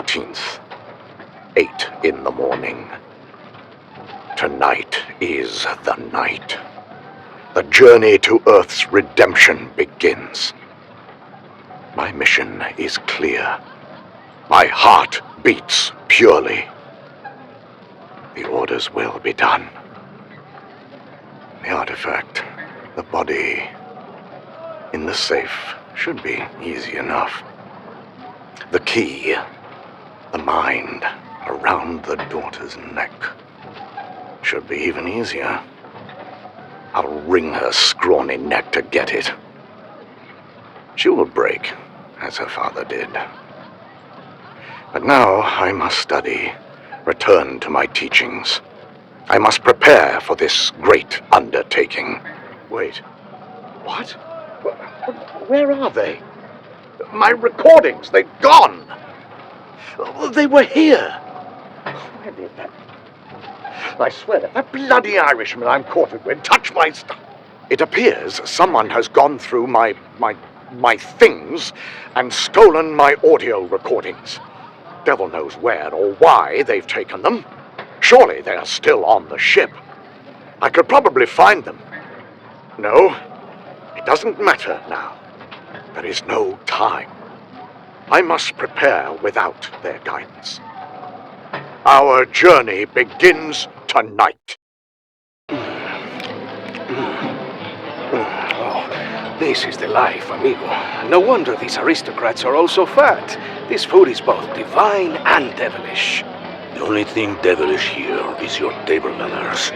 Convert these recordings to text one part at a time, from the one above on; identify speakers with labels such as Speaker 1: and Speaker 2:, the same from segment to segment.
Speaker 1: 14th, 8 in the morning. Tonight is the night. The journey to Earth's redemption begins. My mission is clear. My heart beats purely. The orders will be done. The artifact, the body, in the safe should be easy enough. The key, the mind, around the daughter's neck, should be even easier. I'll wring her scrawny neck to get it. She will break, as her father did. But now I must study, return to my teachings. I must prepare for this great undertaking. Wait, what? Where are they? My recordings, they're gone! They were here! Where did that... I swear that bloody Irishman I'm quartered with touched my stuff. It appears someone has gone through my things and stolen my audio recordings. Devil knows where or why they've taken them. Surely they are still on the ship. I could probably find them. No, it doesn't matter now. There is no time. I must prepare without their guidance. Our journey begins tonight.
Speaker 2: Oh, this is the life, amigo. No wonder these aristocrats are all so fat. This food is both divine and devilish.
Speaker 3: The only thing devilish here is your table manners.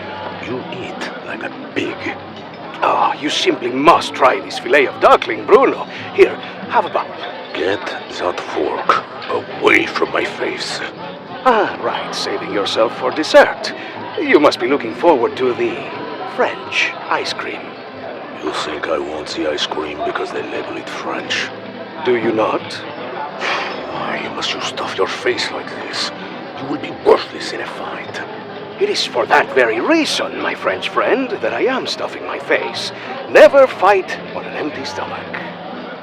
Speaker 3: You eat like a pig.
Speaker 2: Oh, you simply must try this fillet of duckling, Bruno. Here, have a bite.
Speaker 3: Get that fork away from my face.
Speaker 2: Ah, right, saving yourself for dessert. You must be looking forward to the French ice cream.
Speaker 3: You think I won't see ice cream because they label it French?
Speaker 2: Do you not?
Speaker 3: Why must you stuff your face like this? You will be worthless in a fight.
Speaker 2: It is for that very reason, my French friend, that I am stuffing my face. Never fight on an empty stomach.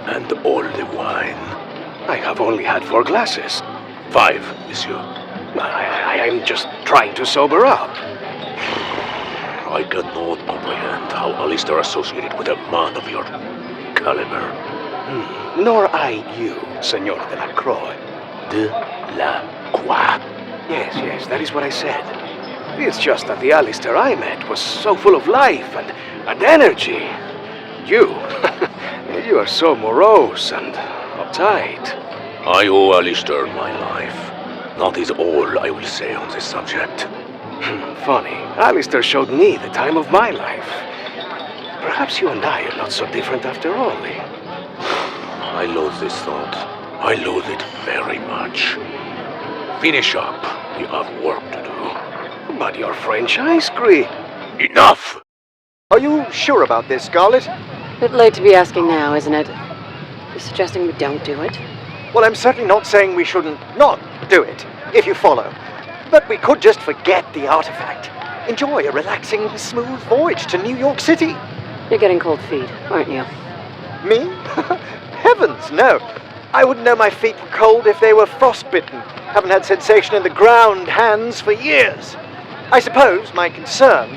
Speaker 3: And all the wine?
Speaker 2: I have only had 4 glasses.
Speaker 3: 5, monsieur.
Speaker 2: I am just trying to sober up.
Speaker 3: I cannot comprehend how Alistair associated with a man of your caliber.
Speaker 2: Nor I you, Senor de la Croix.
Speaker 3: De la Croix.
Speaker 2: Yes, that is what I said. It's just that the Alistair I met was so full of life and energy. You, you are so morose and uptight.
Speaker 3: I owe Alistair my life. That is all I will say on this subject.
Speaker 2: Funny, Alistair showed me the time of my life. Perhaps you and I are not so different after all, eh?
Speaker 3: I loathe this thought. I loathe it very much. Finish up. You have work to do.
Speaker 2: But your French ice cream.
Speaker 3: Enough!
Speaker 4: Are you sure about this, Scarlet?
Speaker 5: Bit late to be asking now, isn't it? You're suggesting we don't do it?
Speaker 4: Well, I'm certainly not saying we shouldn't not do it, if you follow. But we could just forget the artifact. Enjoy a relaxing, smooth voyage to New York City.
Speaker 5: You're getting cold feet, aren't you?
Speaker 4: Me? Heavens, no. I wouldn't know my feet were cold if they were frostbitten. Haven't had sensation in the ground hands for years. I suppose my concern,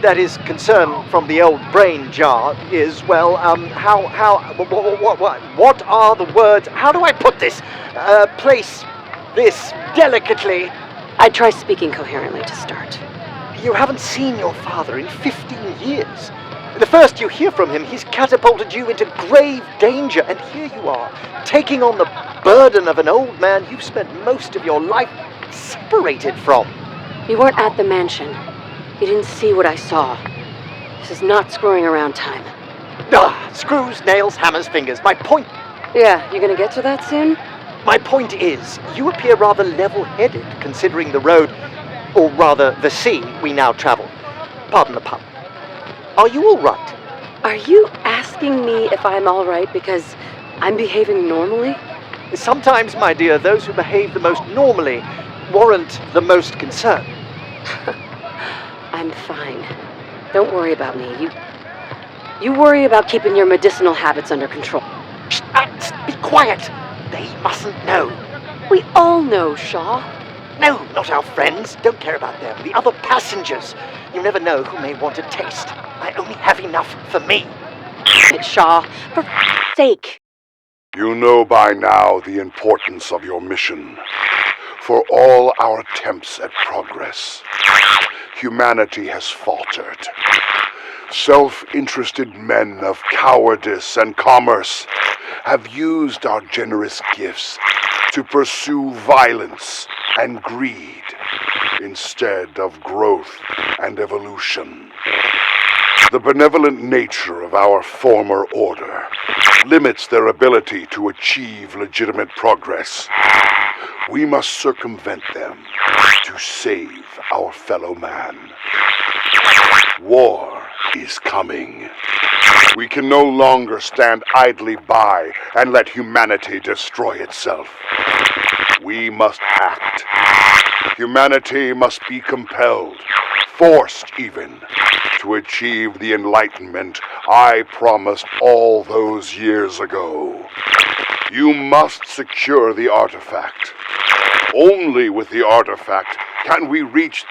Speaker 4: that is, concern from the old brain jar, is, well, what are the words? How do I put this? Place this delicately.
Speaker 5: I'd try speaking coherently to start.
Speaker 4: You haven't seen your father in 15 years. The first you hear from him, he's catapulted you into grave danger, and here you are, taking on the burden of an old man you've spent most of your life separated from.
Speaker 5: You weren't at the mansion. You didn't see what I saw. This is not screwing around time.
Speaker 4: Screws, nails, hammers, fingers. My point...
Speaker 5: Yeah, you gonna get to that soon?
Speaker 4: My point is, you appear rather level-headed considering the road, or rather the sea, we now travel. Pardon the pun. Are you all right?
Speaker 5: Are you asking me if I'm all right because I'm behaving normally?
Speaker 4: Sometimes, my dear, those who behave the most normally warrant the most concern.
Speaker 5: I'm fine. Don't worry about me. You worry about keeping your medicinal habits under control.
Speaker 4: Shh, be quiet. They mustn't know.
Speaker 5: We all know, Shaw.
Speaker 4: No, not our friends. Don't care about them. The other passengers. You never know who may want a taste. I only have enough for me.
Speaker 5: Shaw, for sake.
Speaker 6: You know by now the importance of your mission. For all our attempts at progress, humanity has faltered. Self-interested men of cowardice and commerce have used our generous gifts to pursue violence and greed instead of growth and evolution. The benevolent nature of our former order limits their ability to achieve legitimate progress. We must circumvent them to save our fellow man. War is coming. We can no longer stand idly by and let humanity destroy itself. We must act. Humanity must be compelled, forced even, to achieve the enlightenment I promised all those years ago. You must secure the artifact. Only with the artifact can we reach...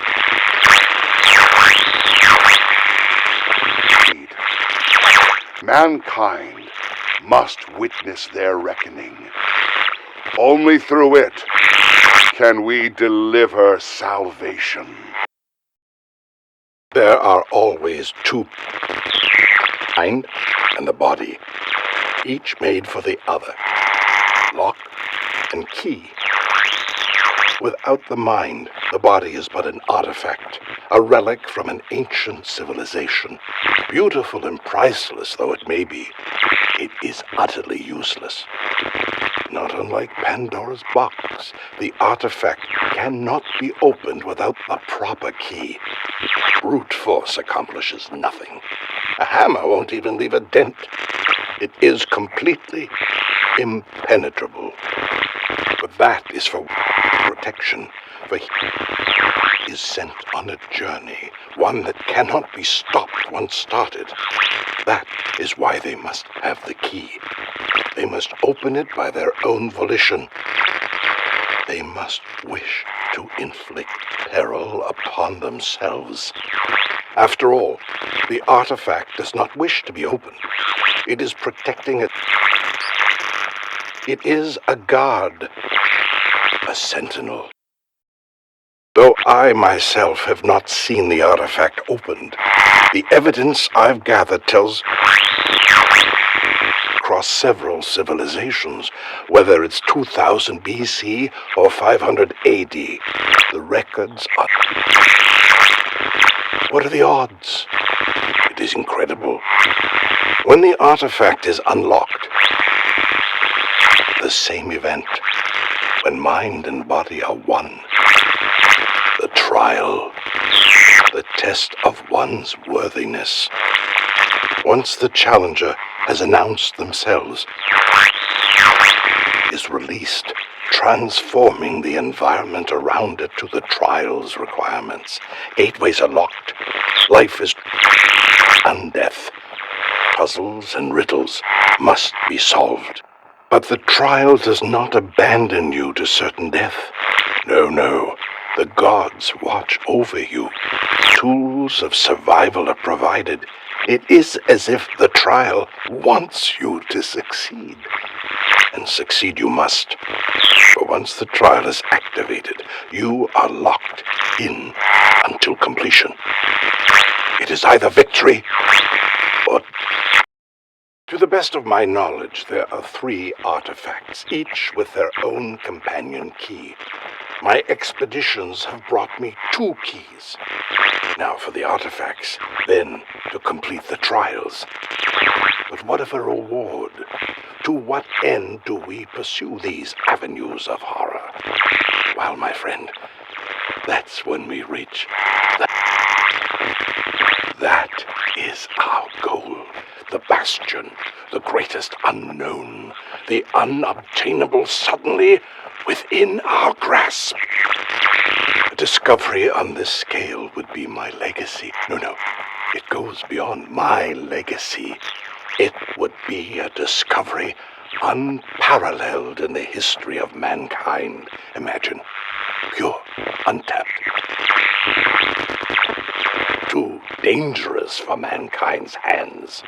Speaker 6: Mankind must witness their reckoning. Only through it can we deliver salvation.
Speaker 1: There are always two, mind and the body, each made for the other, lock and key. Without the mind, the body is but an artifact, a relic from an ancient civilization. Beautiful and priceless though it may be, it is utterly useless. Not unlike Pandora's box, the artifact cannot be opened without the proper key. Brute force accomplishes nothing. A hammer won't even leave a dent. It is completely impenetrable. But that is for protection, for he is sent on a journey, one that cannot be stopped once started. That is why they must have the key. They must open it by their own volition. They must wish to inflict peril upon themselves. After all, the artifact does not wish to be opened. It is protecting it. It is a guard, a sentinel. Though I myself have not seen the artifact opened, the evidence I've gathered tells across several civilizations, whether it's 2000 BC or 500 AD, the records are... What are the odds? It is incredible. When the artifact is unlocked, the same event, when mind and body are one, the trial, the test of one's worthiness. Once the challenger has announced themselves, is released, transforming the environment around it to the trial's requirements. Gateways are locked. Life is and death. Puzzles and riddles must be solved. But the trial does not abandon you to certain death. No. The gods watch over you. Tools of survival are provided. It is as if the trial wants you to succeed. And succeed you must. For once the trial is activated, you are locked in until completion. It is either victory or... To the best of my knowledge, there are 3 artifacts, each with their own companion key. My expeditions have brought me 2 keys. Now for the artifacts, then to complete the trials. But what of a reward? To what end do we pursue these avenues of horror? Well, my friend, that's when we reach that is our goal. The bastion, the greatest unknown, the unobtainable suddenly within our grasp. A discovery on this scale would be my legacy. No, it goes beyond my legacy. It would be a discovery
Speaker 3: unparalleled in the history of mankind. Imagine, pure, untapped. Too dangerous for mankind's hands.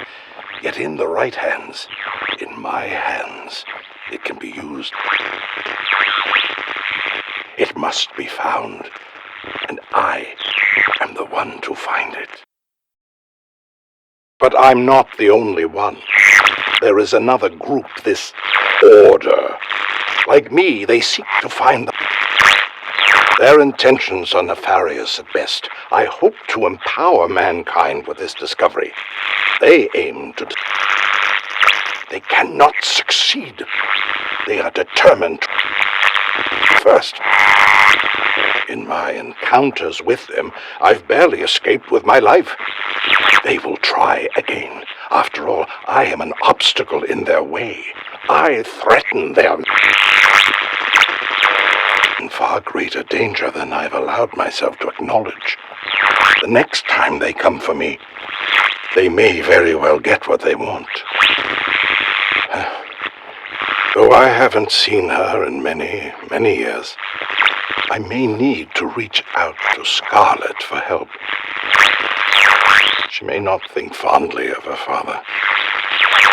Speaker 3: Yet in the right hands, in my hands, it can be used. It must be found, and I am the one to find it. But I'm not the only one. There is another group, this order. Like me, they seek to find them. Their intentions are nefarious at best. I hope to empower mankind with this discovery. They aim to... They cannot succeed. They are determined. First, in my encounters with them, I've barely escaped with my life. They will try again. After all, I am an obstacle in their way. I threaten them. In far greater danger than I've allowed myself to acknowledge. The next time they come for me, they may very well get what they want. Though I haven't seen her in many, many years, I may need to reach out to Scarlet for help. She may not think fondly of her father,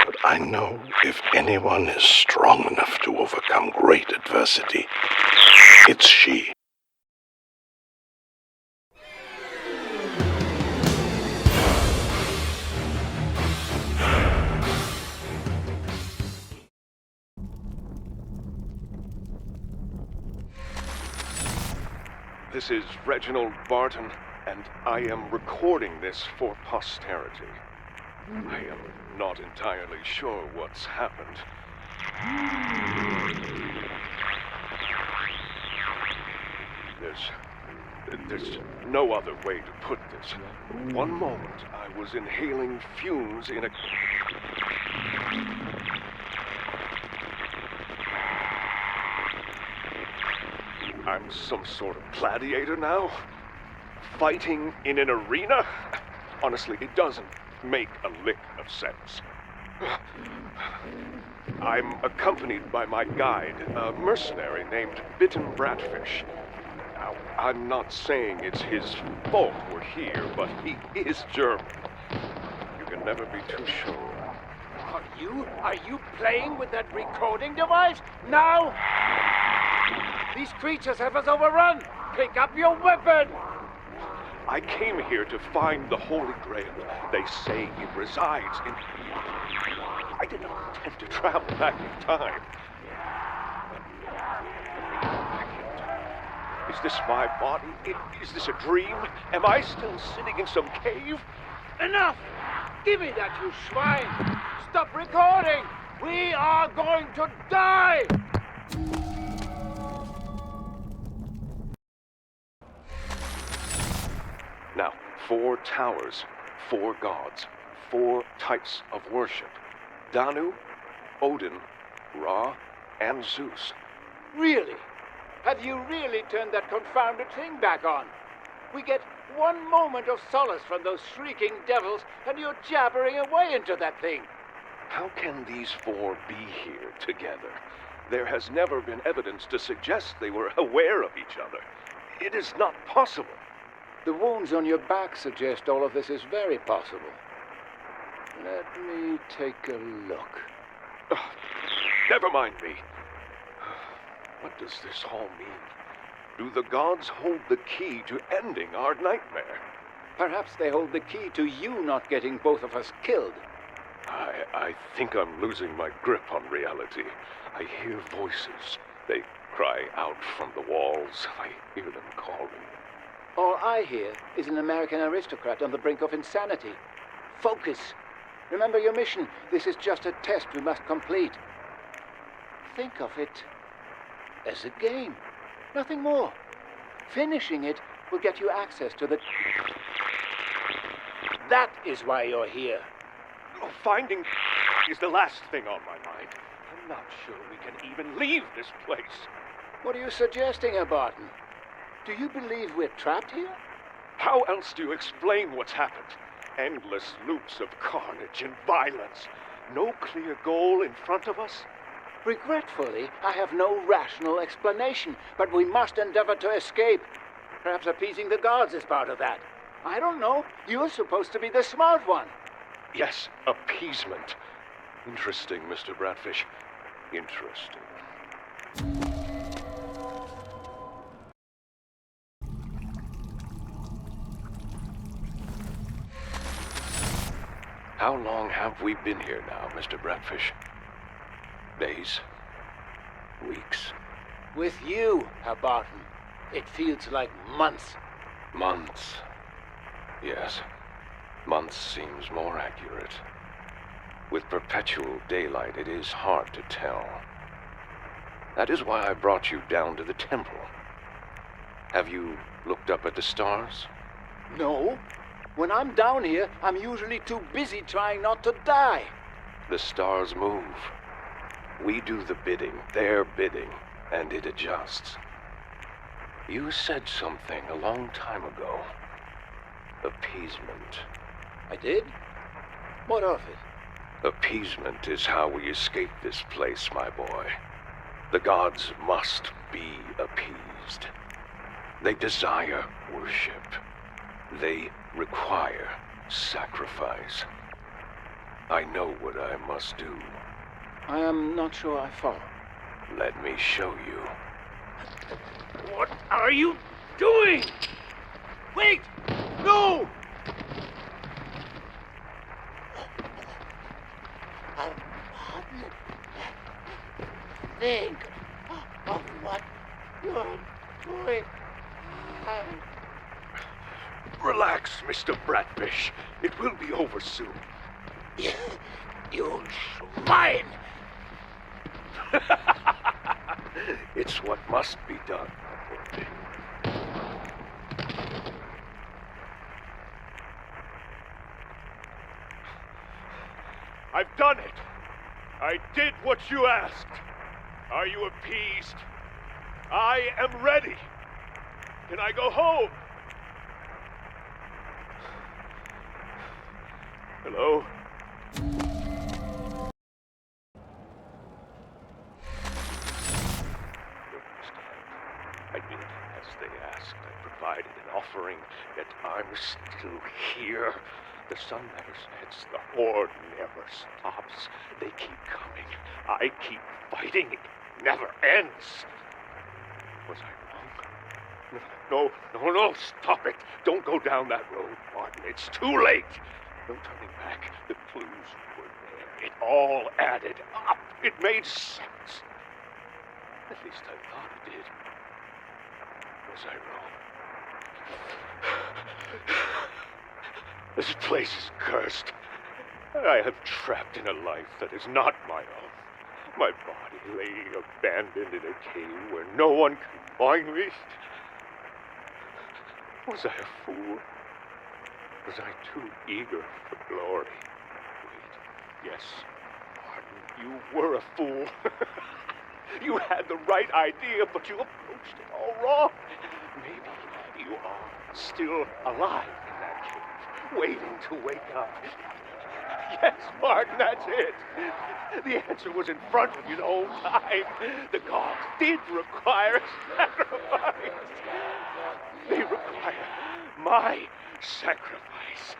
Speaker 3: but I know if anyone is strong enough to overcome great adversity, it's she.
Speaker 7: This is Reginald Barton, and I am recording this for posterity. I am not entirely sure what's happened. There's no other way to put this. One moment, I was inhaling fumes in a... I'm some sort of gladiator now? Fighting in an arena? Honestly, it doesn't make a lick of sense. I'm accompanied by my guide, a mercenary named Bitten Bratfish. Now, I'm not saying it's his fault we're here, but he is German. You can never be too sure.
Speaker 8: Are you playing with that recording device? Now? These creatures have us overrun! Pick up your weapon!
Speaker 7: I came here to find the Holy Grail. They say it resides in... I didn't intend to travel back in time. Is this my body? Is this a dream? Am I still sitting in some cave?
Speaker 8: Enough! Give me that, you swine! Stop recording! We are going to die!
Speaker 7: Now, 4 towers, 4 gods, 4 types of worship. Danu, Odin, Ra, and Zeus.
Speaker 8: Really? Have you really turned that confounded thing back on? We get one moment of solace from those shrieking devils, and you're jabbering away into that thing.
Speaker 7: How can these 4 be here together? There has never been evidence to suggest they were aware of each other. It is not possible.
Speaker 8: The wounds on your back suggest all of this is very possible. Let me take a look.
Speaker 7: Oh, never mind me. What does this all mean? Do the gods hold the key to ending our nightmare?
Speaker 8: Perhaps they hold the key to you not getting both of us killed.
Speaker 7: I think I'm losing my grip on reality. I hear voices. They cry out from the walls. I hear them calling.
Speaker 8: All I hear is an American aristocrat on the brink of insanity. Focus. Remember your mission. This is just a test we must complete. Think of it as a game. Nothing more. Finishing it will get you access to the... That is why you're here.
Speaker 7: Oh, finding is the last thing on my mind. I'm not sure we can even leave this place.
Speaker 8: What are you suggesting, Barton? Do you believe we're trapped here?
Speaker 7: How else do you explain what's happened? Endless loops of carnage and violence. No clear goal in front of us.
Speaker 8: Regretfully, I have no rational explanation, but we must endeavor to escape. Perhaps appeasing the gods is part of that. I don't know. You're supposed to be the smart one.
Speaker 7: Yes, appeasement. Interesting, Mr. Bradfish. Interesting. How long have we been here now, Mr. Bradfish? Days? Weeks?
Speaker 8: With you, Herr Barton, it feels like months.
Speaker 7: Months. Yes. Months seems more accurate. With perpetual daylight, it is hard to tell. That is why I brought you down to the temple. Have you looked up at the stars?
Speaker 8: No. When I'm down here, I'm usually too busy trying not to die.
Speaker 7: The stars move. We do the bidding, their bidding, and it adjusts. You said something a long time ago. Appeasement.
Speaker 8: I did? What of it?
Speaker 7: Appeasement is how we escape this place, my boy. The gods must be appeased. They desire worship. They require sacrifice. I know what I must do.
Speaker 8: I am not sure I follow.
Speaker 7: Let me show you.
Speaker 8: What are you doing? Wait! No! Think of what you're doing.
Speaker 7: Relax, Mr. Bradfish. It will be over soon.
Speaker 8: You swine!
Speaker 7: It's what must be done.
Speaker 9: I've done it. I did what you asked. Are you appeased? I am ready. Can I go home? Hello?
Speaker 7: I did as they asked. I provided an offering, yet I'm still here. The sun never sets, the horde never stops. They keep coming. I keep fighting. It never ends. Was I wrong? No, stop it. Don't go down that road, Martin. It's too late. No turning back. The clues were there. It all added up. It made sense. At least I thought it did. Was I wrong? This place is cursed. I have trapped in a life that is not my own. My body lay abandoned in a cave where no one can find me. Was I a fool? Was I too eager for glory? Wait, yes, Martin, you were a fool. You had the right idea, but you approached it all wrong. Maybe you are still alive in that cave, waiting to wake up. Yes, Martin, that's it. The answer was in front of you the whole time. The gods did require sacrifice. They require my sacrifice.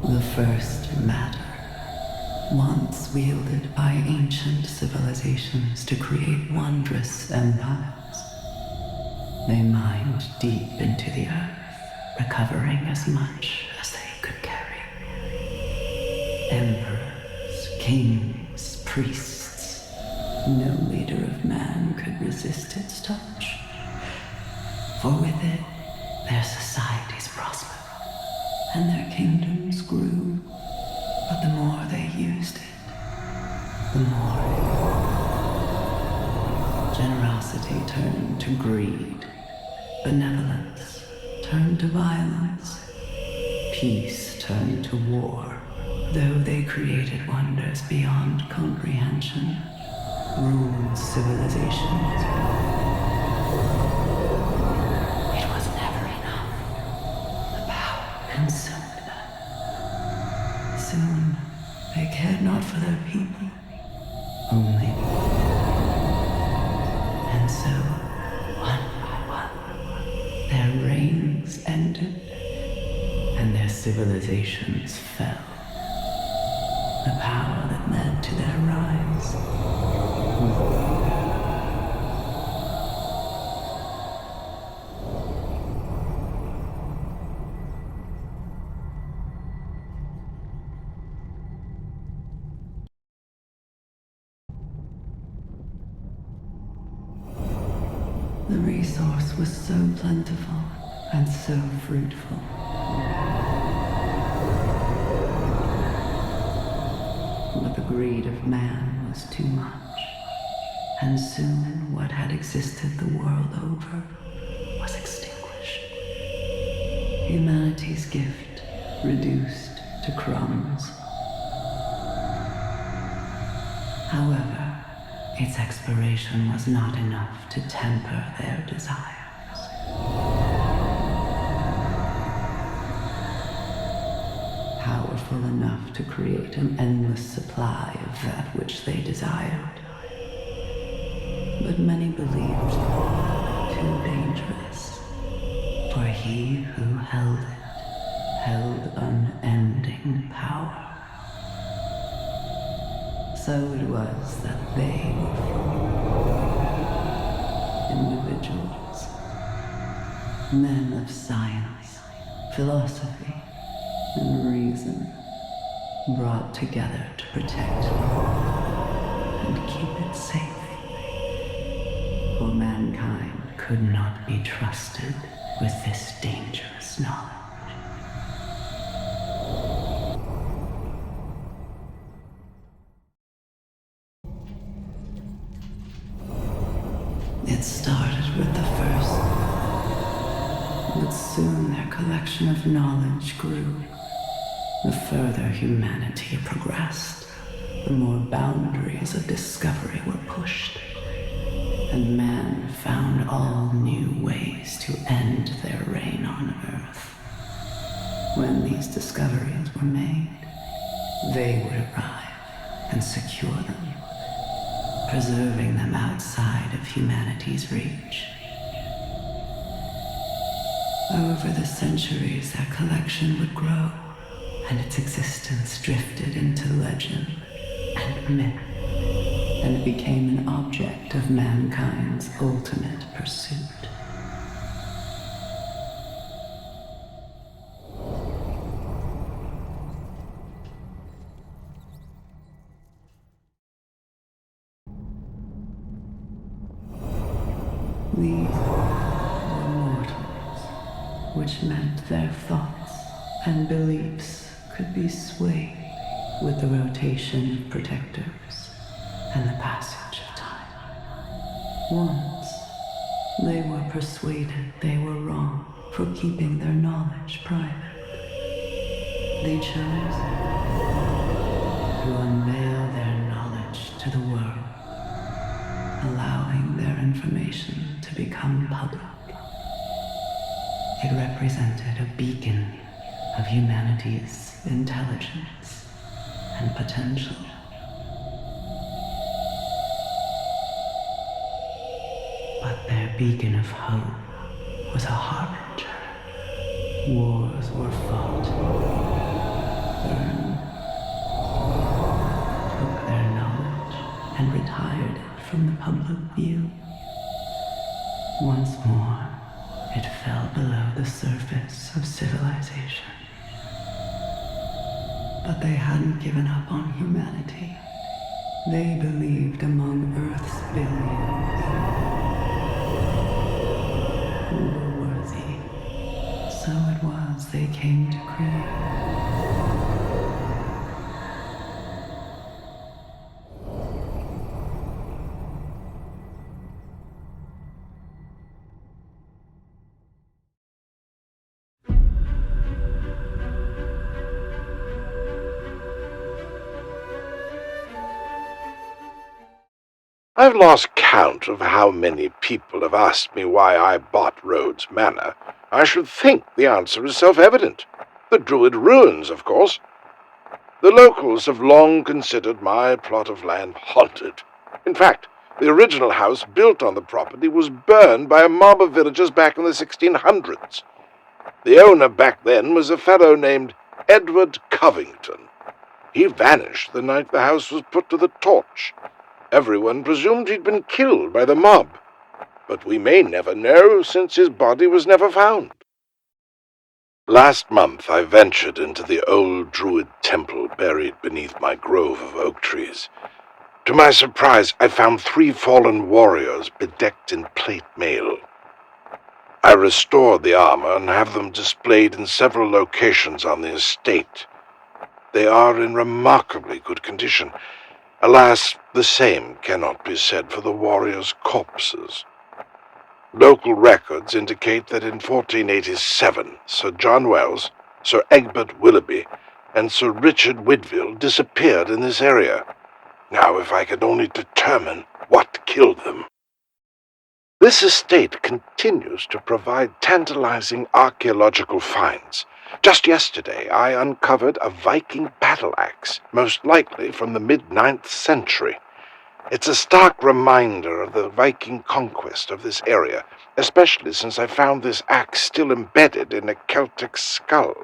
Speaker 10: The first matter, once wielded by ancient civilizations to create wondrous empires. They mined deep into the earth, recovering as much as they could carry. Emperors, kings, priests, no leader of man could resist its touch. For with it, their societies prospered, and their kingdoms grew. But the more they used it, the more generosity turned to greed, benevolence turned to violence, peace turned to war. Though they created wonders beyond comprehension, ruled civilizations, it was never enough. for their people. Only. And so, one by one, their reigns ended, and their civilizations fell. The power that led to their rise. The resource was so plentiful and so fruitful. But the greed of man was too much, and soon what had existed the world over was extinguished. Humanity's gift reduced to crumbs. However, its expiration was not enough to temper their desires. Powerful enough to create an endless supply of that which they desired. But many believed too dangerous, for he who held it held unending power. So it was that they were individuals, men of science, philosophy, and reason, brought together to protect it and keep it safe. For mankind could not be trusted with this dangerous knowledge. It started with the first, but soon their collection of knowledge grew. The further humanity progressed, the more boundaries of discovery were pushed, and man found all new ways to end their reign on Earth. When these discoveries were made, they would arrive and secure them, preserving them outside of humanity's reach. Over the centuries, their collection would grow, and its existence drifted into legend and myth, and it became an object of mankind's ultimate pursuit. These were mortals, which meant their thoughts and beliefs could be swayed with the rotation of protectors and the passage of time. Once, they were persuaded they were wrong for keeping their knowledge private. They chose to unveil their knowledge to the world, allowing their information to become public. It represented a beacon of humanity's intelligence and potential. But their beacon of hope was a harbinger. Wars were fought, burned, took their knowledge and retired it from the public view. Once more, it fell below the surface of civilization. But they hadn't given up on humanity. They believed among Earth's billions who were worthy. So it was they came to create.
Speaker 3: I've lost count of how many people have asked me why I bought Rhodes Manor. I should think the answer is self-evident. The Druid ruins, of course. The locals have long considered my plot of land haunted. In fact, the original house built on the property was burned by a mob of villagers back in the 1600s. The owner back then was a fellow named Edward Covington. He vanished the night the house was put to the torch. Everyone presumed he'd been killed by the mob, but we may never know since his body was never found. Last month I ventured into the old Druid temple buried beneath my grove of oak trees. To my surprise, I found 3 fallen warriors bedecked in plate mail. I restored the armor and have them displayed in several locations on the estate. They are in remarkably good condition. Alas, the same cannot be said for the warriors' corpses. Local records indicate that in 1487, Sir John Wells, Sir Egbert Willoughby, and Sir Richard Whitfield disappeared in this area. Now, if I could only determine what killed them. This estate continues to provide tantalizing archaeological finds. Just yesterday, I uncovered a Viking battle axe, most likely from the mid-9th century. It's a stark reminder of the Viking conquest of this area, especially since I found this axe still embedded in a Celtic skull.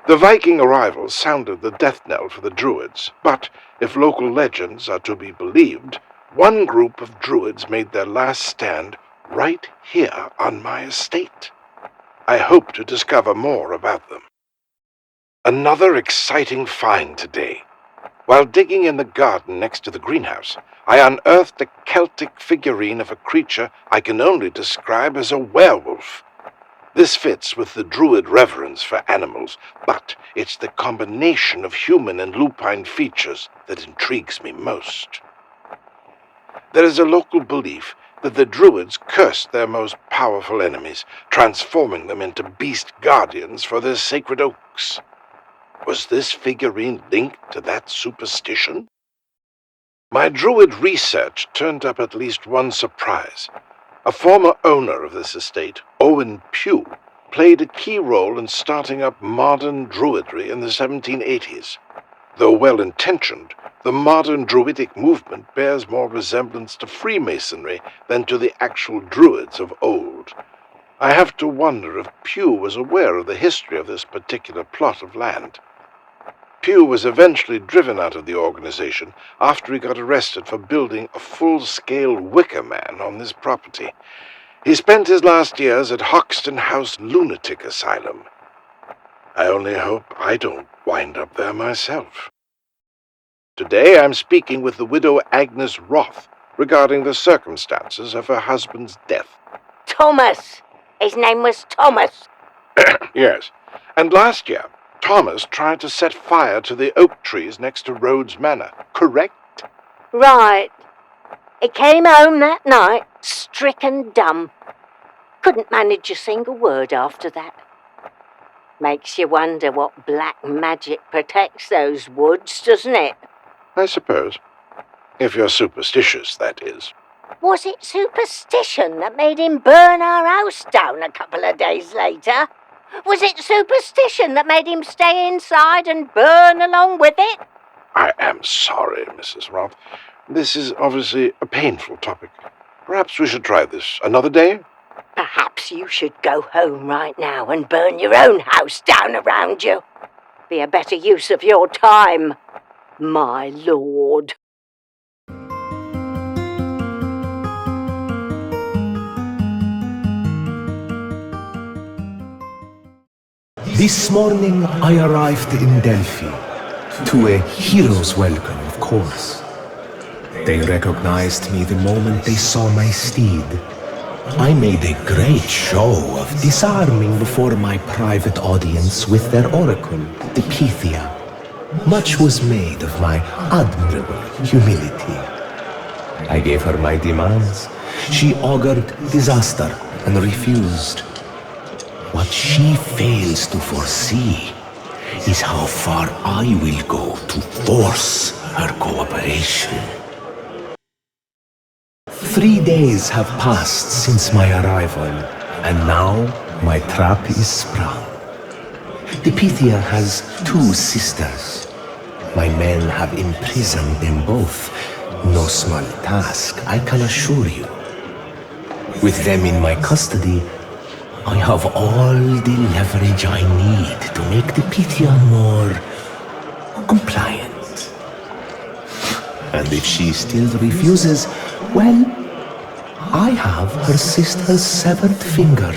Speaker 3: The Viking arrival sounded the death knell for the Druids, but if local legends are to be believed, one group of Druids made their last stand right here on my estate. I hope to discover more about them. Another exciting find today. While digging in the garden next to the greenhouse, I unearthed a Celtic figurine of a creature I can only describe as a werewolf. This fits with the Druid reverence for animals, but it's the combination of human and lupine features that intrigues me most. There is a local belief that the Druids cursed their most powerful enemies, transforming them into beast guardians for their sacred oaks. Was this figurine linked to that superstition? My Druid research turned up at least one surprise. A former owner of this estate, Owen Pugh, played a key role in starting up modern Druidry in the 1780s. Though well-intentioned, the modern Druidic movement bears more resemblance to Freemasonry than to the actual Druids of old. I have to wonder if Pugh was aware of the history of this particular plot of land. Pugh was eventually driven out of the organization after he got arrested for building a full-scale Wicker Man on this property. He spent his last years at Hoxton House Lunatic Asylum. I only hope I don't wind up there myself. Today I'm speaking with the widow Agnes Roth regarding the circumstances of her husband's death.
Speaker 5: Thomas! His name was Thomas.
Speaker 3: Yes, and last year, Thomas tried to set fire to the oak trees next to Rhodes Manor, correct?
Speaker 5: Right. He came home that night, stricken dumb. Couldn't manage a single word after that. Makes you wonder what black magic protects those woods, doesn't it?
Speaker 3: I suppose. If you're superstitious, that is.
Speaker 5: Was it superstition that made him burn our house down a couple of days later? Was it superstition that made him stay inside and burn along with it?
Speaker 3: I am sorry, Mrs. Roth. This is obviously a painful topic. Perhaps we should try this another day?
Speaker 5: Perhaps you should go home right now and burn your own house down around you. Be a better use of your time, my lord.
Speaker 11: This morning I arrived in Delphi, to a hero's welcome, of course. They recognized me the moment they saw my steed. I made a great show of disarming before my private audience with their oracle, the Pythia. Much was made of my admirable humility. I gave her my demands. She augured disaster and refused. What she fails to foresee is how far I will go to force her cooperation. 3 days have passed since my arrival, and now my trap is sprung. The Pythia has 2 sisters. My men have imprisoned them both. No small task, I can assure you. With them in my custody, I have all the leverage I need to make the Pythia more compliant. And if she still refuses, well, I have her sister's severed finger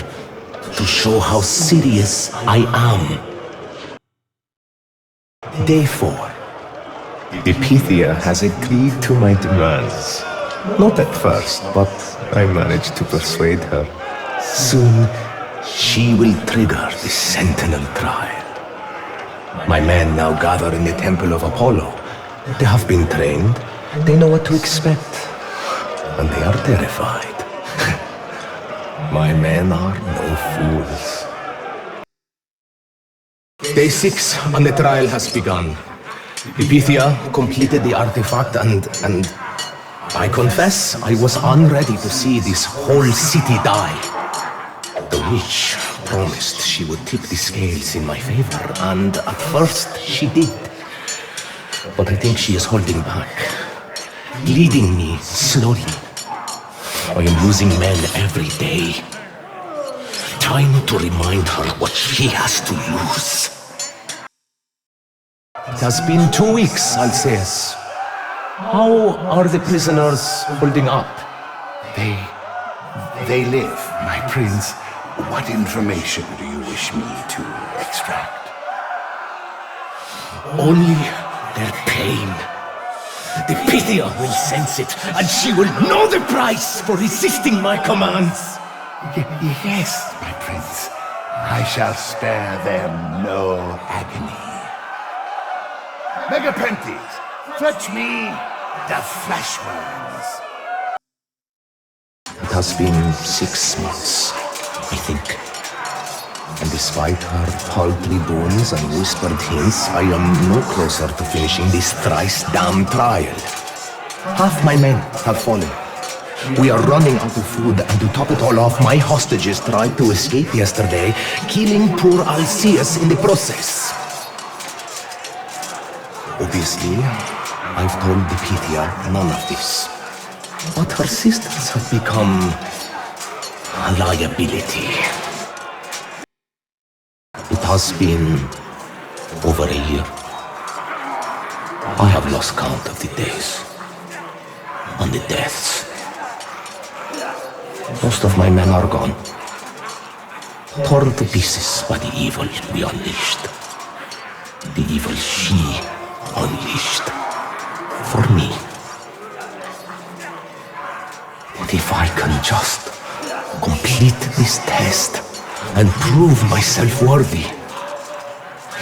Speaker 11: to show how serious I am. Day 4. The Pythia has agreed to my demands. Not at first, but I managed to persuade her. Soon, she will trigger the Sentinel trial. My men now gather in the Temple of Apollo. They have been trained, they know what to expect, and they are terrified. My men are no fools. Day 6 on the trial has begun. The Pythia completed the artifact and I confess I was unready to see this whole city die. The witch promised she would tip the scales in my favor, and at first she did. But I think she is holding back, leading me slowly. I am losing men every day. Try not to remind her what she has to lose. It has been 2 weeks, Alceus. How are the prisoners holding up?
Speaker 3: They live, my prince. What information do you wish me to extract?
Speaker 11: Only their pain. The Pythia will sense it, and she will know the price for resisting my commands.
Speaker 3: Yes, my prince. I shall spare them no agony. Megapentes, fetch me the fleshworms.
Speaker 11: It has been 6 months, I think. And despite her paltry boons and whispered hints, I am no closer to finishing this thrice-damned trial. Half my men have fallen. We are running out of food, and to top it all off, my hostages tried to escape yesterday, killing poor Alceus in the process. Obviously, I've told the Pythia none of this. But her sisters have become a liability. It has been over a year. I have lost count of the days and the deaths. Most of my men are gone, torn to pieces by the evil we unleashed. The evil she unleashed for me. But if I can just complete this test and prove myself worthy,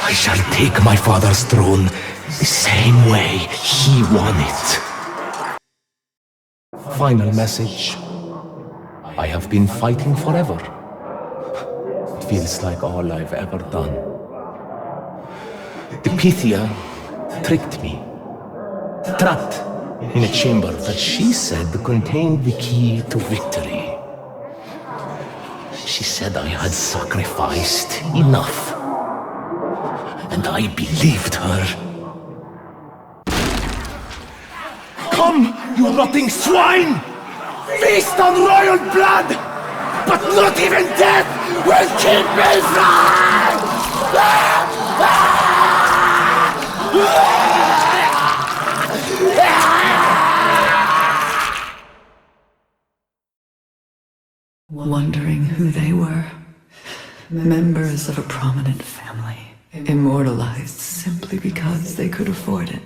Speaker 11: I shall take my father's throne the same way he won it. Final message. I have been fighting forever. It feels like all I've ever done. The Pythia tricked me, trapped in a chamber that she said contained the key to victory. She said I had sacrificed enough, and I believed her. Come, you rotting swine! Feast on royal blood! But not even death will keep me from!
Speaker 10: Wondering who they were. Members of a prominent family, immortalized simply because they could afford it.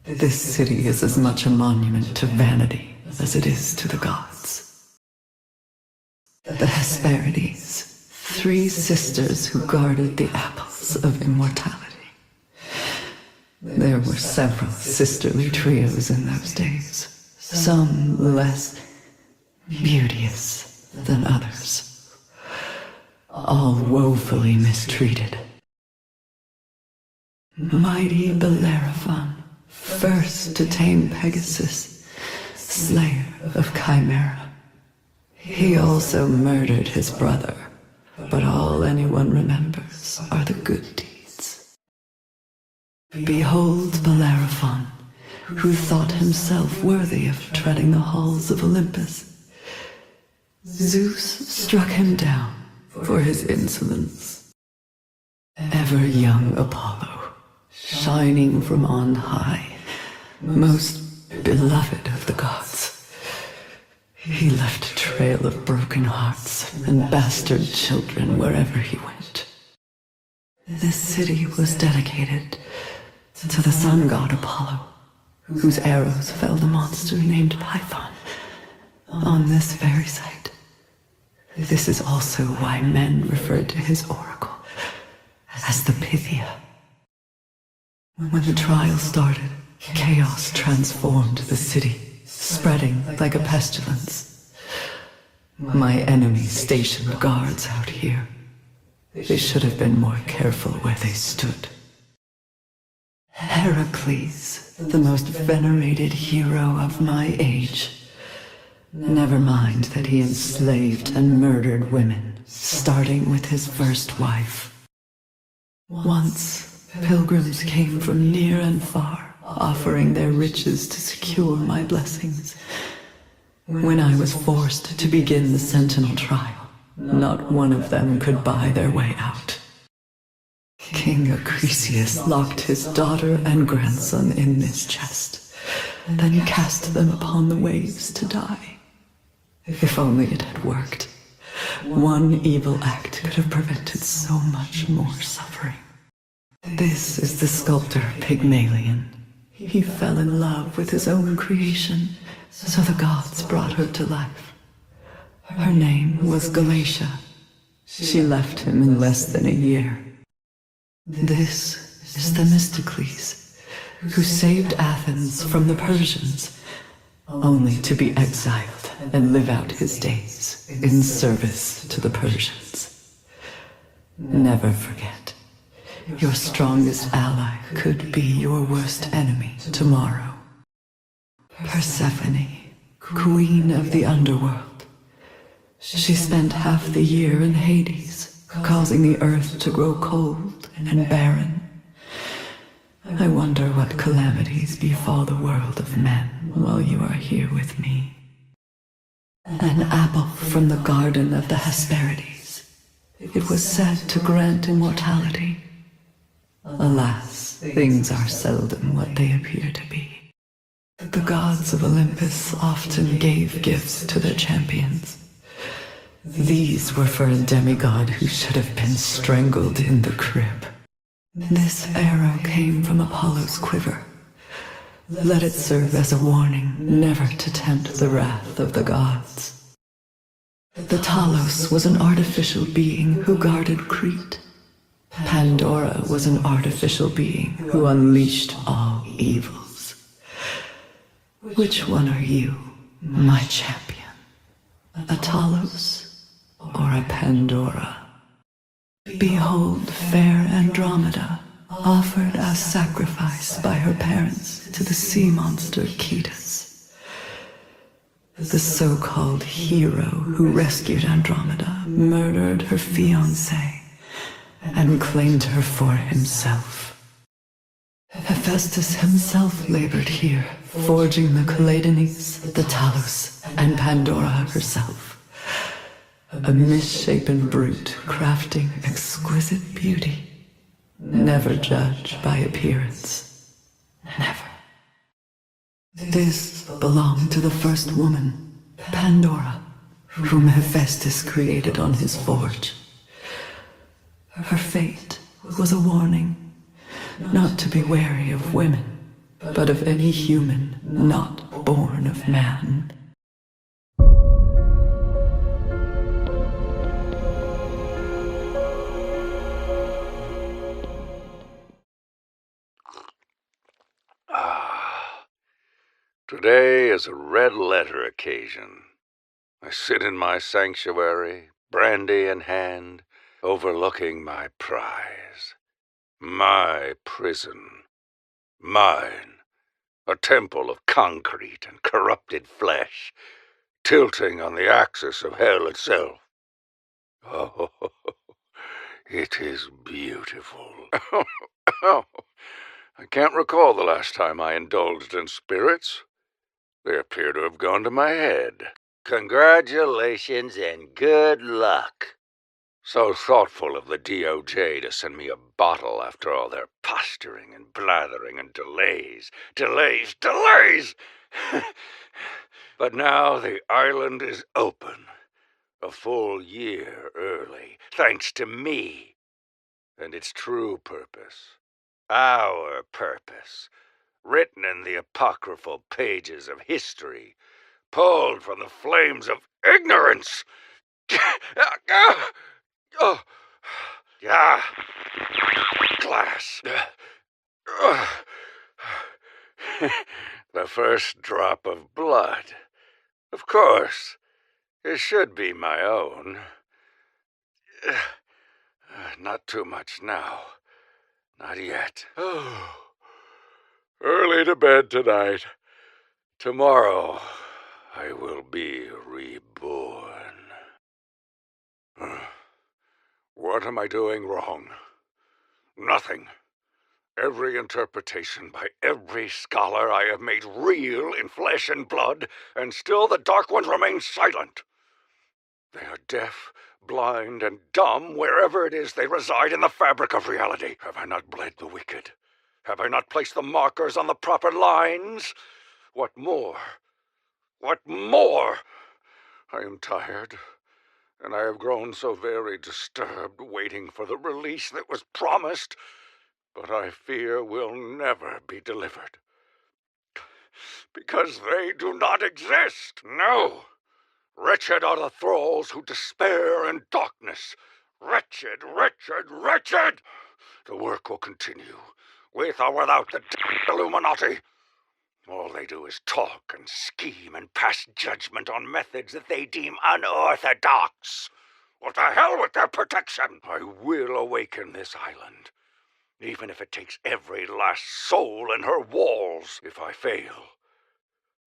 Speaker 10: This city is as much a monument to vanity as it is to the gods. The Hesperides, 3 sisters who guarded the apples of immortality. There were several sisterly trios in those days, some less beauteous than others, all woefully mistreated. Mighty Bellerophon, first to tame Pegasus, slayer of Chimera. He also murdered his brother, but all anyone remembers are the good deeds. Behold Bellerophon, who thought himself worthy of treading the halls of Olympus. Zeus struck him down for his insolence. Ever young Apollo, shining from on high, most beloved of the gods, he left a trail of broken hearts and bastard children wherever he went. This city was dedicated to the sun god Apollo, whose arrows felled a monster named Python on this very site. This is also why men referred to his oracle as the Pythia. When the trial started, chaos transformed the city, spreading like a pestilence. My enemies stationed guards out here. They should have been more careful where they stood. Heracles, the most venerated hero of my age. Never mind that he enslaved and murdered women, starting with his first wife. Once, pilgrims came from near and far, offering their riches to secure my blessings. When I was forced to begin the Sentinel trial, not one of them could buy their way out. King Acrisius locked his daughter and grandson in this chest, then cast them upon the waves to die. If only it had worked. One evil act could have prevented so much more suffering. This is the sculptor Pygmalion. He fell in love with his own creation, so the gods brought her to life. Her name was Galatia. She left him in less than a year. This is Themistocles, who saved Athens from the Persians, only to be exiled and live out his days in service to the Persians. Never forget, your strongest ally could be your worst enemy tomorrow. Persephone, queen of the underworld. She spent half the year in Hades, causing the earth to grow cold and barren. I wonder what calamities befall the world of men while you are here with me. An apple from the garden of the Hesperides. It was said to grant immortality. Alas, things are seldom what they appear to be. The gods of Olympus often gave gifts to their champions. These were for a demigod who should have been strangled in the crib. This arrow came from Apollo's quiver. Let it serve as a warning never to tempt the wrath of the gods. The Talos was an artificial being who guarded Crete. Pandora was an artificial being who unleashed all evils. Which one are you, my champion? A Talos or a Pandora? Behold fair Andromeda, offered as sacrifice by her parents to the sea monster Cetus. The so-called hero who rescued Andromeda murdered her fiancé and claimed her for himself. Hephaestus himself labored here, forging the Caledonies, the Talos, and Pandora herself. A misshapen brute crafting exquisite beauty. Never judge by appearance. Never. This belonged to the first woman, Pandora, whom Hephaestus created on his forge. Her fate was a warning, not to be wary of women, but of any human not born of man.
Speaker 3: Today is a red letter occasion. I sit in my sanctuary, brandy in hand, overlooking my prize. My prison. Mine. A temple of concrete and corrupted flesh, tilting on the axis of hell itself. Oh, it is beautiful.
Speaker 12: I can't recall the last time I indulged in spirits. They appear to have gone to my head.
Speaker 13: Congratulations and good luck.
Speaker 12: So thoughtful of the DOJ to send me a bottle after all their posturing and blathering and delays. Delays! But now the island is open. A full year early, thanks to me. And its true purpose. Our purpose. Written in the apocryphal pages of history. Pulled from the flames of ignorance. Glass. The first drop of blood. Of course, it should be my own. Not too much now. Not yet. Early to bed tonight. Tomorrow, I will be reborn. What am I doing wrong? Nothing. Every interpretation by every scholar I have made real in flesh and blood, and still the Dark Ones remain silent. They are deaf, blind, and dumb wherever it is they reside in the fabric of reality. Have I not bled the wicked? Have I not placed the markers on the proper lines? What more? What more? I am tired, and I have grown so very disturbed waiting for the release that was promised, but I fear will never be delivered. Because they do not exist. No. Wretched are the thralls who despair in darkness. Wretched, wretched, wretched! The work will continue, with or without the Illuminati. All they do is talk and scheme and pass judgment on methods that they deem unorthodox. What the hell with their protection? I will awaken this island, even if it takes every last soul in her walls. If I fail,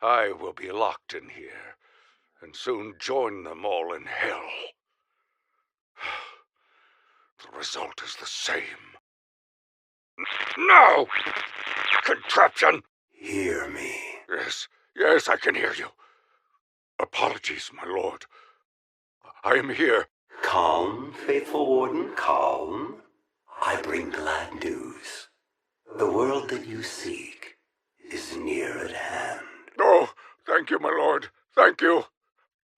Speaker 12: I will be locked in here, and soon join them all in hell. The result is the same. No! Contraption!
Speaker 3: Hear me.
Speaker 12: Yes, I can hear you. Apologies, my lord. I am here.
Speaker 3: Calm, faithful warden, calm. I bring glad news. The world that you seek is near at hand.
Speaker 12: Oh, thank you, my lord. Thank you.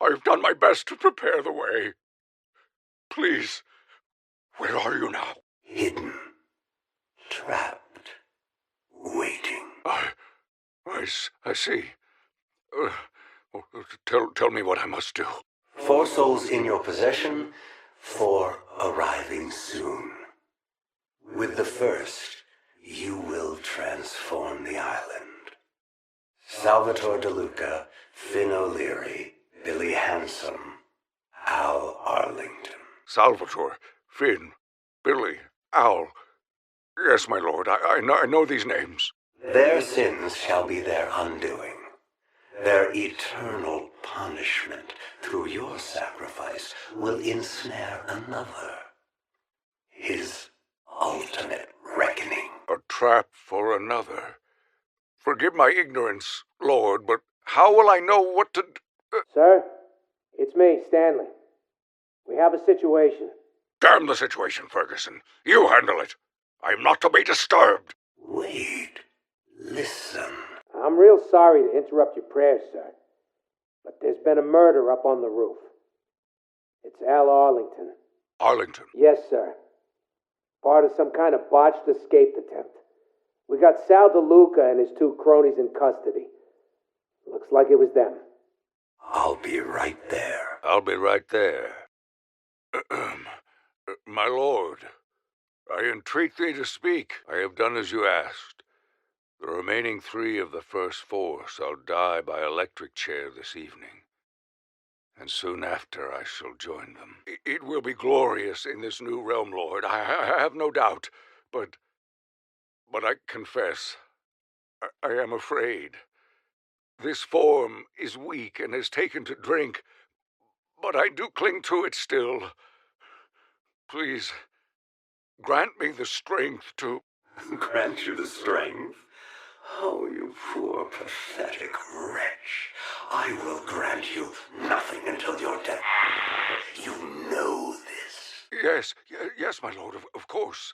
Speaker 12: I've done my best to prepare the way. Please, where are you now?
Speaker 3: Hidden. Trapped. Waiting.
Speaker 12: I see. Tell me what I must do.
Speaker 3: 4 souls in your possession, 4 arriving soon. With the first, you will transform the island. Salvatore DeLuca, Finn O'Leary, Billy Handsome, Al Arlington.
Speaker 12: Salvatore, Finn, Billy, Al. Yes, my lord, I know these names.
Speaker 3: Their sins shall be their undoing. Their eternal punishment through your sacrifice will ensnare another. His ultimate reckoning.
Speaker 12: A trap for another. Forgive my ignorance, Lord, but how will I know what to do?
Speaker 2: Sir, it's me, Stanley. We have a situation.
Speaker 12: Damn the situation, Ferguson. You handle it. I'm not to be disturbed.
Speaker 3: Wait. Listen.
Speaker 2: I'm real sorry to interrupt your prayers, sir, but there's been a murder up on the roof. It's Al Arlington.
Speaker 12: Arlington?
Speaker 2: Yes, sir. Part of some kind of botched escape attempt. We got Sal DeLuca and his 2 cronies in custody. Looks like it was them.
Speaker 3: I'll be right there.
Speaker 12: I'll be right there. My lord, I entreat thee to speak. I have done as you asked. The remaining 3 of the first 4 shall die by electric chair this evening, and soon after I shall join them. It will be glorious in this new realm, Lord, I have no doubt, but I confess, I am afraid. This form is weak and has taken to drink, but I do cling to it still. Please, grant me the strength to...
Speaker 14: Grant you the strength? Oh, you poor, pathetic wretch. I will grant you nothing until your death. You know this.
Speaker 12: Yes, my lord, of course.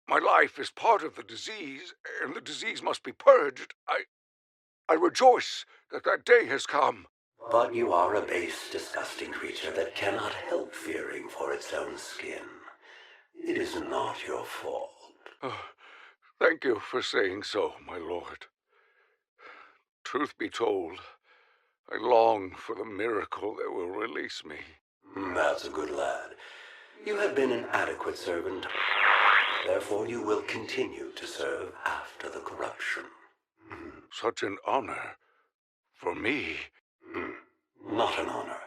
Speaker 12: My life is part of the disease, and the disease must be purged. I rejoice that that day has come.
Speaker 14: But you are a base, disgusting creature that cannot help fearing for its own skin. It is not your fault.
Speaker 12: Thank you for saying so, my lord. Truth be told, I long for the miracle that will release me.
Speaker 14: That's a good lad. You have been an adequate servant. Therefore, you will continue to serve after the corruption.
Speaker 12: Such an honor for me.
Speaker 14: Not an honor.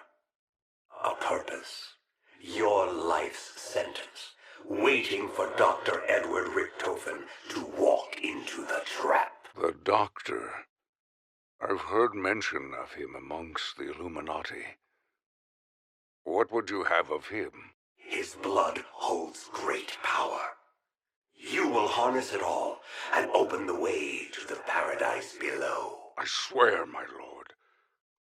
Speaker 14: A purpose. Your life's sentence. Waiting for Dr. Edward Richtofen to walk into the trap.
Speaker 12: The doctor. I've heard mention of him amongst the Illuminati. What would you have of him?
Speaker 14: His blood holds great power. You will harness it all and open the way to the paradise below.
Speaker 12: I swear, my lord,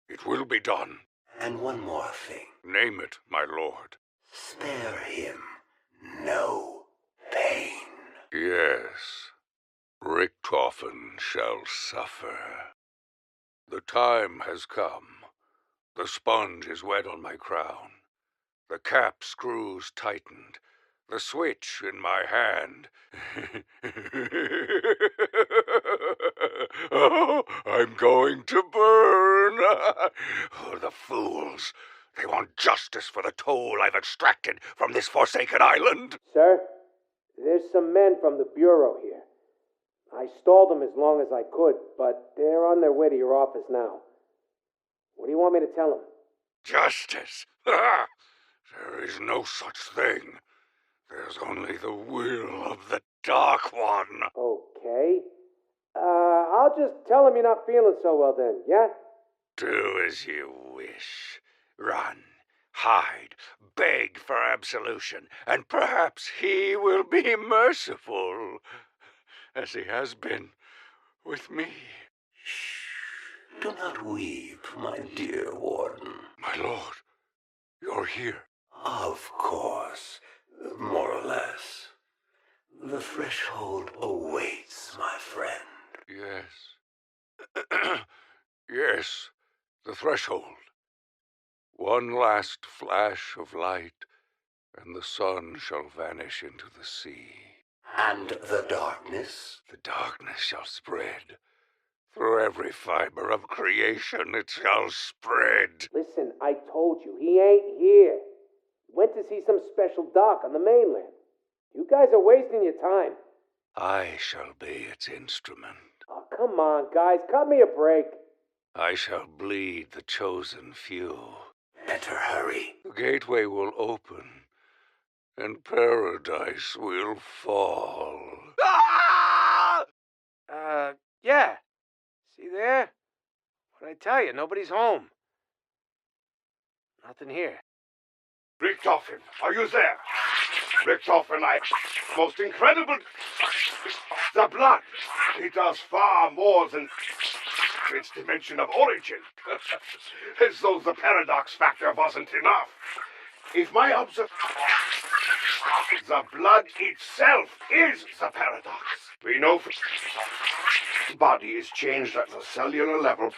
Speaker 12: it will be done.
Speaker 14: And one more thing.
Speaker 12: Name it, my lord.
Speaker 14: Spare him no pain.
Speaker 12: Yes, Richtofen shall suffer. The time has come. The sponge is wet on my crown. The cap screws tightened. The switch in my hand. Oh, I'm going to burn. Oh, the fools. They want justice for the toll I've extracted from this forsaken island.
Speaker 2: Sir, there's some men from the Bureau here. I stalled them as long as I could, but they're on their way to your office now. What do you want me to tell them?
Speaker 12: Justice? There is no such thing. There's only the will of the Dark One.
Speaker 2: Okay. I'll just tell them you're not feeling so well then, yeah?
Speaker 12: Do as you wish. Run, hide, beg for absolution, and perhaps he will be merciful, as he has been with me.
Speaker 14: Shh. Do not weep, my dear Warden.
Speaker 12: My lord, you're here.
Speaker 14: Of course. More or less. The threshold awaits, my friend.
Speaker 12: Yes. Yes, the threshold. One last flash of light, and the sun shall vanish into the sea.
Speaker 14: And the darkness?
Speaker 12: The darkness shall spread. Through every fiber of creation it shall spread.
Speaker 2: Listen, I told you, he ain't here. He went to see some special doc on the mainland. You guys are wasting your time.
Speaker 12: I shall be its instrument.
Speaker 2: Oh, come on, guys, cut me a break.
Speaker 12: I shall bleed the chosen few.
Speaker 14: Better hurry.
Speaker 12: The gateway will open, and paradise will fall. Ah!
Speaker 2: Yeah. See there? What'd I tell you? Nobody's home. Nothing here.
Speaker 6: Richtofen, are you there? Richtofen, most incredible... The blood! It does far more than its dimension of origin. As though the paradox factor wasn't enough. If my observation... The blood itself is the paradox. We know the body is changed at the cellular level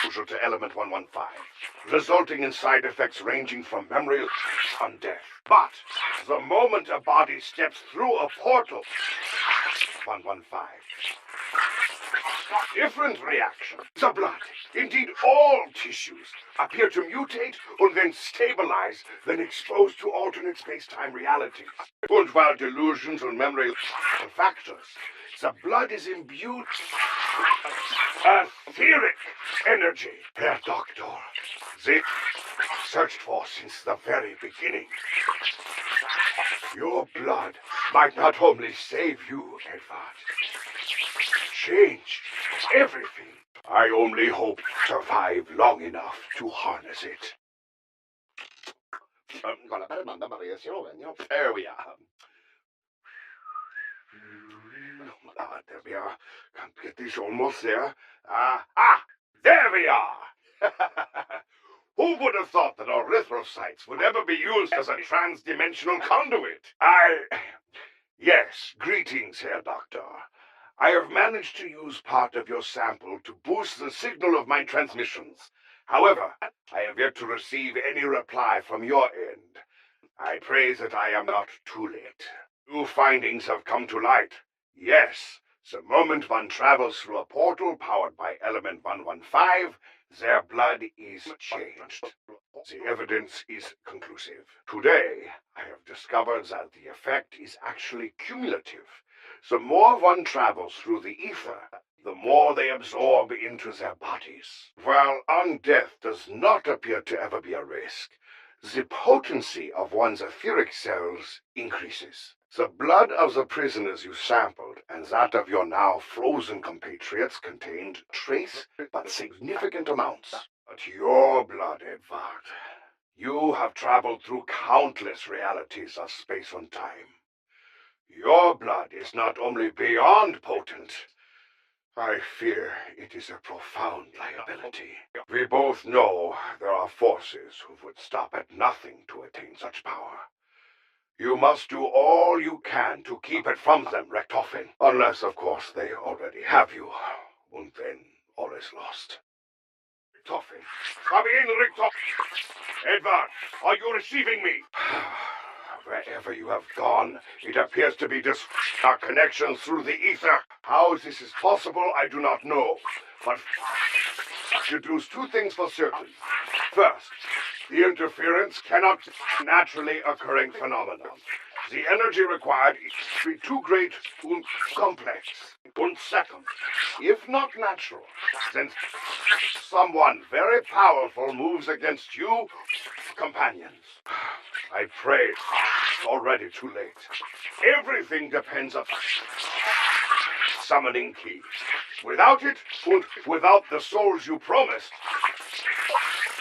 Speaker 6: crucial to element 115, resulting in side effects ranging from memory on death. But the moment a body steps through a portal, 115, different reaction. The blood, indeed all tissues, appear to mutate and then stabilize, then exposed to alternate space-time realities. And while delusions and memory are factors, the blood is imbued etheric energy. Herr Doctor, they searched for since the very beginning. Your blood might not only save you, Edward, change everything. I only hope to survive long enough to harness it. There we are. There we are. Can't get this almost there. There we are! Who would have thought that erythrocytes would ever be used as a trans-dimensional conduit? Yes, greetings, Herr Doctor. I have managed to use part of your sample to boost the signal of my transmissions. However, I have yet to receive any reply from your end. I pray that I am not too late. New findings have come to light. Yes, the moment one travels through a portal powered by element 115, their blood is changed. The evidence is conclusive. Today, I have discovered that the effect is actually cumulative. The more one travels through the ether, the more they absorb into their bodies. While undeath does not appear to ever be a risk, the potency of one's etheric cells increases. The blood of the prisoners you sampled and that of your now frozen compatriots contained trace but significant amounts. But your blood, Edvard, you have traveled through countless realities of space and time. Your blood is not only beyond potent, I fear it is a profound liability. We both know there are forces who would stop at nothing to attain such power. You must do all you can to keep it from them, Richtofen. Unless, of course, they already have you. And then all is lost. Richtofen, come in, Richtofen! Edvard, are you receiving me? Wherever you have gone, it appears to be our connections through the ether. How this is possible, I do not know. But deduce two things for certain. First, the interference cannot be a naturally occurring phenomenon. The energy required is be too great and complex. And second, if not natural, then someone very powerful moves against you, companions. I pray it's already too late. Everything depends on summoning key. Without it, and without the souls you promised,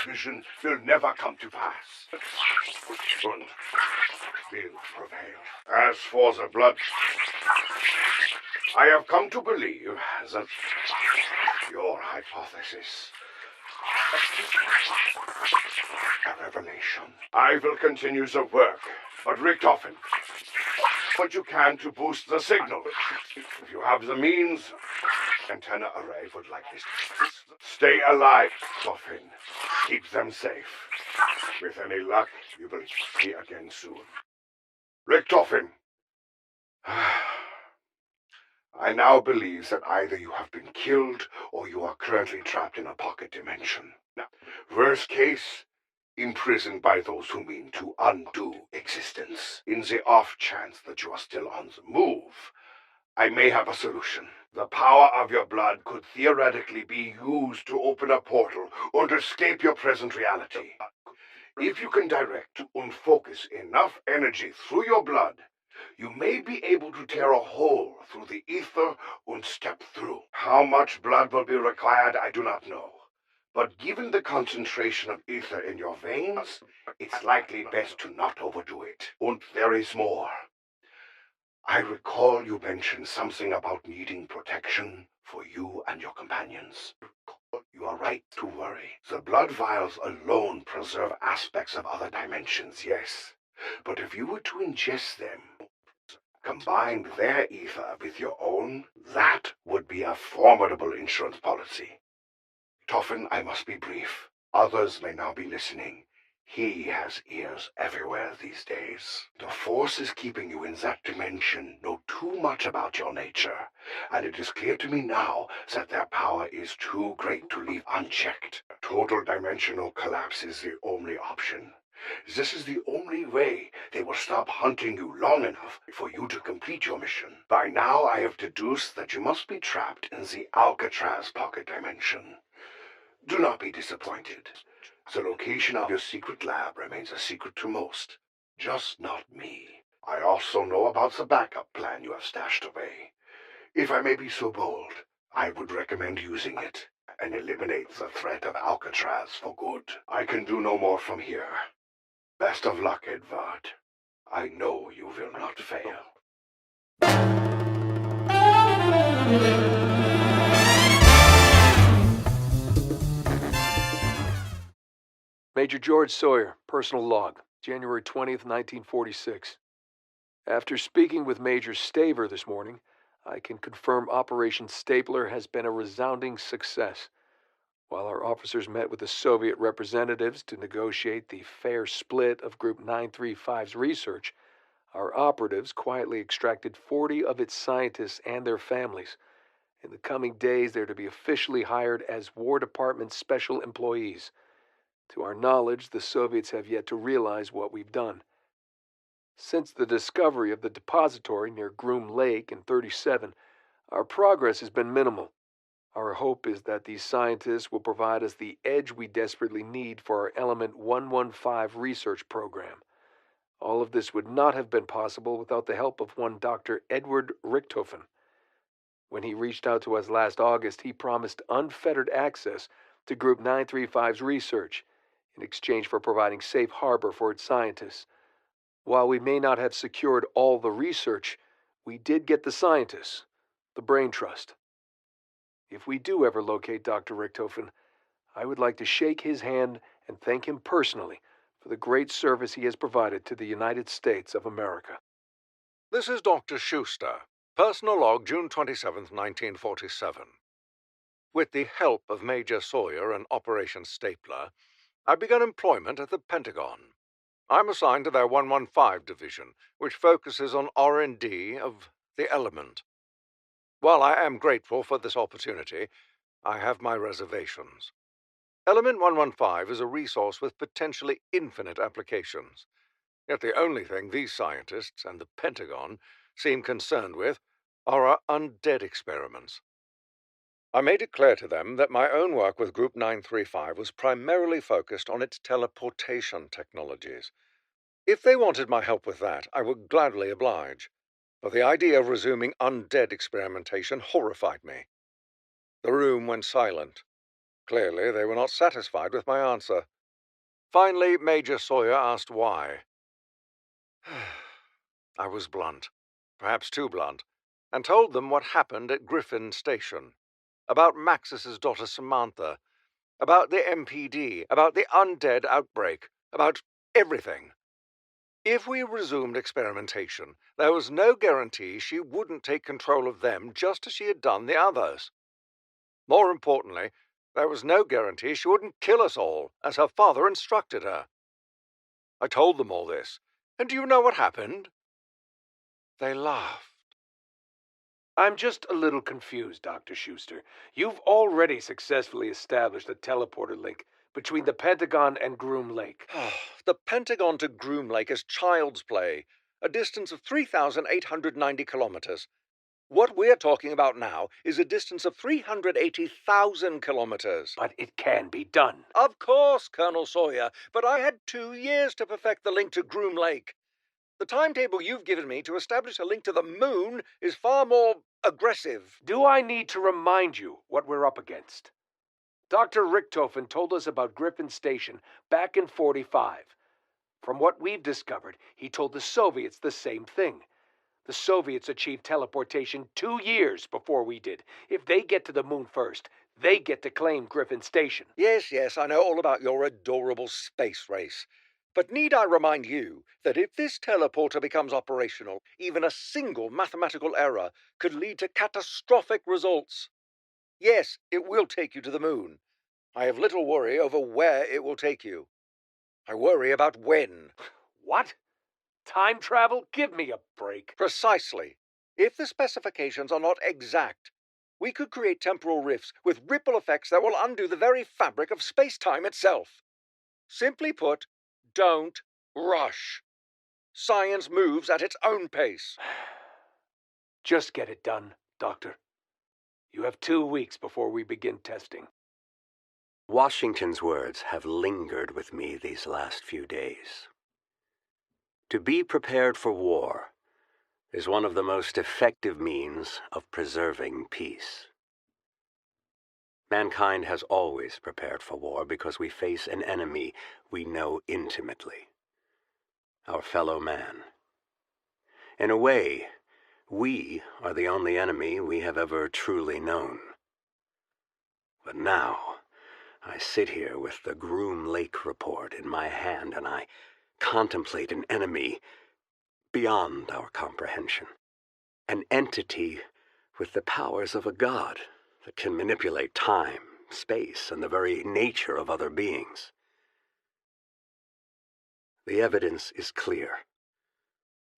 Speaker 6: vision will never come to pass. And will prevail. As for the blood, I have come to believe that your hypothesis a revelation. I will continue the work, but Richtofen, what you can to boost the signal. If you have the means, antenna array would like this. Stay alive, Richtofen. Keep them safe. With any luck, you will see again soon. Richtofen. I now believe that either you have been killed or you are currently trapped in a pocket dimension. Now, worst case, imprisoned by those who mean to undo existence. In the off chance that you are still on the move, I may have a solution. The power of your blood could theoretically be used to open a portal and escape your present reality. If you can direct and focus enough energy through your blood, you may be able to tear a hole through the ether and step through. How much blood will be required, I do not know. But given the concentration of ether in your veins, it's likely best to not overdo it. And there is more. I recall you mentioned something about needing protection for you and your companions. You are right to worry. The blood vials alone preserve aspects of other dimensions, yes. But if you were to ingest them, combine their ether with your own, that would be a formidable insurance policy. Toten, I must be brief. Others may now be listening. He has ears everywhere these days. The forces keeping you in that dimension know too much about your nature, and it is clear to me now that their power is too great to leave unchecked. Total dimensional collapse is the only option. This is the only way they will stop hunting you long enough for you to complete your mission. By now I have deduced that you must be trapped in the Alcatraz pocket dimension. Do not be disappointed. The location of your secret lab remains a secret to most, just not me. I also know about the backup plan you have stashed away. If I may be so bold, I would recommend using it and eliminate the threat of Alcatraz for good. I can do no more from here. Best of luck, Edvard. I know you will not fail.
Speaker 15: Major George Sawyer, personal log, January 20th, 1946. After speaking with Major Staver this morning, I can confirm Operation Stapler has been a resounding success. While our officers met with the Soviet representatives to negotiate the fair split of Group 935's research, our operatives quietly extracted 40 of its scientists and their families. In the coming days, they're to be officially hired as War Department special employees. To our knowledge, the Soviets have yet to realize what we've done. Since the discovery of the depository near Groom Lake in '37, our progress has been minimal. Our hope is that these scientists will provide us the edge we desperately need for our Element 115 research program. All of this would not have been possible without the help of one Dr. Edward Richthofen. When he reached out to us last August, he promised unfettered access to Group 935's research in exchange for providing safe harbor for its scientists. While we may not have secured all the research, we did get the scientists, the Brain Trust. If we do ever locate Dr. Richthofen, I would like to shake his hand and thank him personally for the great service he has provided to the United States of America.
Speaker 12: This is Dr. Schuster, personal log, June 27th, 1947. With the help of Major Sawyer and Operation Stapler, I began employment at the Pentagon. I'm assigned to their 115 division, which focuses on R&D of the element. While I am grateful for this opportunity, I have my reservations. Element 115 is a resource with potentially infinite applications. Yet the only thing these scientists and the Pentagon seem concerned with are our undead experiments. I made it clear to them that my own work with Group 935 was primarily focused on its teleportation technologies. If they wanted my help with that, I would gladly oblige, but the idea of resuming undead experimentation horrified me. The room went silent. Clearly, they were not satisfied with my answer. Finally, Major Sawyer asked why. I was blunt, perhaps too blunt, and told them what happened at Griffin Station. About Maxis's daughter Samantha, about the MPD, about the undead outbreak, about everything. If we resumed experimentation, there was no guarantee she wouldn't take control of them just as she had done the others. More importantly, there was no guarantee she wouldn't kill us all, as her father instructed her. I told them all this, and do you know what happened? They laughed.
Speaker 15: I'm just a little confused, Dr. Schuster. You've already successfully established a teleporter link between the Pentagon and Groom Lake.
Speaker 12: The Pentagon to Groom Lake is child's play, a distance of 3,890 kilometers. What we're talking about now is a distance of 380,000 kilometers.
Speaker 15: But it can be done.
Speaker 12: Of course, Colonel Sawyer, but I had 2 years to perfect the link to Groom Lake. The timetable you've given me to establish a link to the moon is far more aggressive.
Speaker 15: Do I need to remind you what we're up against? Dr. Richthofen told us about Griffin Station back in '45. From what we've discovered, he told the Soviets the same thing. The Soviets achieved teleportation 2 years before we did. If they get to the moon first, they get to claim Griffin Station.
Speaker 12: Yes, I know all about your adorable space race. But need I remind you that if this teleporter becomes operational, even a single mathematical error could lead to catastrophic results? Yes, it will take you to the moon. I have little worry over where it will take you. I worry about when.
Speaker 15: What? Time travel? Give me a break.
Speaker 12: Precisely. If the specifications are not exact, we could create temporal rifts with ripple effects that will undo the very fabric of space-time itself. Simply put, don't rush. Science moves at its own pace.
Speaker 15: Just get it done, Doctor. You have 2 weeks before we begin testing.
Speaker 14: Washington's words have lingered with me these last few days. To be prepared for war is one of the most effective means of preserving peace. Mankind has always prepared for war because we face an enemy we know intimately, our fellow man. In a way, We are the only enemy we have ever truly known. But now, I sit here with the Groom Lake report in my hand, and I contemplate an enemy beyond our comprehension. An entity with the powers of a god that can manipulate time, space, and the very nature of other beings. The evidence is clear.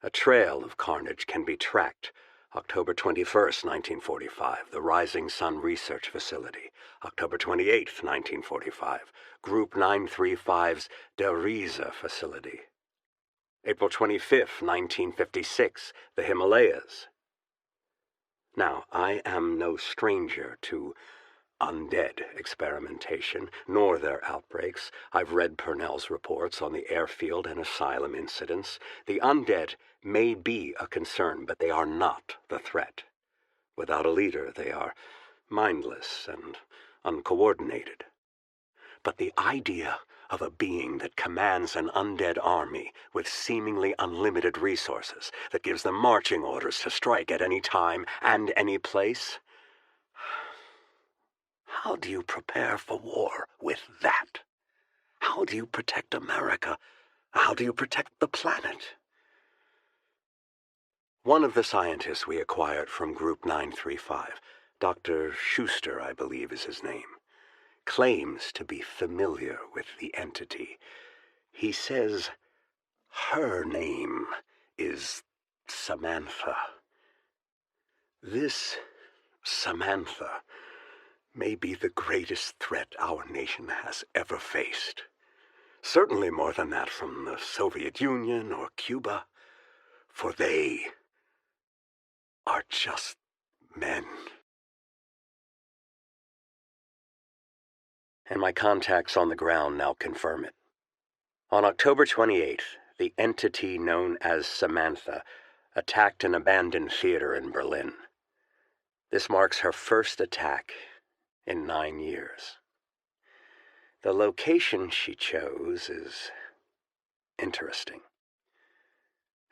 Speaker 14: A trail of carnage can be tracked. October 21st, 1945, the Rising Sun Research Facility. October 28th, 1945, Group 935's Del Riza Facility. April 25th, 1956, the Himalayas. Now, I am no stranger to undead experimentation, nor their outbreaks. I've read Purnell's reports on the airfield and asylum incidents. The undead may be a concern, but they are not the threat. Without a leader, they are mindless and uncoordinated. But the idea of a being that commands an undead army with seemingly unlimited resources, that gives them marching orders to strike at any time and any place, how do you prepare for war with that? How do you protect America? How do you protect the planet? One of the scientists we acquired from Group 935, Dr. Schuster, I believe is his name, claims to be familiar with the entity. He says her name is Samantha. This Samantha may be the greatest threat our nation has ever faced. Certainly more than that from the Soviet Union or Cuba, for they are just men. And my contacts on the ground now confirm it. On October 28th, the entity known as Samantha attacked an abandoned theater in Berlin. This marks her first attack in 9 years. The location she chose is interesting.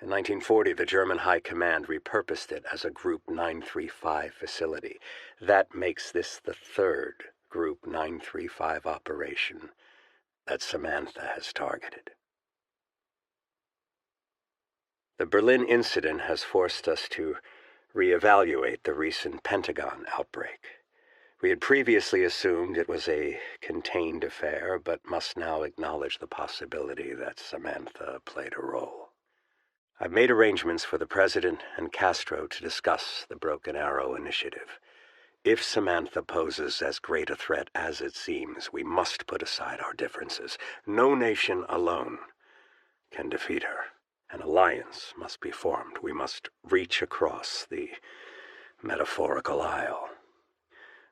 Speaker 14: In 1940, the German High Command repurposed it as a Group 935 facility. That makes this the third Group 935 operation that Samantha has targeted. The Berlin incident has forced us to reevaluate the recent Pentagon outbreak. We had previously assumed it was a contained affair, but must now acknowledge the possibility that Samantha played a role. I've made arrangements for the President and Castro to discuss the Broken Arrow Initiative. If Samantha poses as great a threat as it seems, we must put aside our differences. No nation alone can defeat her. An alliance must be formed. We must reach across the metaphorical aisle.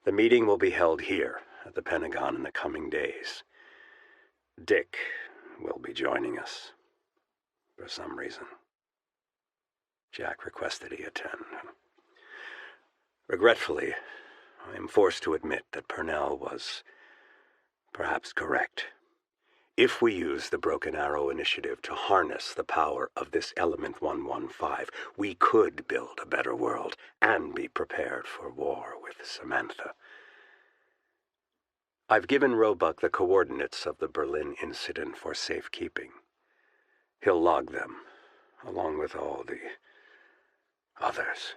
Speaker 14: The meeting will be held here at the Pentagon in the coming days. Dick will be joining us for some reason. Jack requested he attend. Regretfully, I am forced to admit that Purnell was perhaps correct. If we use the Broken Arrow Initiative to harness the power of this Element 115, we could build a better world and be prepared for war with Samantha. I've given Roebuck the coordinates of the Berlin incident for safekeeping. He'll log them, along with all the others.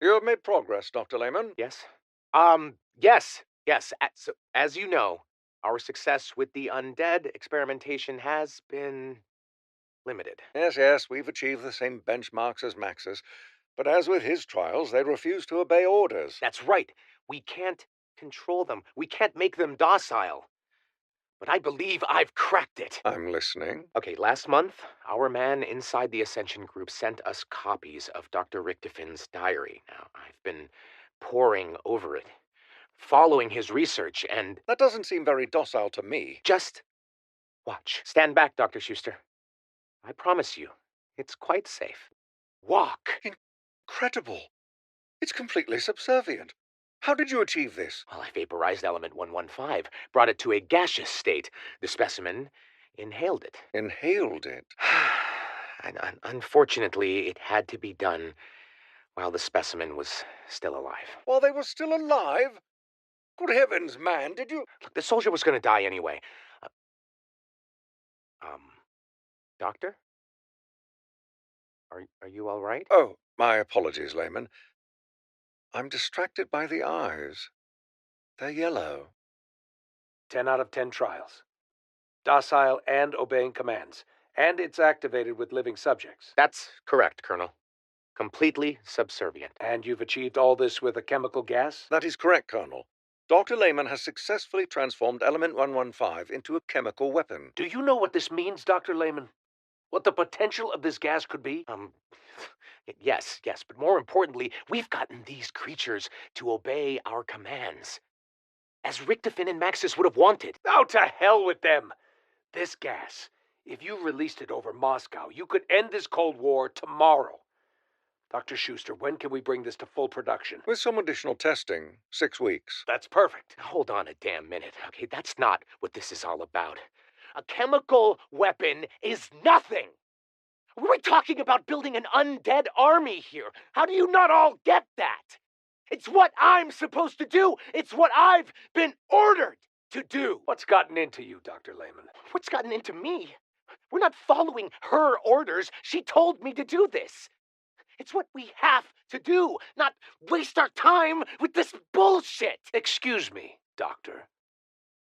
Speaker 12: You have made progress, Dr. Lehman?
Speaker 2: Yes. Yes. As you know, our success with the undead experimentation has been limited.
Speaker 12: Yes, we've achieved the same benchmarks as Max's. But as with his trials, they refuse to obey orders.
Speaker 2: That's right. We can't control them. We can't make them docile. But I believe I've cracked it.
Speaker 12: I'm listening.
Speaker 2: Okay, last month, our man inside the Ascension Group sent us copies of Dr. Richtofan's diary. Now, I've been poring over it, following his research, and...
Speaker 12: That doesn't seem very docile to me.
Speaker 2: Just watch. Stand back, Dr. Schuster. I promise you, it's quite safe. Walk.
Speaker 12: Incredible. It's completely subservient. How did you achieve this?
Speaker 2: Well, I vaporized element 115, brought it to a gaseous state. The specimen inhaled it.
Speaker 12: Inhaled it?
Speaker 2: And unfortunately, it had to be done while the specimen was still alive.
Speaker 12: While they were still alive? Good heavens, man, did you...
Speaker 2: Look, the soldier was going to die anyway. Doctor? Are you all right?
Speaker 12: Oh, my apologies, Layman. I'm distracted by the eyes. They're yellow.
Speaker 15: 10 out of 10 trials. Docile and obeying commands. And it's activated with living subjects.
Speaker 2: That's correct, Colonel. Completely subservient.
Speaker 15: And you've achieved all this with a chemical gas?
Speaker 12: That is correct, Colonel. Dr. Layman has successfully transformed Element 115 into a chemical weapon.
Speaker 15: Do you know what this means, Dr. Layman? What the potential of this gas could be?
Speaker 2: Yes, but more importantly, we've gotten these creatures to obey our commands. As Richtofen and Maxis would have wanted.
Speaker 15: Oh, to hell with them! This gas, if you released it over Moscow, you could end this Cold War tomorrow. Dr. Schuster, when can we bring this to full production?
Speaker 12: With some additional testing, 6 weeks.
Speaker 15: That's perfect.
Speaker 2: Hold on a damn minute, okay? That's not what this is all about. A chemical weapon is nothing! We're talking about building an undead army here. How do you not all get that? It's what I'm supposed to do. It's what I've been ordered to do.
Speaker 15: What's gotten into you, Dr. Layman?
Speaker 2: What's gotten into me? We're not following her orders. She told me to do this. It's what we have to do, not waste our time with this bullshit.
Speaker 15: Excuse me, Doctor.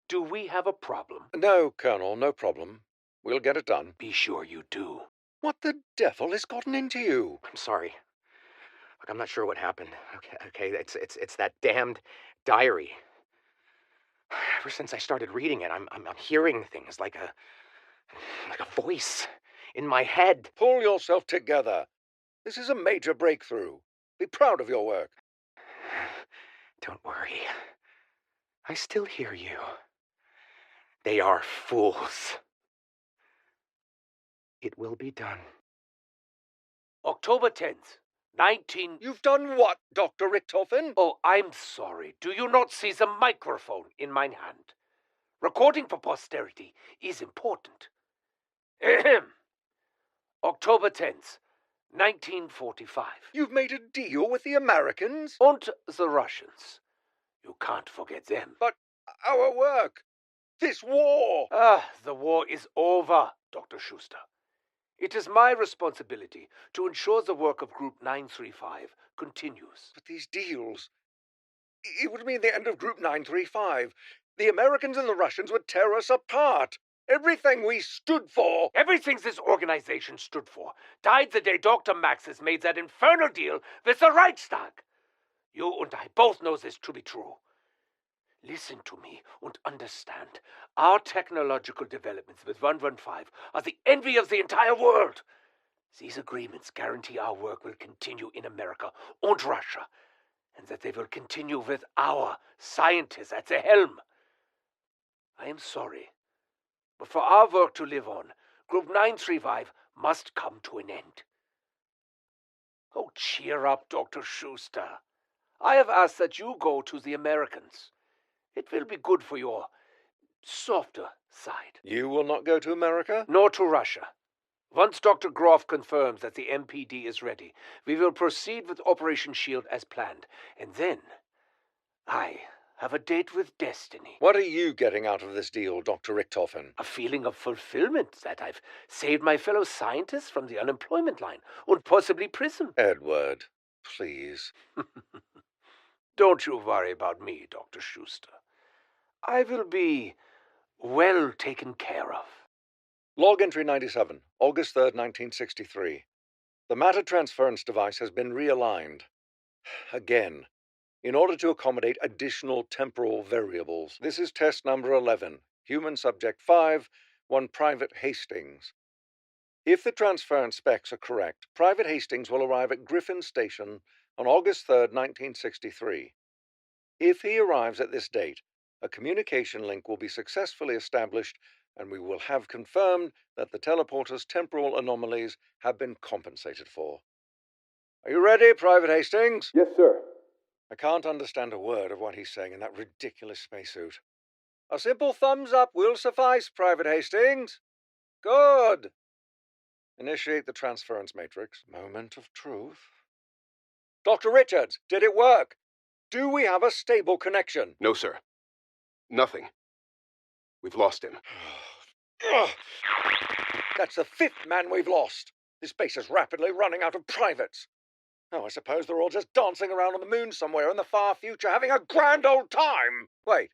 Speaker 15: Do we have a problem?
Speaker 12: No, Colonel, no problem. We'll get it done.
Speaker 15: Be sure you do.
Speaker 12: What the devil has gotten into you?
Speaker 2: I'm sorry. Look, I'm not sure what happened. Okay, it's that damned diary. Ever since I started reading it, I'm hearing things like a voice in my head.
Speaker 12: Pull yourself together. This is a major breakthrough. Be proud of your work.
Speaker 2: Don't worry. I still hear you. They are fools. It will be done.
Speaker 15: October 10th, 19...
Speaker 12: You've done what, Dr. Richtofen?
Speaker 15: Oh, I'm sorry. Do you not see the microphone in my hand? Recording for posterity is important. Ahem. October 10th, 1945.
Speaker 12: You've made a deal with the Americans?
Speaker 15: And the Russians. You can't forget them.
Speaker 12: But our work, this war...
Speaker 15: The war is over, Dr. Schuster. It is my responsibility to ensure the work of Group 935 continues.
Speaker 12: But these deals... It would mean the end of Group 935. The Americans and the Russians would tear us apart. Everything we stood for...
Speaker 15: Everything this organization stood for died the day Dr. Maxis made that infernal deal with the Reichstag. You and I both know this to be true. Listen to me and understand. Our technological developments with 115 are the envy of the entire world. These agreements guarantee our work will continue in America and Russia, and that they will continue with our scientists at the helm. I am sorry, but for our work to live on, Group 935 must come to an end. Oh, cheer up, Dr. Schuster. I have asked that you go to the Americans. It will be good for your softer side.
Speaker 12: You will not go to America?
Speaker 15: Nor to Russia. Once Dr. Groff confirms that the MPD is ready, we will proceed with Operation Shield as planned. And then, I have a date with destiny.
Speaker 12: What are you getting out of this deal, Dr. Richtofen?
Speaker 15: A feeling of fulfillment that I've saved my fellow scientists from the unemployment line and possibly prison.
Speaker 12: Edward, please.
Speaker 15: Don't you worry about me, Dr. Schuster. I will be well taken care of.
Speaker 12: Log entry 97, August 3rd, 1963. The matter transference device has been realigned. Again, in order to accommodate additional temporal variables. This is test number 11, human subject 5, one Private Hastings. If the transference specs are correct, Private Hastings will arrive at Griffin Station on August 3rd, 1963. If he arrives at this date, a communication link will be successfully established, and we will have confirmed that the teleporter's temporal anomalies have been compensated for. Are you ready, Private Hastings?
Speaker 7: Yes, sir.
Speaker 12: I can't understand a word of what he's saying in that ridiculous spacesuit. A simple thumbs up will suffice, Private Hastings. Good. Initiate the transference matrix. Moment of truth. Dr. Richards, did it work? Do we have a stable connection?
Speaker 7: No, sir. Nothing. We've lost him.
Speaker 12: That's the 5th man we've lost. This base is rapidly running out of privates. Oh, I suppose they're all just dancing around on the moon somewhere in the far future, having a grand old time. Wait,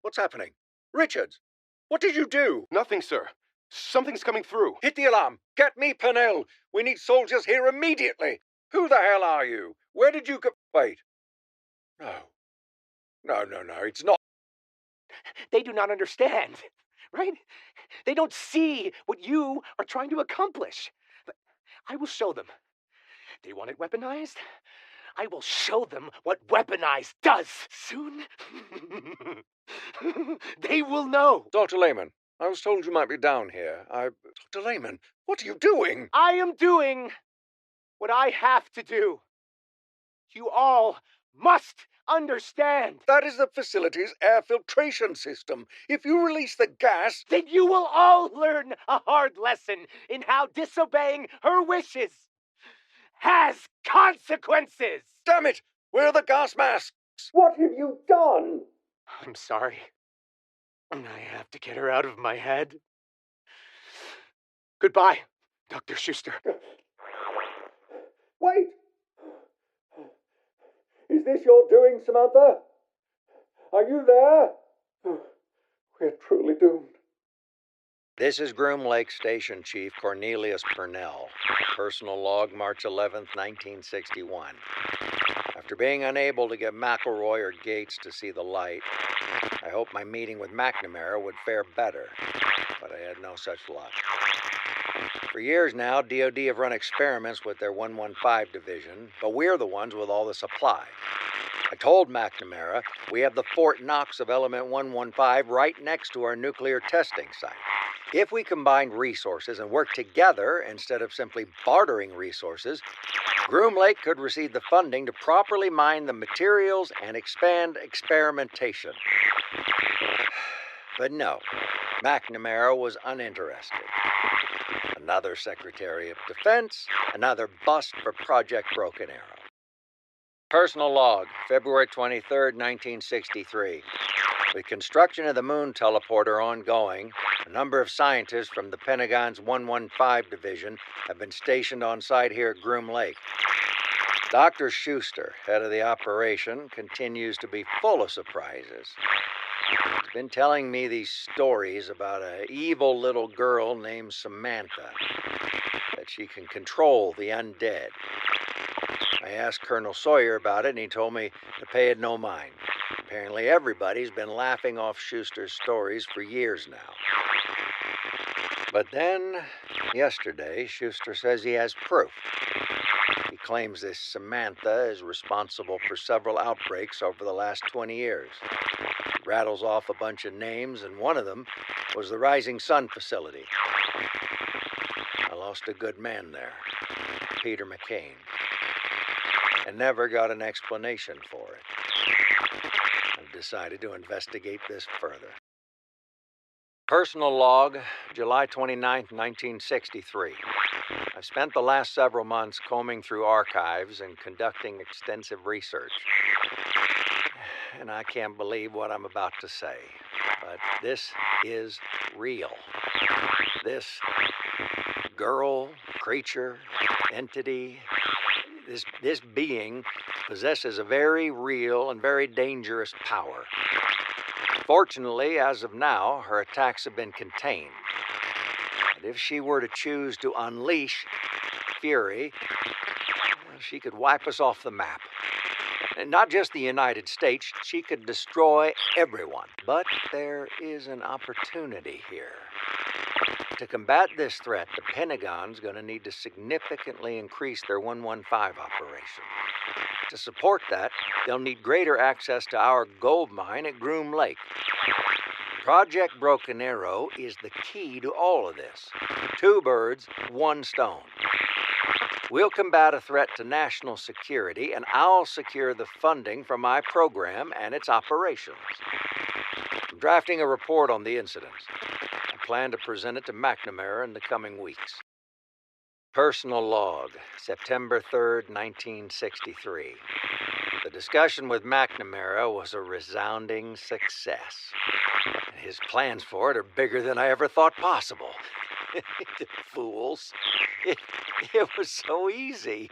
Speaker 12: what's happening? Richards, what did you do?
Speaker 7: Nothing, sir. Something's coming through.
Speaker 12: Hit the alarm. Get me Pernell. We need soldiers here immediately. Who the hell are you? Where did you go? Wait. No, it's not.
Speaker 2: They do not understand, right? They don't see what you are trying to accomplish. But I will show them. They want it weaponized? I will show them what weaponized does. Soon, they will know.
Speaker 12: Dr. Lehman, I was told you might be down here. Dr. Lehman, what are you doing?
Speaker 2: I am doing what I have to do. You all must understand.
Speaker 12: That is the facility's air filtration system. If you release the gas,
Speaker 2: then you will all learn a hard lesson in how disobeying her wishes has consequences.
Speaker 12: Damn it! Where are the gas masks? What have you done?
Speaker 2: I'm sorry. I have to get her out of my head. Goodbye, Dr. Schuster.
Speaker 12: Wait! Is this your doing, Samantha? Are you there? We're truly doomed.
Speaker 13: This is Groom Lake Station Chief Cornelius Purnell. Personal log, March 11th, 1961. After being unable to get McElroy or Gates to see the light, I hoped my meeting with McNamara would fare better, but I had no such luck. For years now, DoD have run experiments with their 115 division, but we're the ones with all the supply. I told McNamara we have the Fort Knox of Element 115 right next to our nuclear testing site. If we combined resources and worked together instead of simply bartering resources, Groom Lake could receive the funding to properly mine the materials and expand experimentation. But no, McNamara was uninterested. Another Secretary of Defense, another bust for Project Broken Arrow. Personal log, February 23rd, 1963. With construction of the moon teleporter ongoing, a number of scientists from the Pentagon's 115 division have been stationed on site here at Groom Lake. Dr. Schuster, head of the operation, continues to be full of surprises. He's been telling me these stories about an evil little girl named Samantha, that she can control the undead. I asked Colonel Sawyer about it, and he told me to pay it no mind. Apparently everybody's been laughing off Schuster's stories for years now. But then, yesterday, Schuster says he has proof. He claims this Samantha is responsible for several outbreaks over the last 20 years. He rattles off a bunch of names, and one of them was the Rising Sun facility. I lost a good man there, Peter McCain, and never got an explanation for it. I've decided to investigate this further. Personal log, July 29, 1963. I've spent the last several months combing through archives and conducting extensive research. And I can't believe what I'm about to say, but this is real. This girl, creature, entity, this being possesses a very real and very dangerous power. Fortunately, as of now, her attacks have been contained. But if she were to choose to unleash fury, she could wipe us off the map. And not just the United States, she could destroy everyone. But there is an opportunity here. To combat this threat, the Pentagon's going to need to significantly increase their 115 operation. To support that, they'll need greater access to our gold mine at Groom Lake. Project Broken Arrow is the key to all of this. 2 birds, 1 stone. We'll combat a threat to national security, and I'll secure the funding for my program and its operations. I'm drafting a report on the incidents. I plan to present it to McNamara in the coming weeks. Personal log, September 3rd, 1963. The discussion with McNamara was a resounding success. His plans for it are bigger than I ever thought possible. Fools. It was so easy.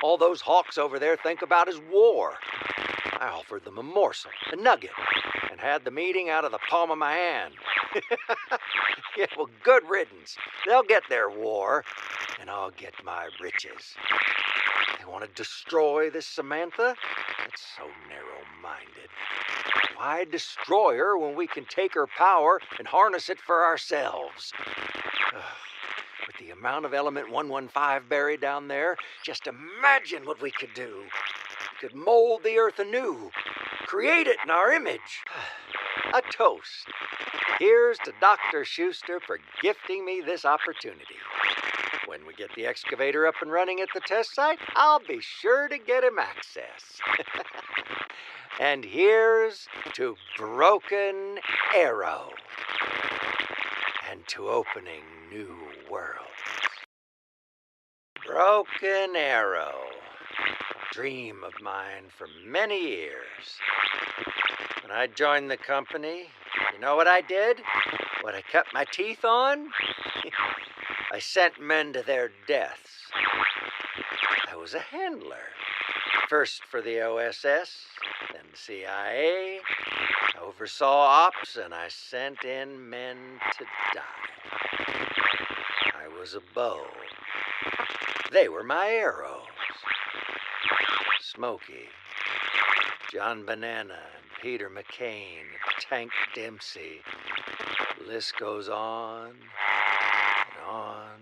Speaker 13: All those hawks over there think about is war. I offered them a morsel, a nugget, and had the meeting out of the palm of my hand. Yeah, well, good riddance. They'll get their war, and I'll get my riches. They want to destroy this Samantha? That's so narrow-minded. Why destroy her when we can take her power and harness it for ourselves? With the amount of element 115 buried down there, just imagine what we could do. We could mold the earth anew, create it in our image. A toast. Here's to Dr. Schuster for gifting me this opportunity. When we get the excavator up and running at the test site, I'll be sure to get him access. And here's to Broken Arrow. And to opening new worlds. Broken Arrow. Dream of mine for many years. When I joined the company, you know what I did? What I cut my teeth on? I sent men to their deaths. I was a handler. First for the OSS, then CIA. I oversaw ops, and I sent in men to die. I was a bow. They were my arrows. Smokey, John Banana, and Peter McCain, Tank Dempsey. The list goes on and on.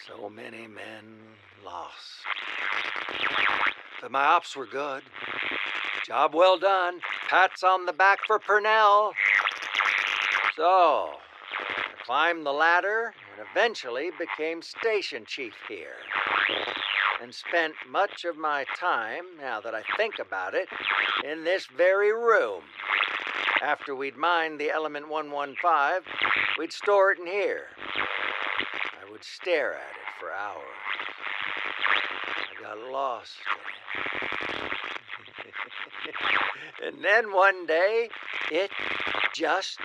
Speaker 13: So many men lost. But my ops were good. Job well done. Pats on the back for Purnell. So, I climbed the ladder and eventually became station chief here. And spent much of my time, now that I think about it, in this very room. After we'd mined the element 115, we'd store it in here. I would stare at it for hours. I got lost in it. And then one day, it just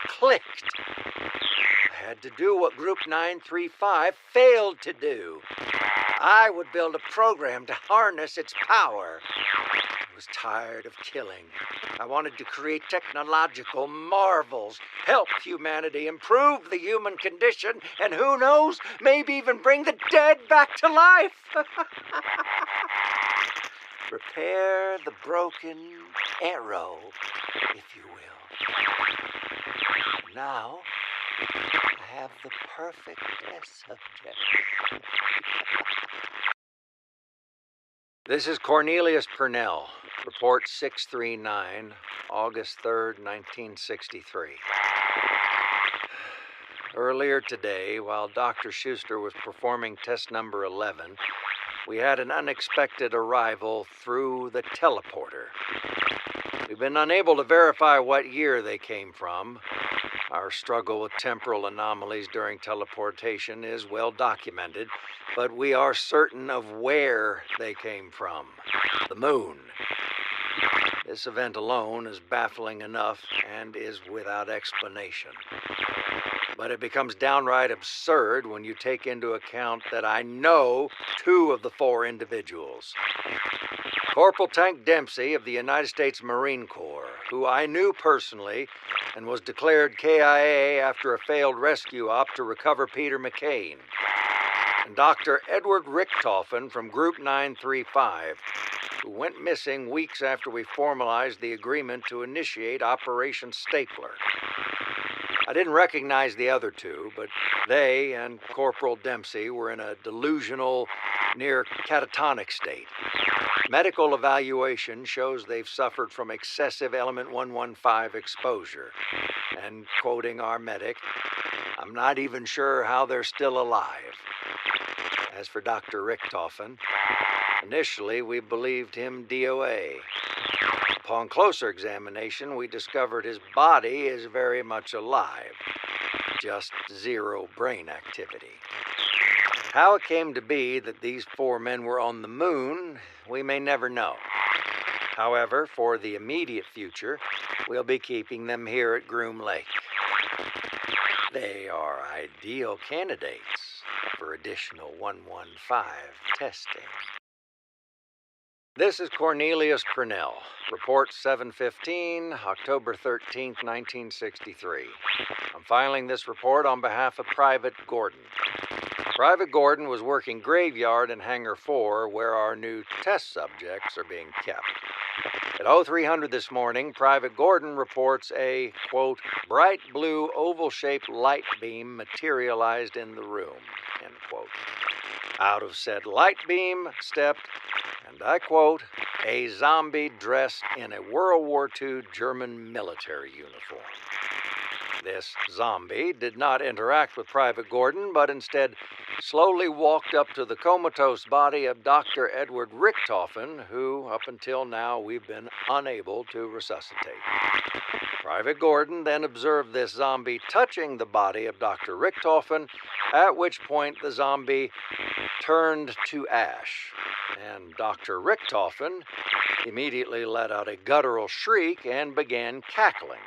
Speaker 13: clicked. I had to do what Group 935 failed to do. I would build a program to harness its power. I was tired of killing. I wanted to create technological marvels, help humanity improve the human condition, and who knows, maybe even bring the dead back to life. Repair the broken arrow, if you will. Now, I have the perfect subject. This is Cornelius Purnell, Report 639, August 3rd, 1963. Earlier today, while Dr. Schuster was performing test number 11, we had an unexpected arrival through the teleporter. We've been unable to verify what year they came from. Our struggle with temporal anomalies during teleportation is well documented, but we are certain of where they came from. The moon. This event alone is baffling enough and is without explanation. But it becomes downright absurd when you take into account that I know 2 of the 4 individuals. Corporal Tank Dempsey of the United States Marine Corps, who I knew personally and was declared KIA after a failed rescue op to recover Peter McCain. And Dr. Edward Richtofen from Group 935, who went missing weeks after we formalized the agreement to initiate Operation Stapler. I didn't recognize the other 2, but they and Corporal Dempsey were in a delusional, near catatonic state. Medical evaluation shows they've suffered from excessive element 115 exposure. And quoting our medic, I'm not even sure how they're still alive. As for Dr. Richtofen, initially we believed him DOA. Upon closer examination, we discovered his body is very much alive. just zero brain activity. How it came to be that these 4 men were on the moon, we may never know. However, for the immediate future, we'll be keeping them here at Groom Lake. They are ideal candidates for additional 115 testing. This is Cornelius Purnell, report 715, October 13th, 1963. I'm filing this report on behalf of Private Gordon. Private Gordon was working graveyard in Hangar 4, where our new test subjects are being kept. At 0300 this morning, Private Gordon reports a, quote, bright blue oval-shaped light beam materialized in the room, end quote. Out of said light beam stepped, and I quote, a zombie dressed in a World War II German military uniform. This zombie did not interact with Private Gordon, but instead slowly walked up to the comatose body of Dr. Edward Richtofen, who, up until now, we've been unable to resuscitate. Private Gordon then observed this zombie touching the body of Dr. Richtofen, at which point the zombie turned to ash, and Dr. Richtofen immediately let out a guttural shriek and began cackling.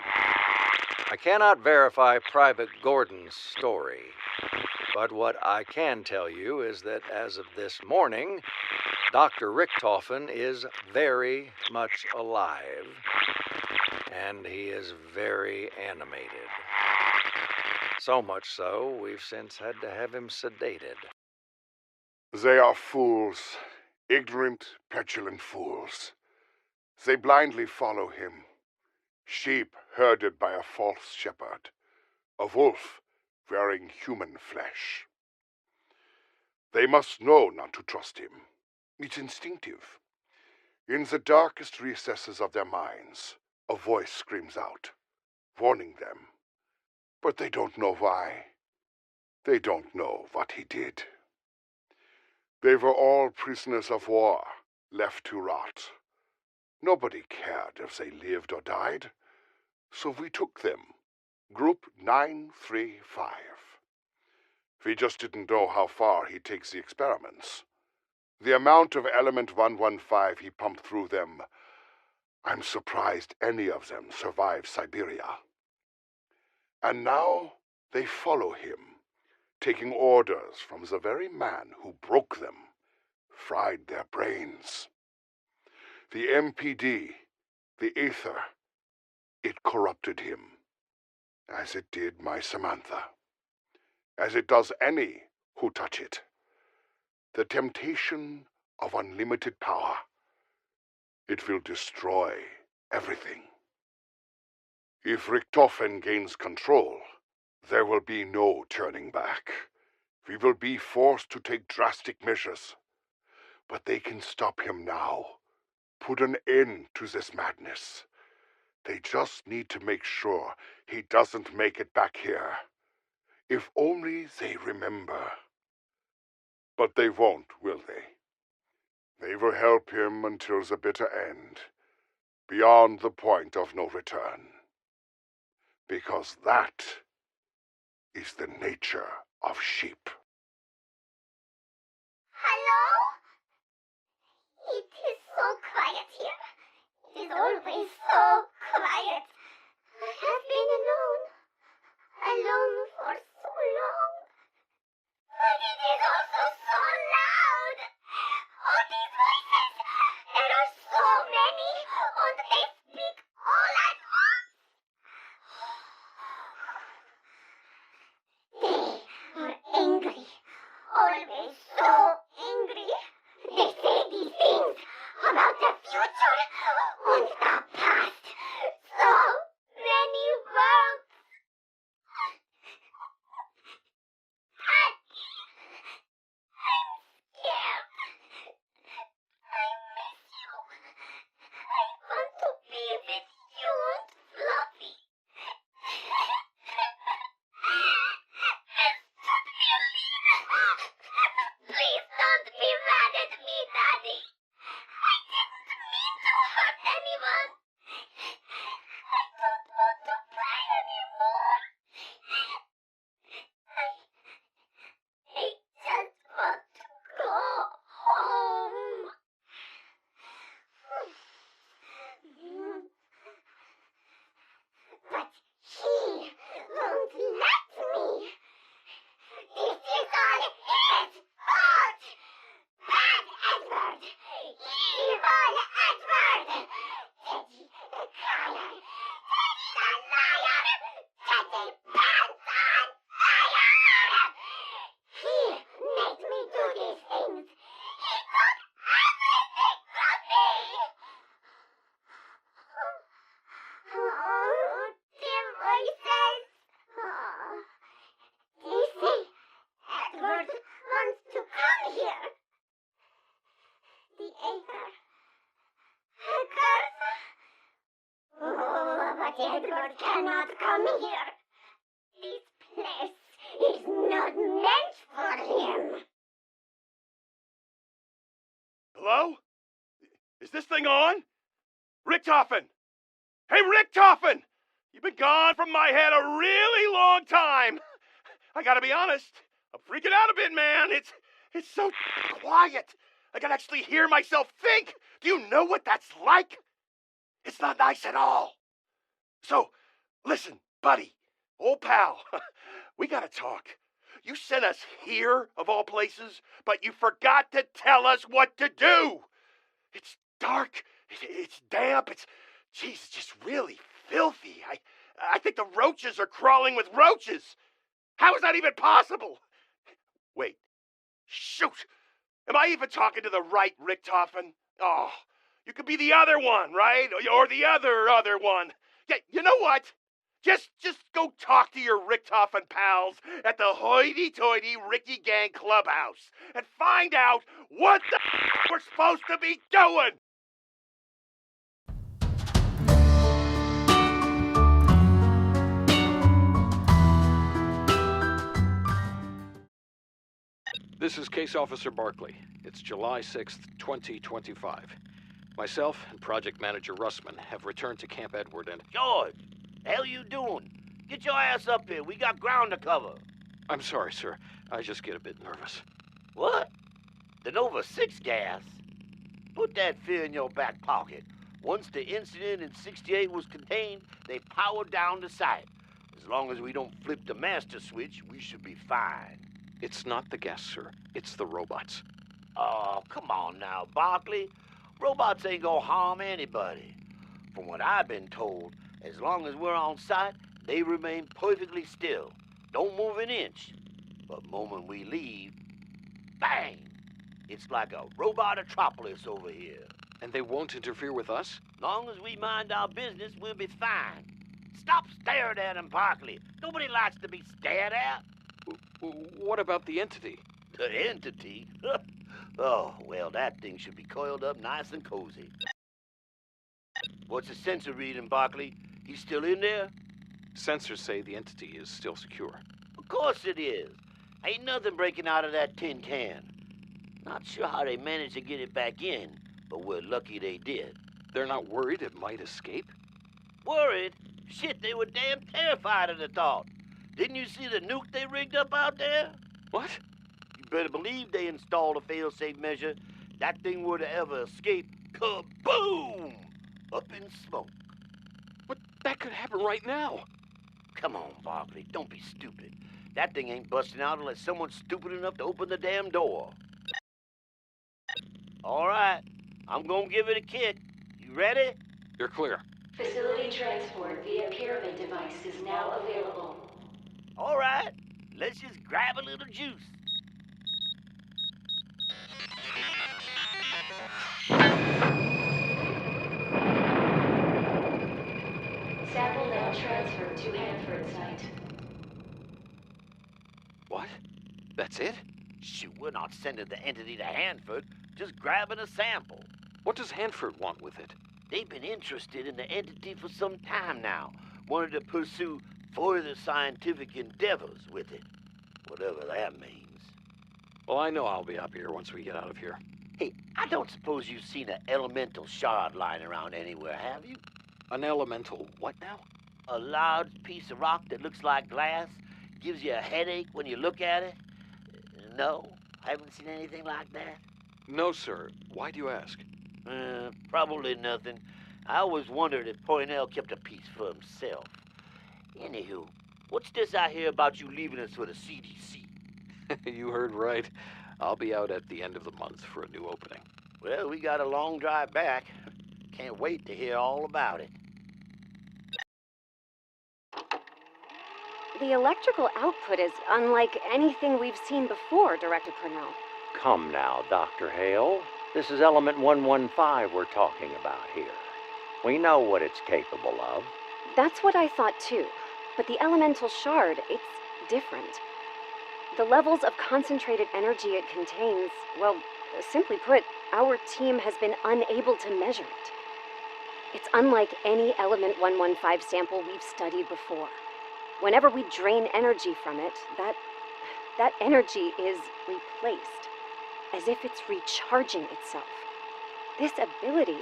Speaker 13: I cannot verify Private Gordon's story, but what I can tell you is that as of this morning, Dr. Richtofen is very much alive, and he is very animated. So much so, we've since had to have him sedated.
Speaker 6: They are fools, ignorant, petulant fools. They blindly follow him. Sheep herded by a false shepherd, a wolf wearing human flesh. They must know not to trust him. It's instinctive. In the darkest recesses of their minds, a voice screams out, warning them. But they don't know why. They don't know what he did. They were all prisoners of war, left to rot. Nobody cared if they lived or died. So we took them, Group 935. We just didn't know how far he takes the experiments. The amount of element 115 he pumped through them, I'm surprised any of them survived Siberia. And now they follow him, taking orders from the very man who broke them, fried their brains. The MPD, the Aether, it corrupted him, as it did my Samantha, as it does any who touch it. The temptation of unlimited power, it will destroy everything. If Richtofen gains control, there will be no turning back. We will be forced to take drastic measures. But they can stop him now, put an end to this madness. They just need to make sure he doesn't make it back here. If only they remember. But they won't, will they? They will help him until the bitter end, beyond the point of no return. Because that is the nature of sheep.
Speaker 16: Hello? It is so quiet here. It is always so quiet. I have been alone for so long. But it is also so loud. All these voices, there are so many, and they speak all at once. They are angry, always so angry. They say these things about the future and the past. So many worlds. Daddy, I'm scared. I miss you. I want to be with you and Fluffy. And stop me, please. Edward cannot come here. This place is not meant for him.
Speaker 9: Hello? Is this thing on? Richtofen! Hey, Richtofen! You've been gone from my head a really long time. I gotta be honest, I'm freaking out a bit, man. It's so quiet. I can actually hear myself think. Do you know what that's like? It's not nice at all. So, listen, buddy, old pal, we gotta talk. You sent us here, of all places, but you forgot to tell us what to do. It's dark, it's damp, it's just really filthy. I think the roaches are crawling with roaches. How is that even possible? Wait, shoot. Am I even talking to the right Richtofen? Oh, you could be the other one, right? Or the other one. Yeah, you know what? Just go talk to your Richtofen pals at the hoity-toity Ricky Gang Clubhouse and find out what the we're supposed to be doing.
Speaker 15: This is Case Officer Barkley. It's July 6th, 2025. Myself and Project Manager Russman have returned to Camp Edward and...
Speaker 17: George, the hell you doing? Get your ass up here. We got ground to cover.
Speaker 15: I'm sorry, sir. I just get a bit nervous.
Speaker 17: What? The Nova 6 gas? Put that fear in your back pocket. Once the incident in 68 was contained, they powered down the site. As long as we don't flip the master switch, we should be fine.
Speaker 15: It's not the gas, sir. It's the robots.
Speaker 17: Oh, come on now, Barkley. Robots ain't gonna harm anybody. From what I've been told, as long as we're on site, they remain perfectly still. Don't move an inch. But the moment we leave, bang! It's like a robototropolis over here.
Speaker 15: And they won't interfere with us?
Speaker 17: Long as we mind our business, we'll be fine. Stop staring at him, Barkley. Nobody likes to be stared at.
Speaker 15: What about the entity?
Speaker 17: The entity? Oh, well, that thing should be coiled up nice and cozy. What's the sensor reading, Barkley? He's still in there?
Speaker 15: Sensors say the entity is still secure.
Speaker 17: Of course it is. Ain't nothing breaking out of that tin can. Not sure how they managed to get it back in, but we're lucky they did.
Speaker 15: They're not worried it might escape?
Speaker 17: Worried? Shit, they were damn terrified of the thought. Didn't you see the nuke they rigged up out there?
Speaker 15: What?
Speaker 17: You better believe they installed a fail-safe measure. That thing were to ever escape, kaboom! Up in smoke.
Speaker 15: But that could happen right now.
Speaker 17: Come on, Barkley, don't be stupid. That thing ain't busting out unless someone's stupid enough to open the damn door. All right, I'm gonna give it a kick. You ready?
Speaker 15: You're clear.
Speaker 18: Facility transport via pyramid device is now available.
Speaker 17: All right, let's just grab a little juice.
Speaker 18: Sample now transferred to Hanford site.
Speaker 15: What? That's it?
Speaker 17: Shoot, we're not sending the entity to Hanford, just grabbing a sample.
Speaker 15: What does Hanford want with it?
Speaker 17: They've been interested in the entity for some time now. Wanted to pursue further scientific endeavors with it. Whatever that means.
Speaker 15: Well, I know I'll be up here once we get out of here.
Speaker 17: Hey, I don't suppose you've seen an elemental shard lying around anywhere, have you?
Speaker 15: An elemental what now?
Speaker 17: A large piece of rock that looks like glass. Gives you a headache when you look at it. No? Haven't seen anything like that?
Speaker 15: No, sir. Why do you ask?
Speaker 17: Probably nothing. I always wondered if Poynell kept a piece for himself. Anywho, what's this I hear about you leaving us for the CDC?
Speaker 15: You heard right. I'll be out at the end of the month for a new opening.
Speaker 17: Well, we got a long drive back. Can't wait to hear all about it.
Speaker 19: The electrical output is unlike anything we've seen before, Director Purnell.
Speaker 13: Come now, Dr. Hale. This is element 115 we're talking about here. We know what it's capable of.
Speaker 19: That's what I thought too. But the elemental shard, it's different. The levels of concentrated energy it contains, well, simply put, our team has been unable to measure it. It's unlike any Element 115 sample we've studied before. Whenever we drain energy from it, that energy is replaced, as if it's recharging itself. This ability,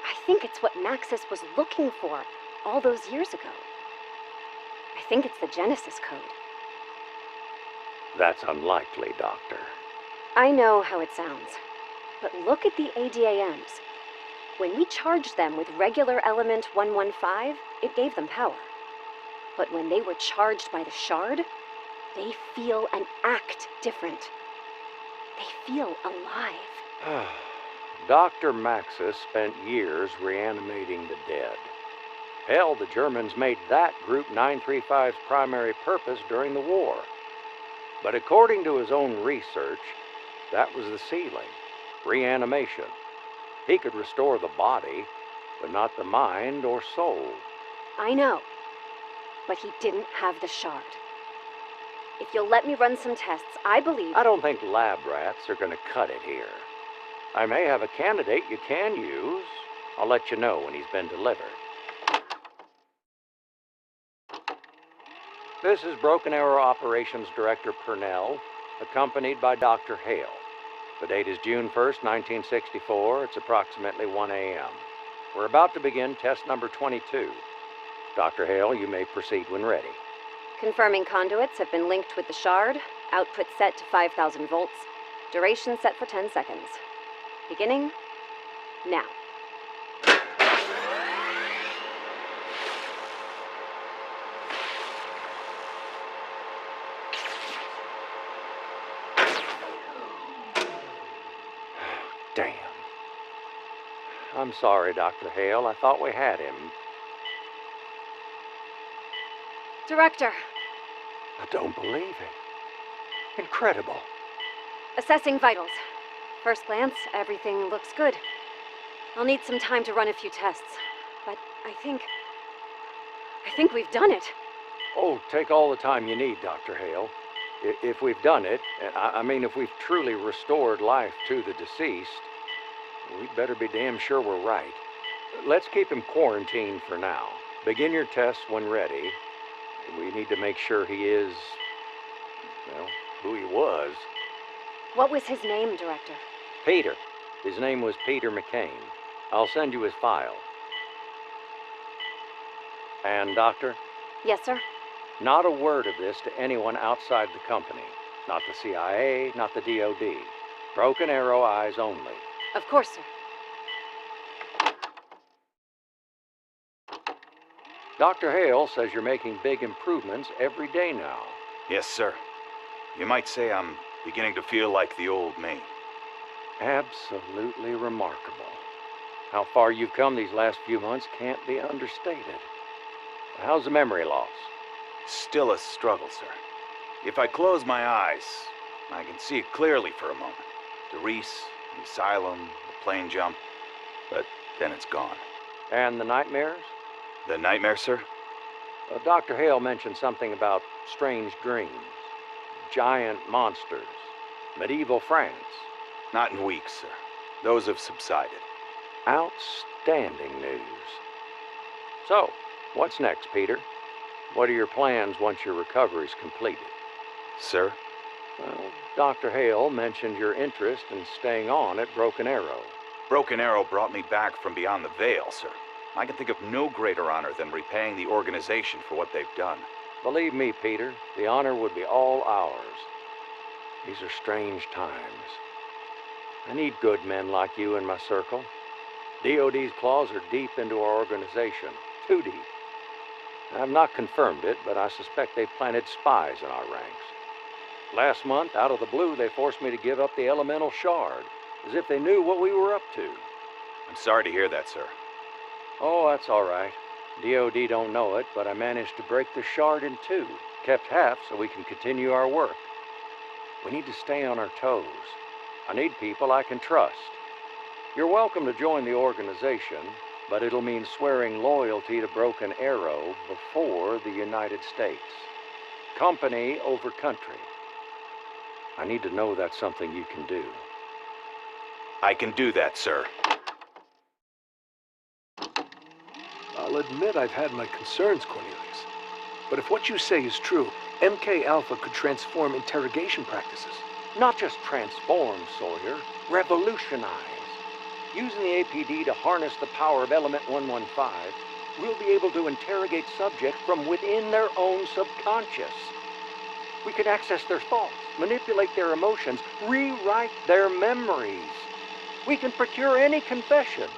Speaker 19: I think it's what Maxis was looking for all those years ago. I think it's the Genesis code.
Speaker 13: That's unlikely, Doctor.
Speaker 19: I know how it sounds, but look at the ADAMs. When we charged them with regular Element 115, it gave them power. But when they were charged by the shard, they feel and act different. They feel alive.
Speaker 13: Dr. Maxis spent years reanimating the dead. Hell, the Germans made that Group 935's primary purpose during the war. But according to his own research, that was the ceiling. Reanimation. He could restore the body, but not the mind or soul.
Speaker 19: I know, but he didn't have the shard. If you'll let me run some tests, I believe...
Speaker 13: I don't think lab rats are going to cut it here. I may have a candidate you can use. I'll let you know when he's been delivered. This is Broken Arrow Operations Director Purnell, accompanied by Dr. Hale. The date is June 1st, 1964. It's approximately 1 a.m. We're about to begin test number 22. Dr. Hale, you may proceed when ready.
Speaker 19: Confirming conduits have been linked with the shard. Output set to 5,000 volts. Duration set for 10 seconds. Beginning now.
Speaker 13: Damn. I'm sorry, Dr. Hale. I thought we had him.
Speaker 19: Director.
Speaker 13: I don't believe it. Incredible.
Speaker 19: Assessing vitals. First glance, everything looks good. I'll need some time to run a few tests, but I think we've done it.
Speaker 13: Oh, take all the time you need, Dr. Hale. If we've done it, I mean if we've truly restored life to the deceased, we'd better be damn sure we're right. Let's keep him quarantined for now. Begin your tests when ready. We need to make sure he is, well, who he was.
Speaker 19: What was his name, Director?
Speaker 13: Peter. His name was Peter McCain. I'll send you his file. And, Doctor?
Speaker 19: Yes, sir?
Speaker 13: Not a word of this to anyone outside the company. Not the CIA, not the DOD. Broken Arrow eyes only.
Speaker 19: Of course, sir.
Speaker 13: Dr. Hale says you're making big improvements every day now.
Speaker 20: Yes, sir. You might say I'm beginning to feel like the old me.
Speaker 13: Absolutely remarkable. How far you've come these last few months can't be understated. How's the memory loss?
Speaker 20: Still a struggle, sir. If I close my eyes, I can see it clearly for a moment. The Reese, the asylum, the plane jump, but then it's gone.
Speaker 13: And the nightmares?
Speaker 20: The nightmare, sir?
Speaker 13: Dr. Hale mentioned something about strange dreams, giant monsters, medieval France.
Speaker 20: Not in weeks, sir. Those have subsided.
Speaker 13: Outstanding news. So, what's next, Peter? What are your plans once your recovery's completed?
Speaker 20: Sir?
Speaker 13: Well, Dr. Hale mentioned your interest in staying on at Broken Arrow.
Speaker 20: Broken Arrow brought me back from beyond the veil, sir. I can think of no greater honor than repaying the organization for what they've done.
Speaker 13: Believe me, Peter, the honor would be all ours. These are strange times. I need good men like you in my circle. DOD's claws are deep into our organization. Too deep. I've not confirmed it, but I suspect they've planted spies in our ranks. Last month, out of the blue, they forced me to give up the elemental shard, as if they knew what we were up to.
Speaker 20: I'm sorry to hear that, sir.
Speaker 13: Oh, that's all right. DOD don't know it, but I managed to break the shard in two. Kept half so we can continue our work. We need to stay on our toes. I need people I can trust. You're welcome to join the organization, but it'll mean swearing loyalty to Broken Arrow before the United States. Company over country. I need to know that's something you can do.
Speaker 20: I can do that, sir.
Speaker 15: I'll admit I've had my concerns, Cornelius. But if what you say is true, MK Alpha could transform interrogation practices.
Speaker 13: Not just transform, Sawyer. Revolutionize. Using the APD to harness the power of Element 115, we'll be able to interrogate subjects from within their own subconscious. We can access their thoughts, manipulate their emotions, rewrite their memories. We can procure any confession.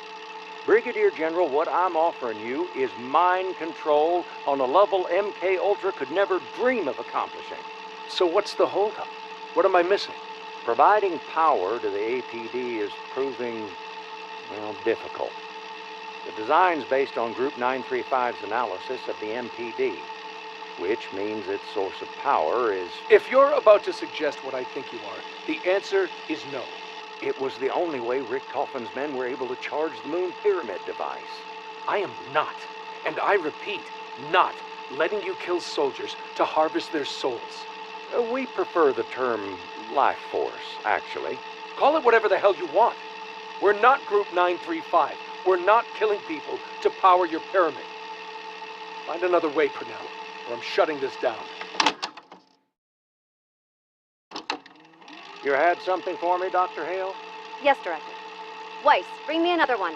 Speaker 13: Brigadier General, what I'm offering you is mind control on a level MK Ultra could never dream of accomplishing.
Speaker 15: So what's the holdup? What am I missing?
Speaker 13: Providing power to the APD is proving, well, difficult. The design's based on Group 935's analysis of the MPD, which means its source of power is...
Speaker 15: If you're about to suggest what I think you are, the answer is no.
Speaker 13: It was the only way Richtofen's men were able to charge the Moon Pyramid device.
Speaker 15: I am not, and I repeat, not letting you kill soldiers to harvest their souls.
Speaker 13: We prefer the term life force, actually.
Speaker 15: Call it whatever the hell you want. We're not Group 935. We're not killing people to power your pyramid. Find another way, Purnell, or I'm shutting this down.
Speaker 13: You had something for me, Dr. Hale?
Speaker 19: Yes, Director. Weiss, bring me another one.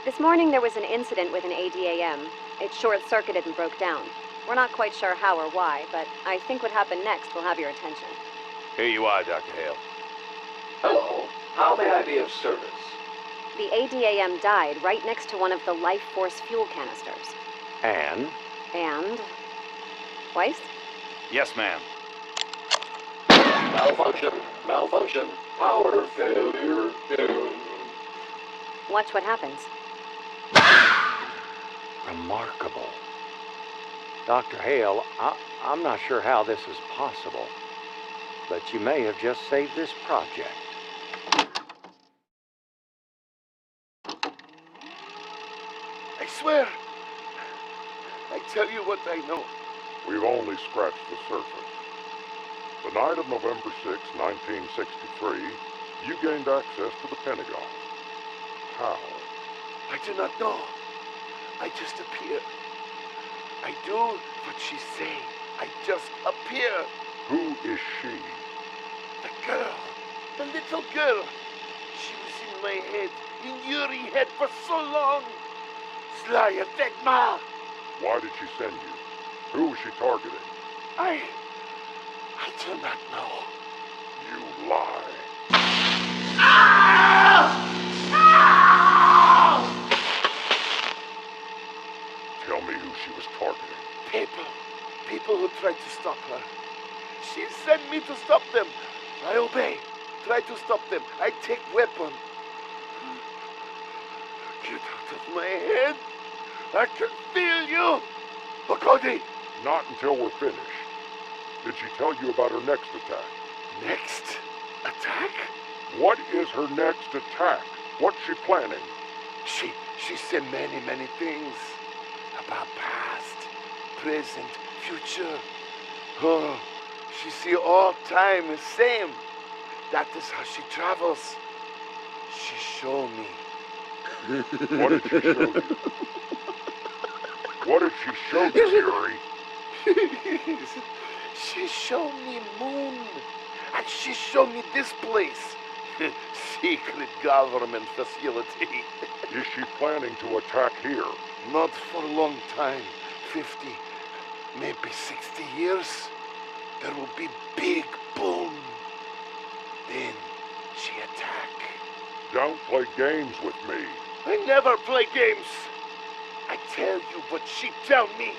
Speaker 19: This morning there was an incident with an ADAM. It short-circuited and broke down. We're not quite sure how or why, but I think what happened next will have your attention.
Speaker 20: Here you are, Dr. Hale.
Speaker 15: Hello. How may I be of service?
Speaker 19: The ADAM died right next to one of the life force fuel canisters.
Speaker 13: And?
Speaker 19: Weiss?
Speaker 20: Yes, ma'am.
Speaker 9: Malfunction. Power failure.
Speaker 19: Watch what happens.
Speaker 13: Remarkable. Dr. Hale, I'm not sure how this is possible, but you may have just saved this project.
Speaker 6: I swear. I tell you what I know.
Speaker 21: We've only scratched the surface. The night of November 6, 1963, you gained access to the Pentagon. How?
Speaker 6: I do not know. I just appear. I do what she say. I just appear.
Speaker 21: Who is she?
Speaker 6: The girl. The little girl. She was in my head, in Yuri's head for so long. Zlaya Vedma.
Speaker 21: Why did she send you? Who was she targeting?
Speaker 6: I do not know.
Speaker 21: You lie. Tell me who she was targeting.
Speaker 6: People who tried to stop her. She sent me to stop them. I obey. Try to stop them. I take weapon. Get out of my head. I can feel you. Cody.
Speaker 21: Not until we're finished. Did she tell you about her next attack?
Speaker 6: Next attack?
Speaker 21: What is her next attack? What's she planning?
Speaker 6: She said many things. About past, present, future. Oh, she see all time the same. That is how she travels. She show me.
Speaker 21: What did she show you? What did she show you, Yuri?
Speaker 6: She showed me moon. And she showed me this place. Secret government facility.
Speaker 21: Is she planning to attack here?
Speaker 6: Not for a long time. 50, maybe 60 years. There will be big boom. Then she attack.
Speaker 21: Don't play games with me.
Speaker 6: I never play games. I tell you what she tell me.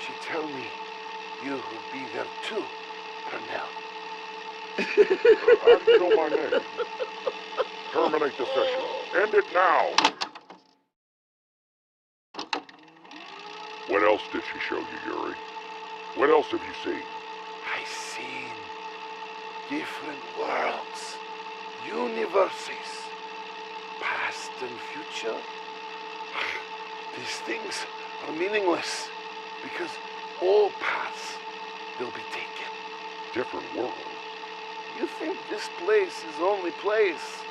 Speaker 6: She tell me you will be there too, Purnell.
Speaker 21: How do you know my name? Terminate the session. End it now. What else did she show you, Yuri? What else have you seen?
Speaker 6: I seen different worlds, universes, past and future. These things are meaningless because all paths will be taken.
Speaker 21: Different worlds?
Speaker 6: You think this place is only place?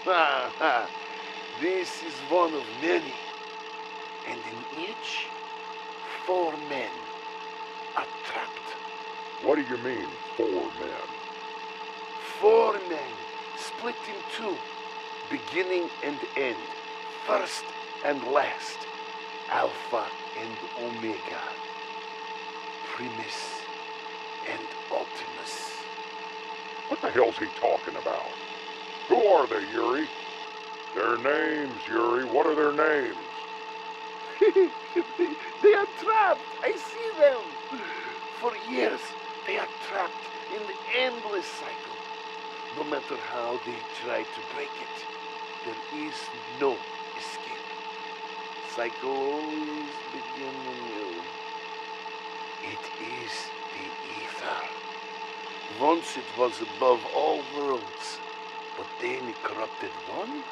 Speaker 17: This is one of many, and in each, 4 men are trapped.
Speaker 21: What do you mean, 4 men?
Speaker 17: 4 men split in 2, beginning and end, first and last, Alpha and Omega, Primus and Ultimus.
Speaker 21: What the hell's he talking about? Who are they, Yuri? Their names, Yuri. What are their names?
Speaker 17: They are trapped. I see them. For years, they are trapped in the endless cycle. No matter how they try to break it, there is no escape. Cycle always begins anew. It is the Aether. Once it was above all worlds, but then it corrupted one,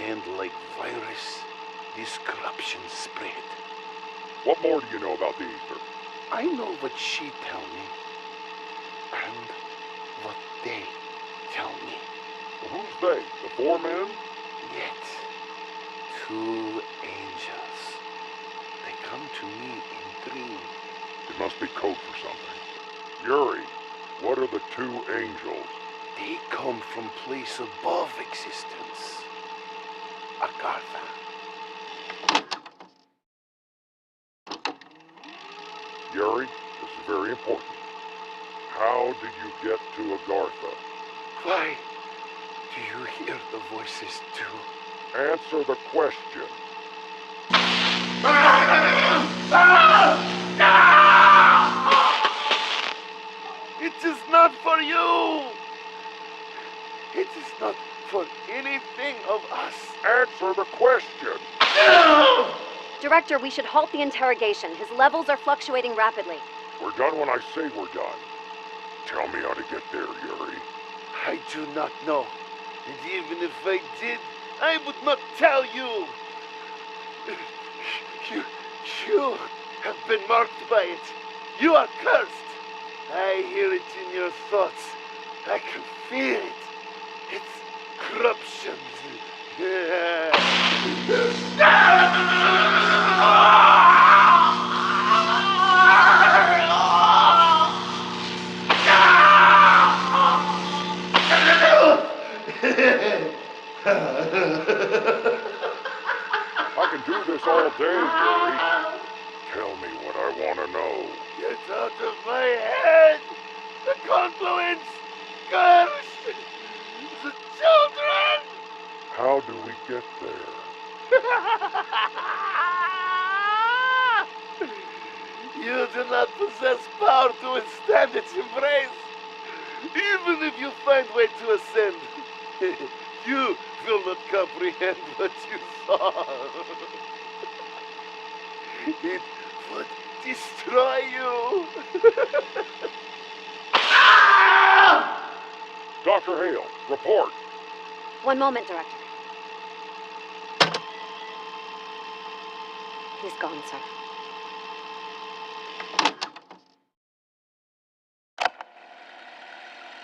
Speaker 17: and like virus, this corruption spread.
Speaker 21: What more do you know about the Aether?
Speaker 17: I know what she tell me, and what they tell me.
Speaker 21: Well, who's they? The 4 men?
Speaker 17: Yet, 2 angels. They come to me in dream.
Speaker 21: It must be code for something. Yuri, what are the 2 angels?
Speaker 17: They come from place above existence. Agartha.
Speaker 21: Yuri, this is very important. How did you get to Agartha?
Speaker 17: Why do you hear the voices too?
Speaker 21: Answer the question.
Speaker 17: It is not for you! It is not for anything of us.
Speaker 21: Answer the question!
Speaker 19: Director, we should halt the interrogation. His levels are fluctuating rapidly.
Speaker 21: We're done when I say we're done. Tell me how to get there, Yuri.
Speaker 17: I do not know. And even if I did, I would not tell you. You have been marked by it. You are cursed. I hear it in your thoughts. I can feel it. It's corruption.
Speaker 21: I can do this all day, Yuri. Tell me what I want to know.
Speaker 17: Get out of my head! The confluence! Curse! The children!
Speaker 21: How do we get there?
Speaker 17: You do not possess power to withstand its embrace. Even if you find way to ascend, you will not comprehend what you saw. It would destroy you.
Speaker 21: Dr. Hale, report.
Speaker 19: One moment, Director. He's gone, sir.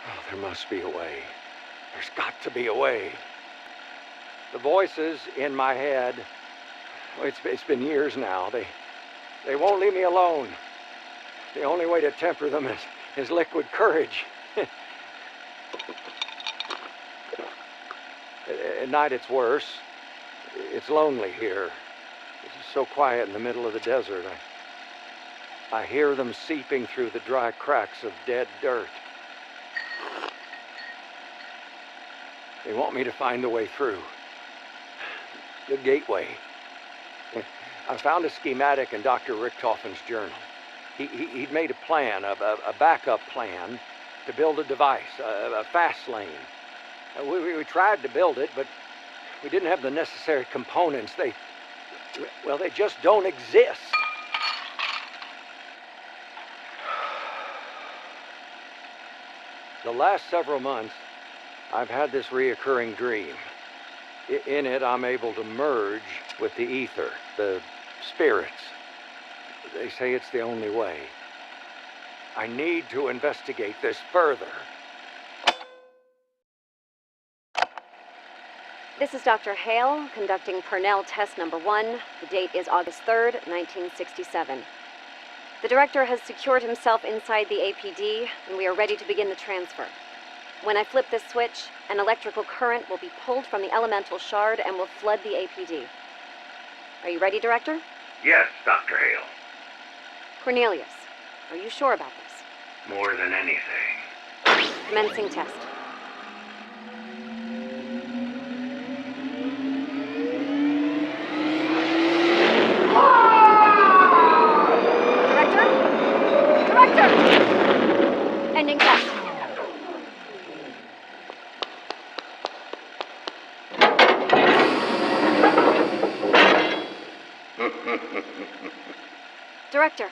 Speaker 13: Oh, there must be a way. There's got to be a way. The voices in my head, it's been years now. They won't leave me alone. The only way to temper them is liquid courage. At night it's worse. It's lonely here. It's so quiet in the middle of the desert. I hear them seeping through the dry cracks of dead dirt. They want me to find the way through. The gateway. I found a schematic in Dr. Richthofen's journal. He'd made a plan, a backup plan, to build a device, a fast lane. We tried to build it, but we didn't have the necessary components. They just don't exist. The last several months, I've had this reoccurring dream. In it, I'm able to merge with the Aether, the spirits. They say it's the only way. I need to investigate this further.
Speaker 19: This is Dr. Hale, conducting Purnell test number 1. The date is August 3rd, 1967. The director has secured himself inside the APD, and we are ready to begin the transfer. When I flip this switch, an electrical current will be pulled from the elemental shard and will flood the APD. Are you ready, Director?
Speaker 4: Yes, Dr. Hale.
Speaker 19: Cornelius, are you sure about this?
Speaker 4: More than anything.
Speaker 19: Commencing test. Ending test. Director,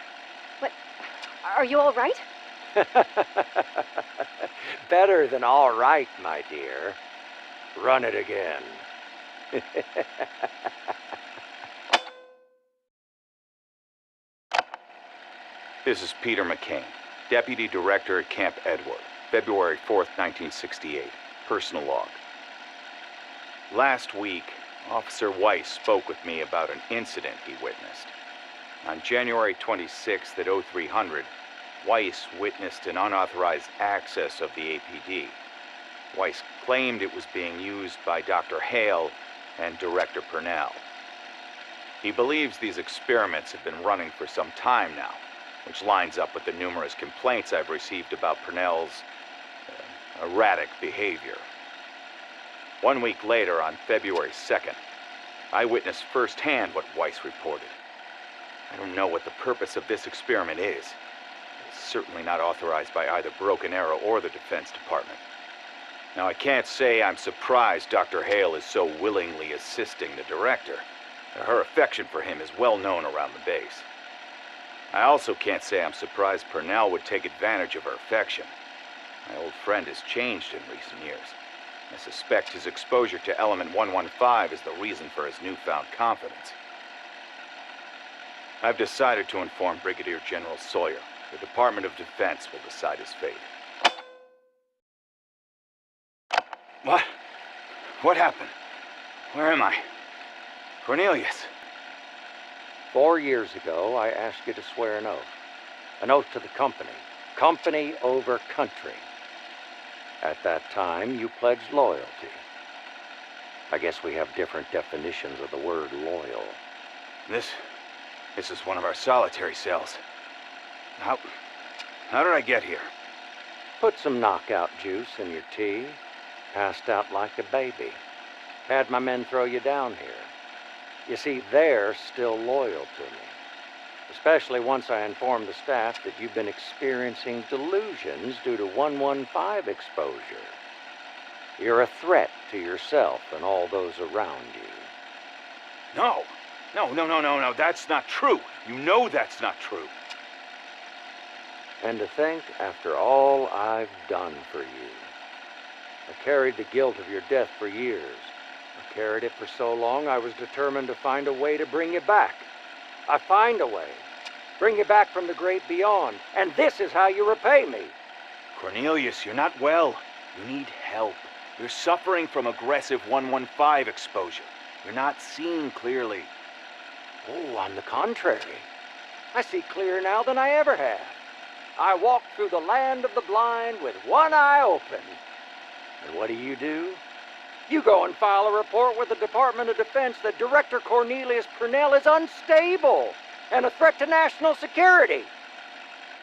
Speaker 19: what? Are you all right?
Speaker 13: Better than all right, my dear. Run it again.
Speaker 20: This is Peter McCain, Deputy Director at Camp Edward, February 4th, 1968. Personal log. Last week, Officer Weiss spoke with me about an incident he witnessed. On January 26th at 0300, Weiss witnessed an unauthorized access of the APD. Weiss claimed it was being used by Dr. Hale and Director Purnell. He believes these experiments have been running for some time now, which lines up with the numerous complaints I've received about Purnell's erratic behavior. 1 week later, on February 2nd, I witnessed firsthand what Weiss reported. I don't know what the purpose of this experiment is. It's certainly not authorized by either Broken Arrow or the Defense Department. Now, I can't say I'm surprised Dr. Hale is so willingly assisting the director. Her affection for him is well known around the base. I also can't say I'm surprised Purnell would take advantage of her affection. My old friend has changed in recent years. I suspect his exposure to Element 115 is the reason for his newfound confidence. I've decided to inform Brigadier General Sawyer. The Department of Defense will decide his fate. What? What happened? Where am I? Cornelius.
Speaker 13: 4 years ago, I asked you to swear an oath. An oath to the company. Company over country. At that time, you pledged loyalty. I guess we have different definitions of the word loyal.
Speaker 20: This is one of our solitary cells. How did I get here?
Speaker 13: Put some knockout juice in your tea. Passed out like a baby. Had my men throw you down here. You see, they're still loyal to me. Especially once I informed the staff that you've been experiencing delusions due to 115 exposure. You're a threat to yourself and all those around you.
Speaker 20: No, that's not true. You know that's not true.
Speaker 13: And to think, after all I've done for you. I carried the guilt of your death for years. I carried it for so long, I was determined to find a way to bring you back. I find a way. Bring you back from the great beyond. And this is how you repay me.
Speaker 20: Cornelius, you're not well. You need help. You're suffering from aggressive 115 exposure. You're not seeing clearly.
Speaker 13: Oh, on the contrary. I see clearer now than I ever have. I walk through the land of the blind with one eye open. And what do? You go and file a report with the Department of Defense that Director Cornelius Purnell is unstable and a threat to national security.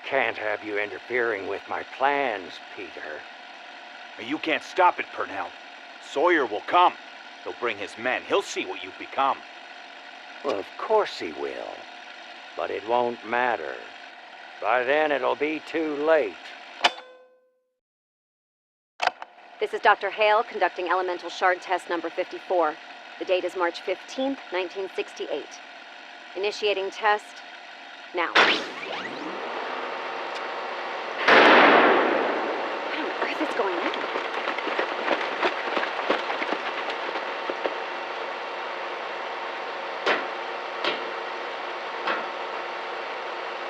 Speaker 13: Can't have you interfering with my plans, Peter.
Speaker 20: You can't stop it, Purnell. Sawyer will come. He'll bring his men. He'll see what you've become.
Speaker 13: Well, of course he will. But it won't matter. By then it'll be too late.
Speaker 19: This is Dr. Hale conducting elemental shard test number 54. The date is March 15th, 1968. Initiating test now. What on earth is going on?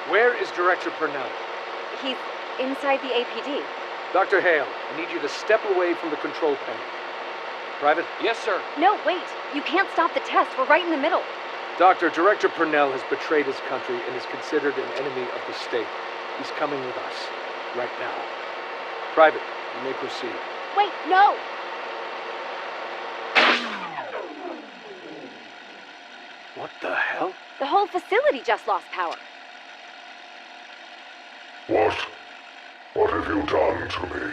Speaker 15: Where is Director Purnell?
Speaker 19: He's inside the APD.
Speaker 15: Dr. Hale, I need you to step away from the control panel. Private?
Speaker 1: Yes, sir.
Speaker 19: No, wait. You can't stop the test. We're right in the middle.
Speaker 15: Doctor, Director Purnell has betrayed his country and is considered an enemy of the state. He's coming with us. Right now. Private, you may proceed.
Speaker 19: Wait, no!
Speaker 2: What the hell?
Speaker 19: The whole facility just lost power.
Speaker 21: What? What have you done to me?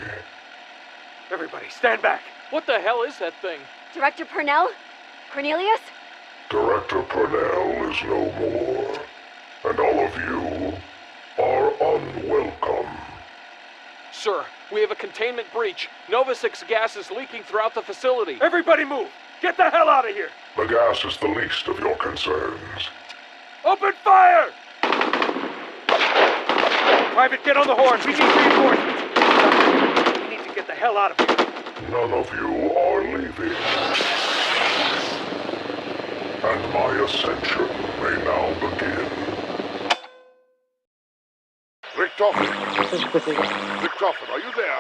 Speaker 15: Everybody, stand back!
Speaker 1: What the hell is that thing?
Speaker 19: Director Purnell? Cornelius?
Speaker 21: Director Purnell is no more, and all of you are unwelcome.
Speaker 1: Sir, we have a containment breach. Nova 6 gas is leaking throughout the facility.
Speaker 15: Everybody move! Get the hell out of here!
Speaker 21: The gas is the least of your concerns.
Speaker 15: Open fire! Private, get on the horn. We need reinforcements. We need to get the hell out of here.
Speaker 21: None of you are leaving. And my ascension may now begin.
Speaker 6: Richtofen! Richtofen, are you there?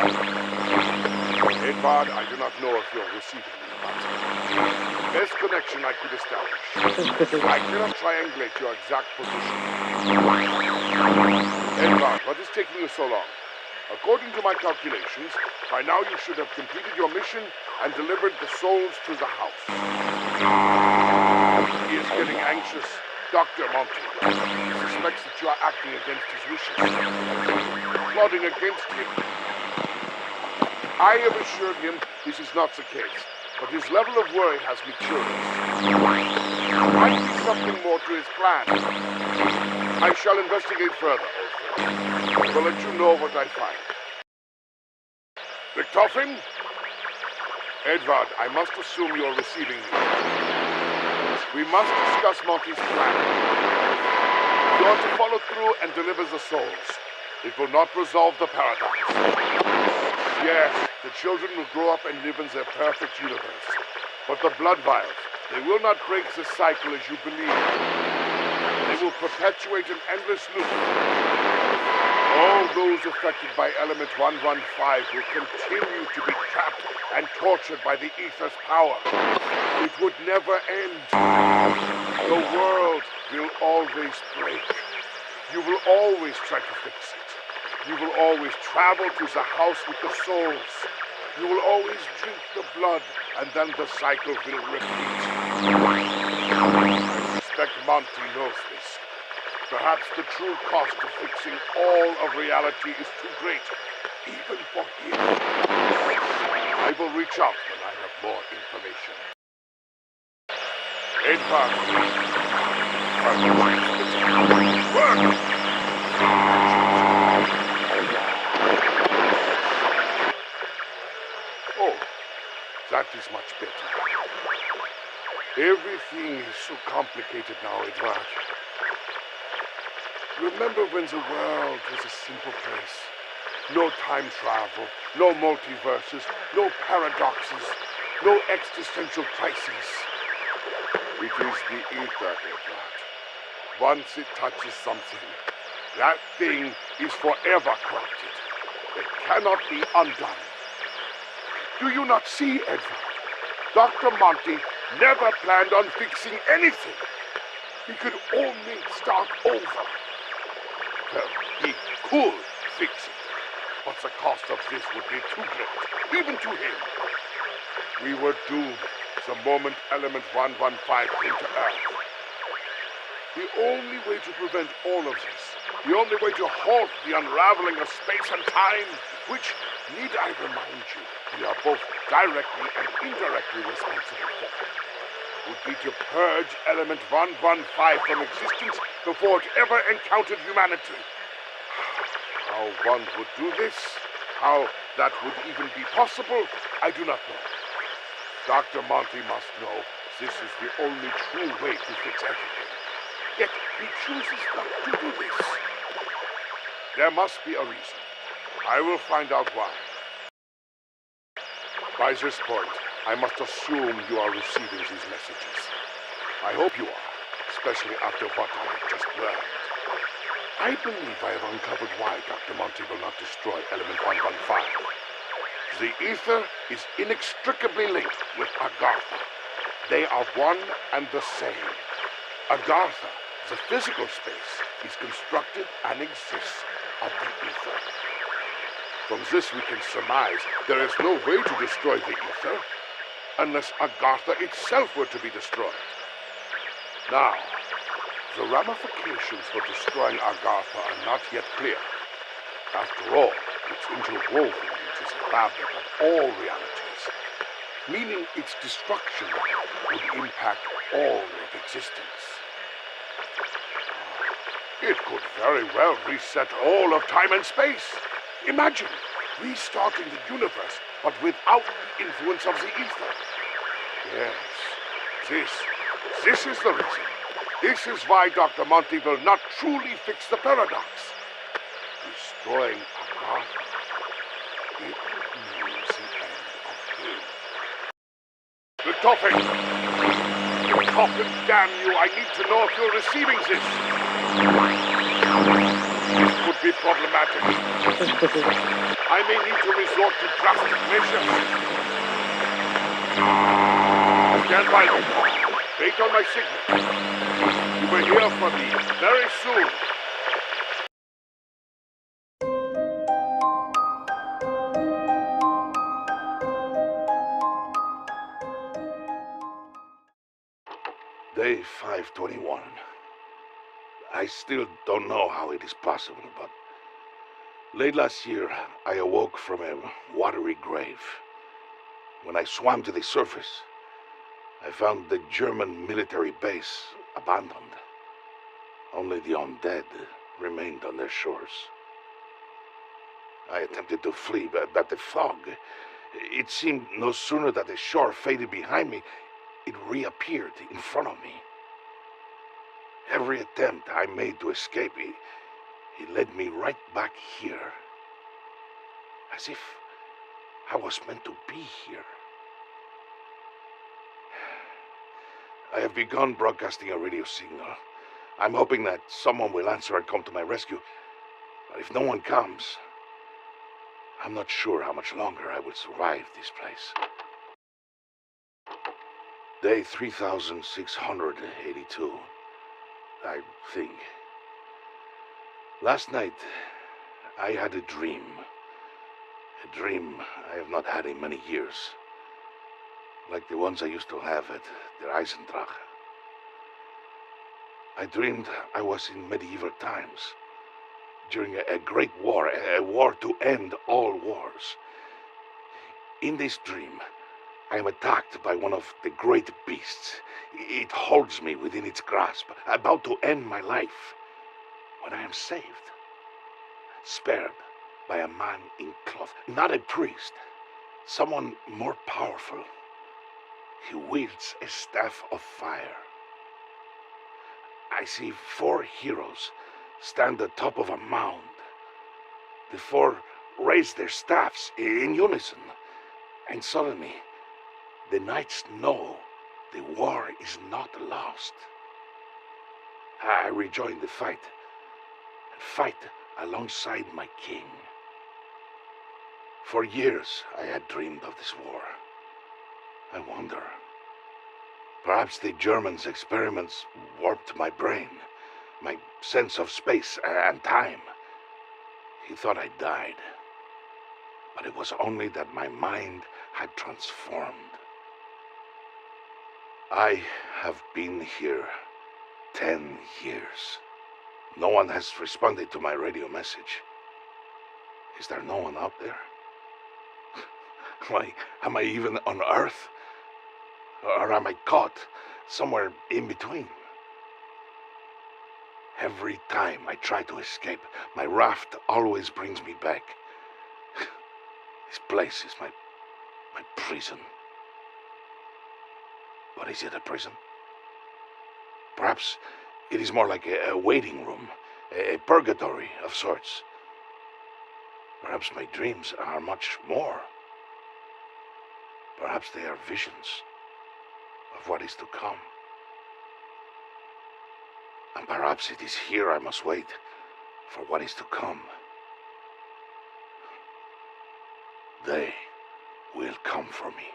Speaker 6: Edvard, I do not know if you're receiving me, but best connection I could establish. I cannot triangulate your exact position. Edvard, what is taking you so long? According to my calculations, by now you should have completed your mission and delivered the souls to the house. He is getting anxious. Dr. Monty suspects that you are acting against his wishes, plotting against him. I have assured him this is not the case, but his level of worry has me curious. There might be something more to his plan. I shall investigate further, old friend. I will let you know what I find. Richtofen? Edvard, I must assume you're receiving me. We must discuss Monty's plan. You are to follow through and deliver the souls. It will not resolve the paradox. Yes, the children will grow up and live in their perfect universe. But the blood vials, they will not break the cycle as you believe. They will perpetuate an endless loop. All those affected by element 115 will continue to be trapped and tortured by the Aether's power. It would never end. The world will always break. You will always try to fix it. You will always travel to the house with the souls. You will always drink the blood, and then the cycle will repeat. I suspect Monty knows this. Perhaps the true cost of fixing all of reality is too great, even for him. I will reach out when I have more information. Edvard. Work! Oh, that is much better. Everything is so complicated now, Edvard. Remember when the world was a simple place? No time travel, no multiverses, no paradoxes, no existential crises. It is the Aether, Edvard. Once it touches something, that thing is forever corrupted. It cannot be undone. Do you not see, Edvard? Dr. Monty never planned on fixing anything. He could only start over. Well, he could fix it, but the cost of this would be too great, even to him. We were doomed the moment element 115 came to Earth. The only way to prevent all of this, the only way to halt the unraveling of space and time, which, need I remind you, we are both directly and indirectly responsible for, would be to purge element 115 from existence before it ever encountered humanity. How one would do this, how that would even be possible, I do not know. Dr. Monty must know this is the only true way to fix everything. Yet he chooses not to do this. There must be a reason. I will find out why. By this point, I must assume you are receiving these messages. I hope you are, especially after what I have just learned. I believe I have uncovered why Dr. Monty will not destroy element 115. The Aether is inextricably linked with Agartha. They are one and the same. Agartha, the physical space, is constructed and exists of the Aether. From this we can surmise there is no way to destroy the Aether unless Agartha itself were to be destroyed. Now, the ramifications for destroying Agartha are not yet clear. After all, it's interwoven into the fabric of all realities, meaning its destruction would impact all of existence. It could very well reset all of time and space. Imagine restarting the universe, but without the influence of the Aether. Yes, this is the reason. This is why Dr. Monty will not truly fix the paradox. Destroying Agartha, it would mean the end of him. The Toten! The Toten, damn you! I need to know if you're receiving this! This could be problematic. I may need to resort to drastic measures. Stand by me. Wait on my signal. You will hear from me very soon. Day 521. I still don't know how it is possible, but late last year I awoke from a watery grave. When I swam to the surface, I found the German military base abandoned. Only the undead remained on their shores. I attempted to flee, but the fog, it seemed no sooner that the shore faded behind me, it reappeared in front of me. Every attempt I made to escape, it led me right back here. As if I was meant to be here. I have begun broadcasting a radio signal. I'm hoping that someone will answer and come to my rescue. But if no one comes, I'm not sure how much longer I will survive this place. Day 3682, I think. Last night, I had a dream. A dream I have not had in many years. Like the ones I used to have at the Eisendrache. I dreamed I was in medieval times, during a great war, a war to end all wars. In this dream, I am attacked by one of the great beasts. It holds me within its grasp, about to end my life, when I am saved, spared by a man in cloth, not a priest, someone more powerful. He wields a staff of fire. I see 4 heroes stand atop of a mound. The 4 raise their staffs in unison, and suddenly the knights know the war is not lost. I rejoin the fight, and fight alongside my king. For years I had dreamed of this war. I wonder, perhaps the Germans' experiments warped my brain, my sense of space and time. He thought I died, but it was only that my mind had transformed. I have been here 10 years. No one has responded to my radio message. Is there no one out there? Am I even on Earth? Or am I caught somewhere in between? Every time I try to escape, my raft always brings me back. This place is my prison. But is it a prison? Perhaps it is more like a waiting room, a purgatory of sorts. Perhaps my dreams are much more. Perhaps they are visions of what is to come. And perhaps it is here I must wait for what is to come. Day
Speaker 3: will come for me.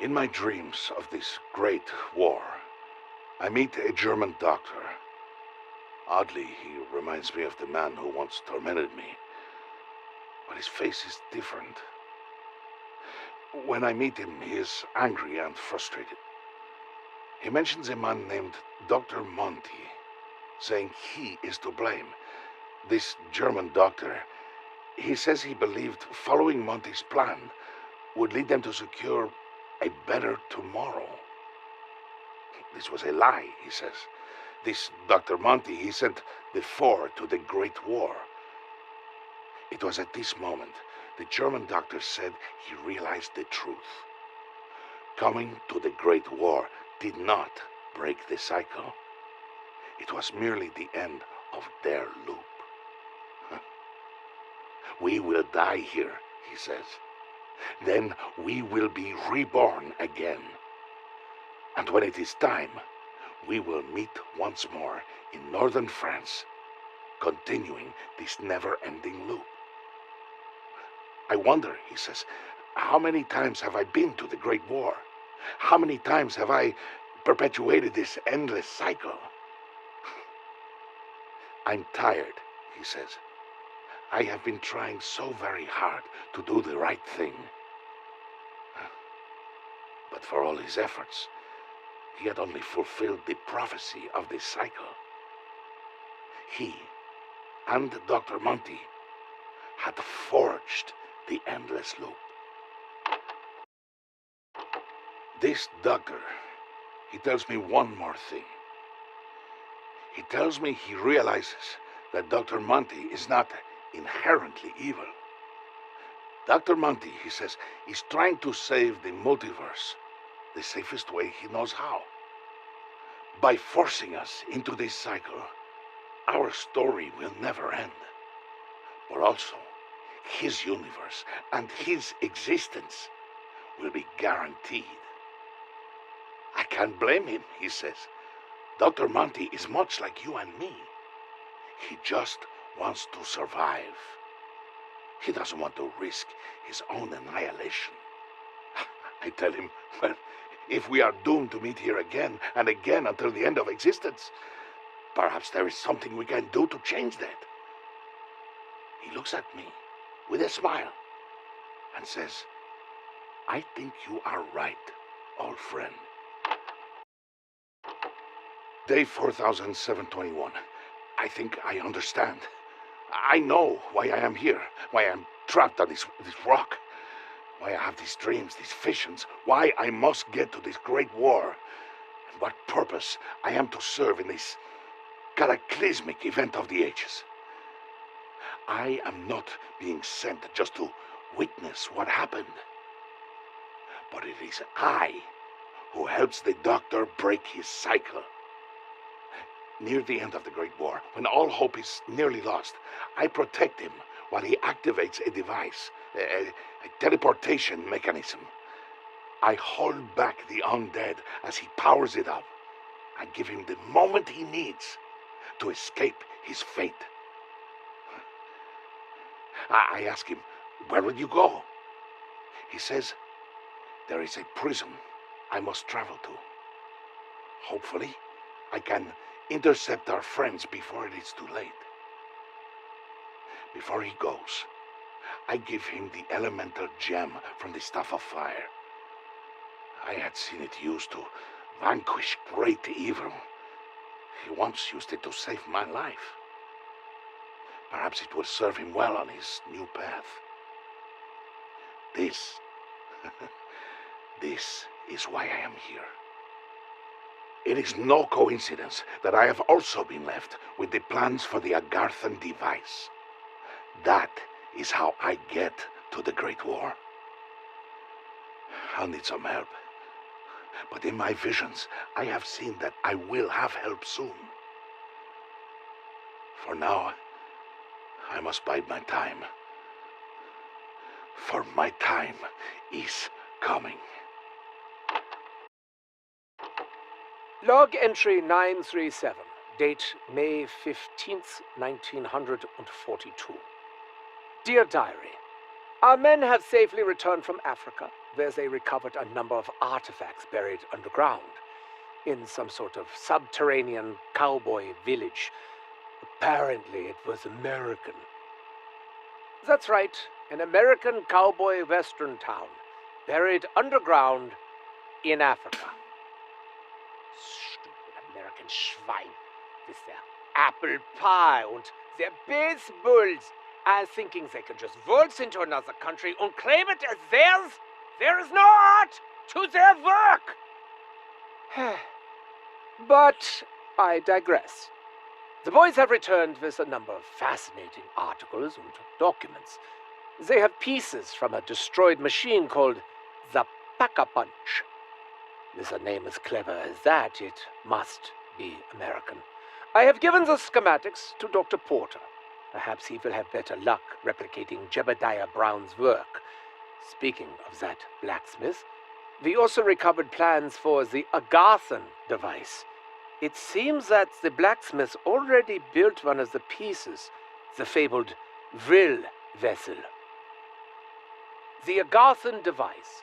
Speaker 3: In my dreams of this great war, I meet a German doctor. Oddly, he reminds me of the man who once tormented me, but his face is different. When I meet him, he is angry and frustrated. He mentions a man named Dr. Monty, saying he is to blame. This German doctor, he says he believed following Monty's plan would lead them to secure a better tomorrow. This was a lie, he says. This Dr. Monty, he sent the four to the Great War. It was at this moment the German doctor said he realized the truth. Coming to the Great War did not break the cycle. It was merely the end of their loop. We will die here, he says. Then we will be reborn again. And when it is time, we will meet once more in northern France, continuing this never-ending loop. I wonder, he says, how many times have I been to the Great War? How many times have I perpetuated this endless cycle? I'm tired, he says. I have been trying so very hard to do the right thing. But for all his efforts, he had only fulfilled the prophecy of this cycle. He and Dr. Monty had forged the endless loop. This doctor, he tells me one more thing. He tells me he realizes that Dr. Monty is not inherently evil. Dr. Monty, he says, is trying to save the multiverse the safest way he knows how. By forcing us into this cycle, our story will never end. But also, his universe and his existence will be guaranteed. I can't blame him, he says. Dr. Monty is much like you and me. He just wants to survive. He doesn't want to risk his own annihilation. I tell him, well, if we are doomed to meet here again and again until the end of existence, perhaps there is something we can do to change that. He looks at me with a smile and says, I think you are right, old friend. Day 4721. I think I understand. I know why I am here, why I am trapped on this rock, why I have these dreams, these visions, why I must get to this great war, and what purpose I am to serve in this cataclysmic event of the ages. I am not being sent just to witness what happened, but it is I who helps the Doctor break his cycle. Near the end of the Great War, when all hope is nearly lost, I protect him while he activates a device, a teleportation mechanism. I hold back the undead as he powers it up. I give him the moment he needs to escape his fate. I ask him, where will you go? He says, there is a prison I must travel to. Hopefully, I can intercept our friends before it is too late. Before he goes, I give him the elemental gem from the Staff of Fire. I had seen it used to vanquish great evil. He once used it to save my life. Perhaps it will serve him well on his new path. This is why I am here. It is no coincidence that I have also been left with the plans for the Agarthan device. That is how I get to the Great War. I'll need some help. But in my visions, I have seen that I will have help soon. For now, I must bide my time. For my time is coming.
Speaker 2: Log entry 937, date May 15th, 1942. Dear Diary, Our men have safely returned from Africa, where they recovered a number of artifacts buried underground in some sort of subterranean cowboy village. Apparently it was American. That's right, an American cowboy western town, buried underground in Africa. Stupid American Schwein, with their apple pie and their baseballs, all thinking they can just waltz into another country and claim it as theirs. There is no art to their work. But I digress. The boys have returned with a number of fascinating articles and documents. They have pieces from a destroyed machine called the Pack-a-Punch. With a name as clever as that, it must be American. I have given the schematics to Dr. Porter. Perhaps he will have better luck replicating Jebediah Brown's work. Speaking of that blacksmith, we also recovered plans for the Agarthan device. It seems that the blacksmith already built one of the pieces, the fabled Vril vessel. The Agarthan device,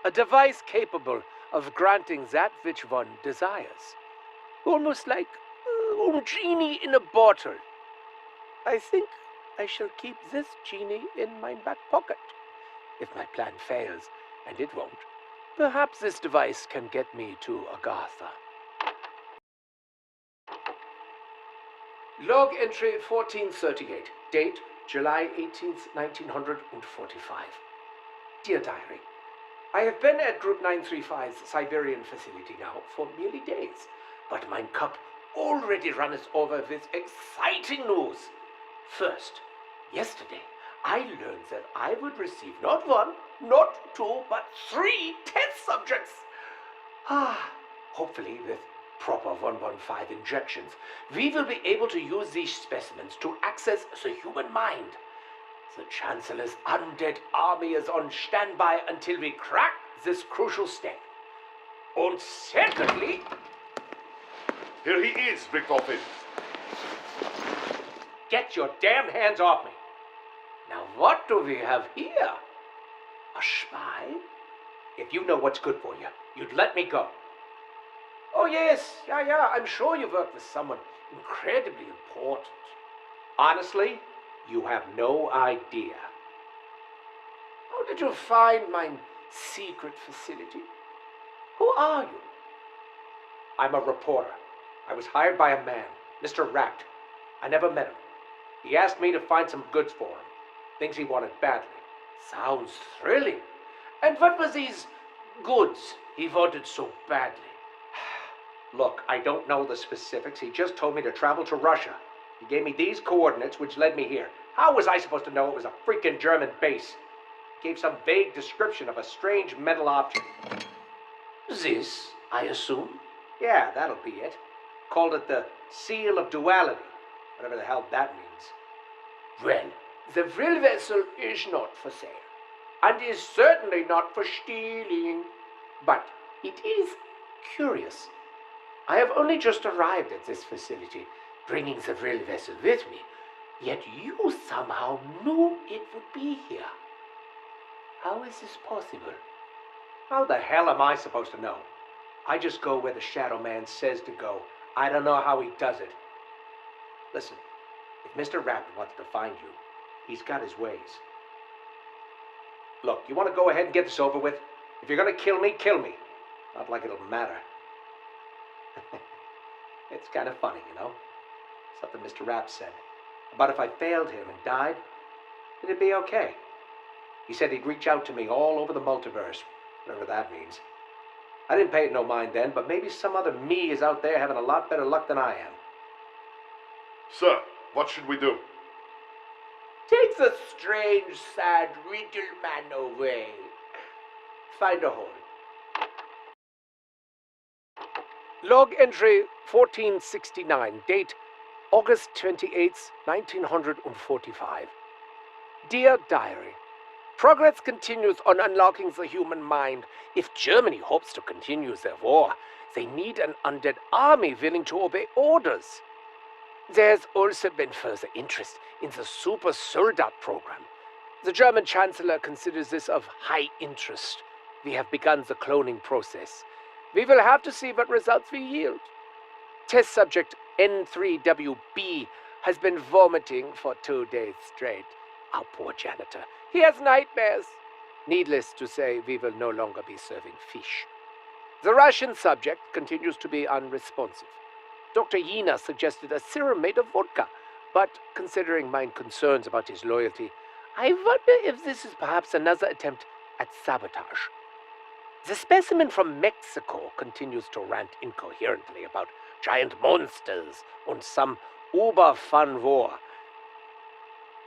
Speaker 2: a device capable of granting that which one desires. Almost like a genie in a bottle. I think I shall keep this genie in my back pocket. If my plan fails, and it won't, perhaps this device can get me to Agartha. Log entry 1438, date July 18th, 1945. Dear Diary, I have been at Group 935's Siberian facility now for merely days, but mein cup already runneth over with exciting news. First, yesterday, I learned that I would receive not one, not two, but 3 test subjects. Hopefully with proper 115 injections, we will be able to use these specimens to access the human mind. The Chancellor's undead army is on standby until we crack this crucial step. And secondly...
Speaker 6: Here he is, Richtofen.
Speaker 2: Get your damn hands off me. Now what do we have here? A spy? If you know what's good for you, you'd let me go. Oh yes, yeah, I'm sure you work with someone incredibly important. Honestly, you have no idea. How did you find my secret facility? Who are you? I'm a reporter. I was hired by a man, Mr. Ract. I never met him. He asked me to find some goods for him. Things he wanted badly. Sounds thrilling. And what were these goods he wanted so badly? Look, I don't know the specifics. He just told me to travel to Russia. He gave me these coordinates, which led me here. How was I supposed to know it was a freaking German base? He gave some vague description of a strange metal object. This, I assume? Yeah, that'll be it. Called it the Seal of Duality. Whatever the hell that means. Well, the Vril vessel is not for sale. And is certainly not for stealing. But it is curious. I have only just arrived at this facility, bringing the Vril vessel with me, yet you somehow knew it would be here. How is this possible? How the hell am I supposed to know? I just go where the Shadow Man says to go. I don't know how he does it. Listen, if Mr. Rapt wants to find you, he's got his ways. Look, you want to go ahead and get this over with? If you're going to kill me, kill me. Not like it'll matter. It's kind of funny, you know? Something Mr. Rapp said. About if I failed him and died, it'd be okay. He said he'd reach out to me all over the multiverse, whatever that means. I didn't pay it no mind then, but maybe some other me is out there having a lot better luck than I am.
Speaker 6: Sir, what should we do?
Speaker 2: Take the strange, sad riddle man away. Find a hole. Log entry 1469, date August 28th, 1945. Dear Diary, progress continues on unlocking the human mind. If Germany hopes to continue their war, they need an undead army willing to obey orders. There's also been further interest in the Super Soldat program. The German Chancellor considers this of high interest. We have begun the cloning process. We will have to see what results we yield. Test subject N3WB has been vomiting for 2 days straight. Our poor janitor. He has nightmares. Needless to say, we will no longer be serving fish. The Russian subject continues to be unresponsive. Dr. Yina suggested a serum made of vodka, but considering my concerns about his loyalty, I wonder if this is perhaps another attempt at sabotage. The specimen from Mexico continues to rant incoherently about giant monsters and some uber-fun war.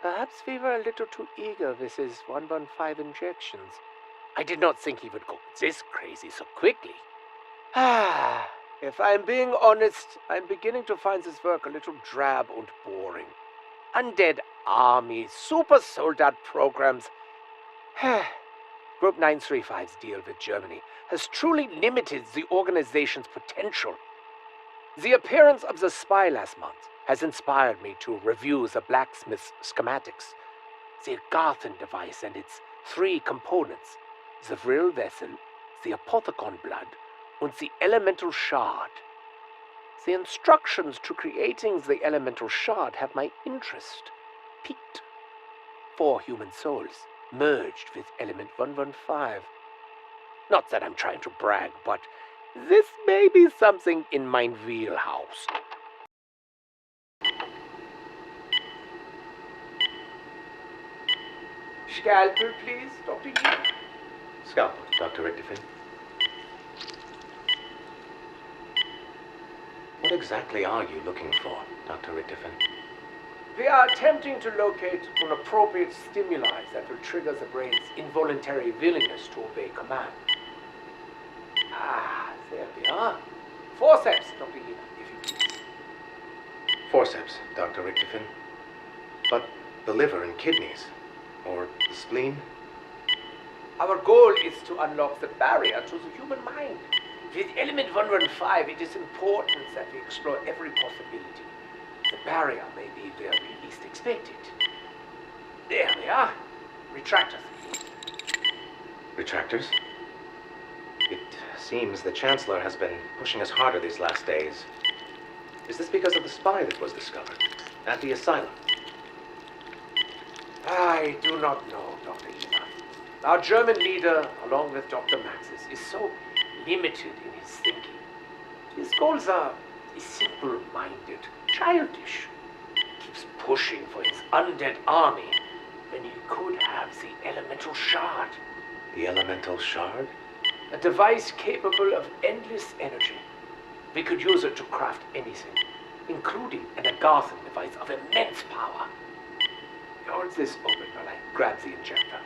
Speaker 2: Perhaps we were a little too eager with his 115 injections. I did not think he would go this crazy so quickly. If I'm being honest, I'm beginning to find this work a little drab and boring. Undead army, super soldat programs. Group 935's deal with Germany has truly limited the organization's potential. The appearance of the spy last month has inspired me to review the blacksmith's schematics. The Garthen device and its 3 components, the vril vessel, the apothecon blood, and the elemental shard. The instructions to creating the elemental shard have my interest piqued. 4 human souls merged with element 115. Not that I'm trying to brag, but this may be something in my wheelhouse. Scalpel, please, Dr. Yi.
Speaker 8: Scalpel, Dr. Richtofen. What exactly are you looking for, Dr. Richtofen?
Speaker 2: We are attempting to locate an appropriate stimuli that will trigger the brain's involuntary willingness to obey command. There we are. Forceps, Dr. Yi, if you please.
Speaker 8: Forceps, Dr. Richtofen. But the liver and kidneys, or the spleen?
Speaker 2: Our goal is to unlock the barrier to the human mind. With element 115, it is important that we explore every possibility. The barrier may be where we least expect it. There we are. Retractors.
Speaker 8: Retractors? It seems the Chancellor has been pushing us harder these last days. Is this because of the spy that was discovered at the asylum?
Speaker 2: I do not know, Dr. Yina. Our German leader, along with Dr. Maxis, is so limited in his thinking. His goals are simple-minded, childish. Keeps pushing for his undead army when he could have the elemental shard.
Speaker 8: The elemental shard?
Speaker 2: A device capable of endless energy. We could use it to craft anything, including an Agarthan device of immense power. Hold this open while I grab the injector.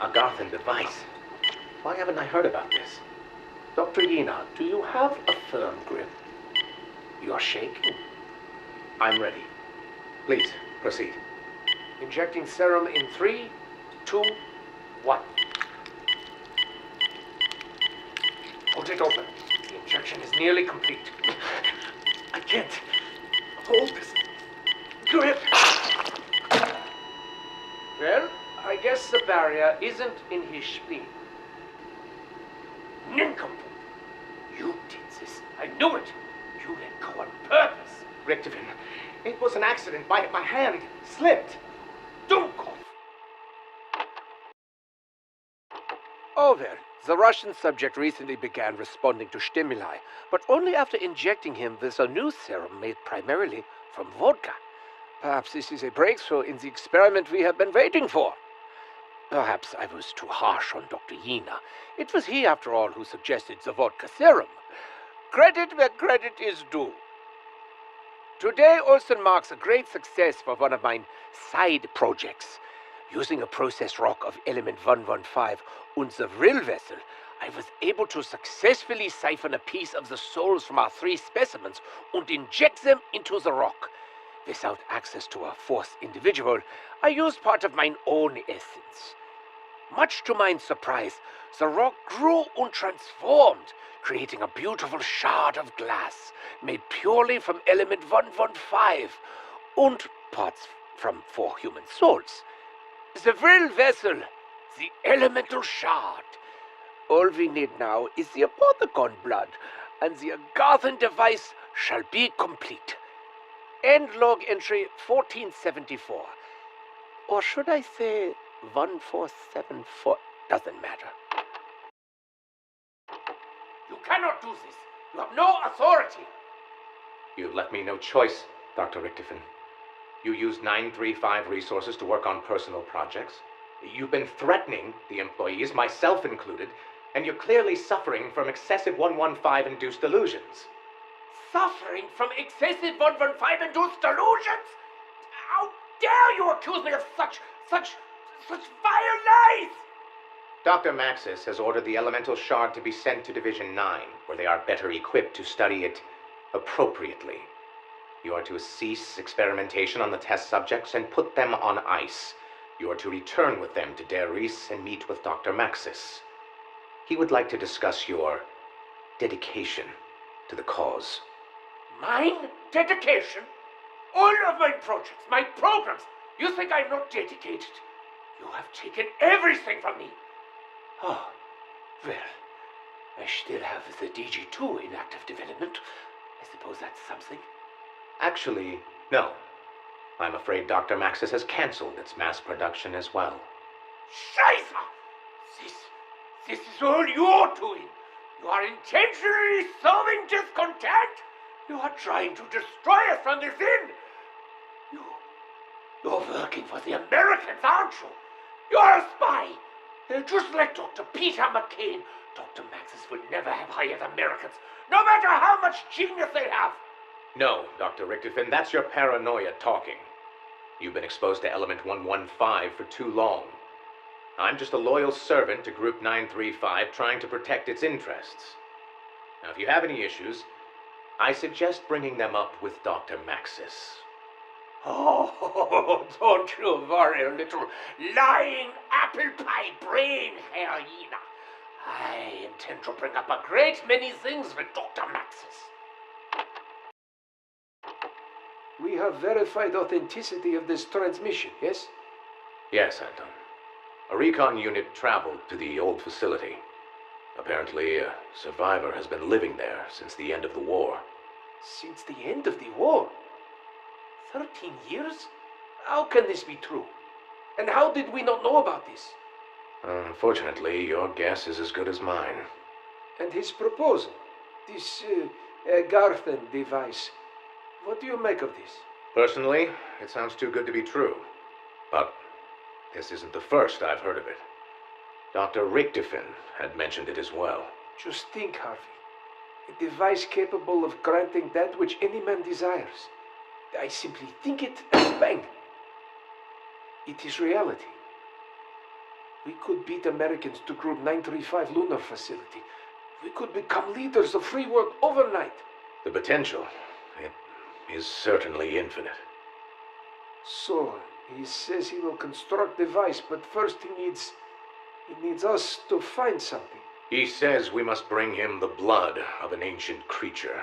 Speaker 8: Agarthan device? Why haven't I heard about this?
Speaker 2: Dr. Yina, do you have a firm grip? You're shaking.
Speaker 8: I'm ready. Please, proceed.
Speaker 2: Injecting serum in 3, 2, 1. Hold it open. The injection is nearly complete. I can't hold this grip. Well, I guess the barrier isn't in his spleen. Nincompoop! You did this. I knew it. You let go on purpose.
Speaker 8: Richtofen, it was an accident. My hand slipped.
Speaker 2: Dunkov! Oh, well, the Russian subject recently began responding to stimuli, but only after injecting him with a new serum made primarily from vodka. Perhaps this is a breakthrough in the experiment we have been waiting for. Perhaps I was too harsh on Dr. Yina. It was he, after all, who suggested the vodka serum. Credit where credit is due. Today also marks a great success for one of my side projects. Using a processed rock of element 115 and the vril vessel, I was able to successfully siphon a piece of the souls from our 3 specimens and inject them into the rock. Without access to a fourth individual, I used part of my own essence. Much to my surprise, the rock grew and transformed, creating a beautiful shard of glass made purely from element 115 and parts from 4 human souls. The Vril vessel, the elemental shard. All we need now is the Apothecon blood, and the Agarthan device shall be complete. End log entry 1474. Or should I say 1474? Doesn't matter. You cannot do this. You have no authority.
Speaker 8: You left me no choice, Dr. Richtofen. You used 935 resources to work on personal projects. You've been threatening the employees, myself included, and you're clearly suffering from excessive 115-induced delusions.
Speaker 2: Suffering from excessive 115-induced delusions? How dare you accuse me of such vile lies!
Speaker 8: Dr. Maxis has ordered the elemental shard to be sent to Division 9, where they are better equipped to study it appropriately. You are to cease experimentation on the test subjects and put them on ice. You are to return with them to Der Reese and meet with Dr. Maxis. He would like to discuss your dedication to the cause.
Speaker 2: Mine? Dedication? All of my projects, my programs. You think I'm not dedicated? You have taken everything from me. Oh, well, I still have the DG2 in active development. I suppose that's something.
Speaker 8: Actually, no. I'm afraid Dr. Maxis has canceled its mass production as well.
Speaker 2: Scheiße! This is all you're doing. You are intentionally sowing discontent. You are trying to destroy us from within. You're working for the Americans, aren't you? You're a spy. Just like Dr. Peter McCain. Dr. Maxis would never have hired Americans, no matter how much genius they have.
Speaker 8: No, Dr. Richtofen, that's your paranoia talking. You've been exposed to Element 115 for too long. I'm just a loyal servant to Group 935 trying to protect its interests. Now, if you have any issues, I suggest bringing them up with Dr. Maxis.
Speaker 2: Oh, don't you worry, little lying apple pie brain, hyena. I intend to bring up a great many things with Dr. Maxis. We have verified authenticity of this transmission, yes?
Speaker 8: Yes, Anton. A recon unit traveled to the old facility. Apparently, a survivor has been living there since the end of the war.
Speaker 2: Since the end of the war? 13 years? How can this be true? And how did we not know about this?
Speaker 8: Unfortunately, your guess is as good as mine.
Speaker 2: And his proposal, this Garthan device, what do you make of this?
Speaker 8: Personally, it sounds too good to be true. But this isn't the first I've heard of it. Dr. Richtofen had mentioned it as well.
Speaker 2: Just think, Harvey. A device capable of granting that which any man desires. I simply think it, and bang! It is reality. We could beat Americans to Group 935 lunar facility. We could become leaders of free world overnight.
Speaker 8: The potential, it is certainly infinite.
Speaker 2: So, he says he will construct a device, but first he needs us to find something.
Speaker 8: He says we must bring him the blood of an ancient creature.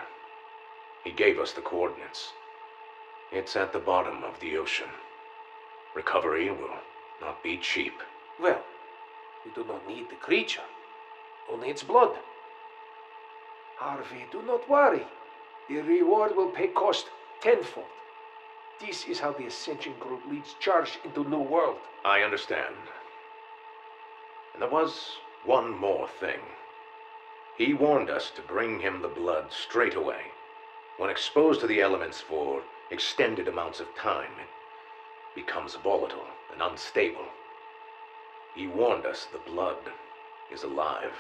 Speaker 8: He gave us the coordinates. It's at the bottom of the ocean. Recovery will not be cheap.
Speaker 2: Well, we do not need the creature, only its blood. Harvey, do not worry. The reward will pay cost tenfold. This is how the Ascension Group leads charge into New World.
Speaker 8: I understand. And there was one more thing. He warned us to bring him the blood straight away. When exposed to the elements for extended amounts of time, it becomes volatile and unstable. He warned us the blood is alive.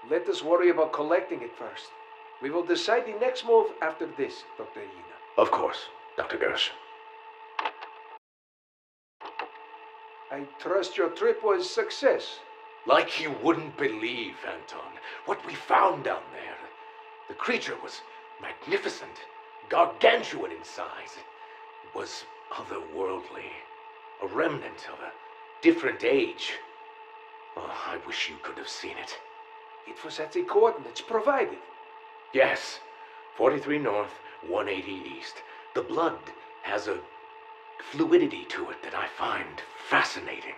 Speaker 2: Let us worry about collecting it first. We will decide the next move after this, Dr. Yina.
Speaker 8: Of course, Dr. Gersh.
Speaker 2: I trust your trip was a success.
Speaker 8: Like you wouldn't believe, Anton, what we found down there. The creature was magnificent, gargantuan in size. It was otherworldly, a remnant of a different age. Oh, I wish you could have seen it.
Speaker 2: It was at the coordinates provided.
Speaker 8: Yes, 43 north, 180 east. The blood has a fluidity to it that I find fascinating.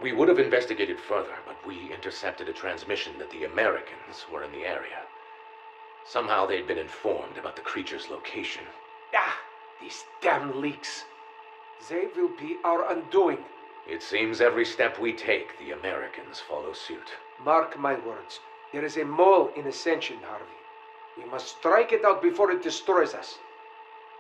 Speaker 8: We would have investigated further, but we intercepted a transmission that the Americans were in the area. Somehow they'd been informed about the creature's location.
Speaker 2: Ah, these damn leaks. They will be our undoing.
Speaker 8: It seems every step we take, the Americans follow suit.
Speaker 2: Mark my words. There is a mole in Ascension, Harvey. We must strike it out before it destroys us.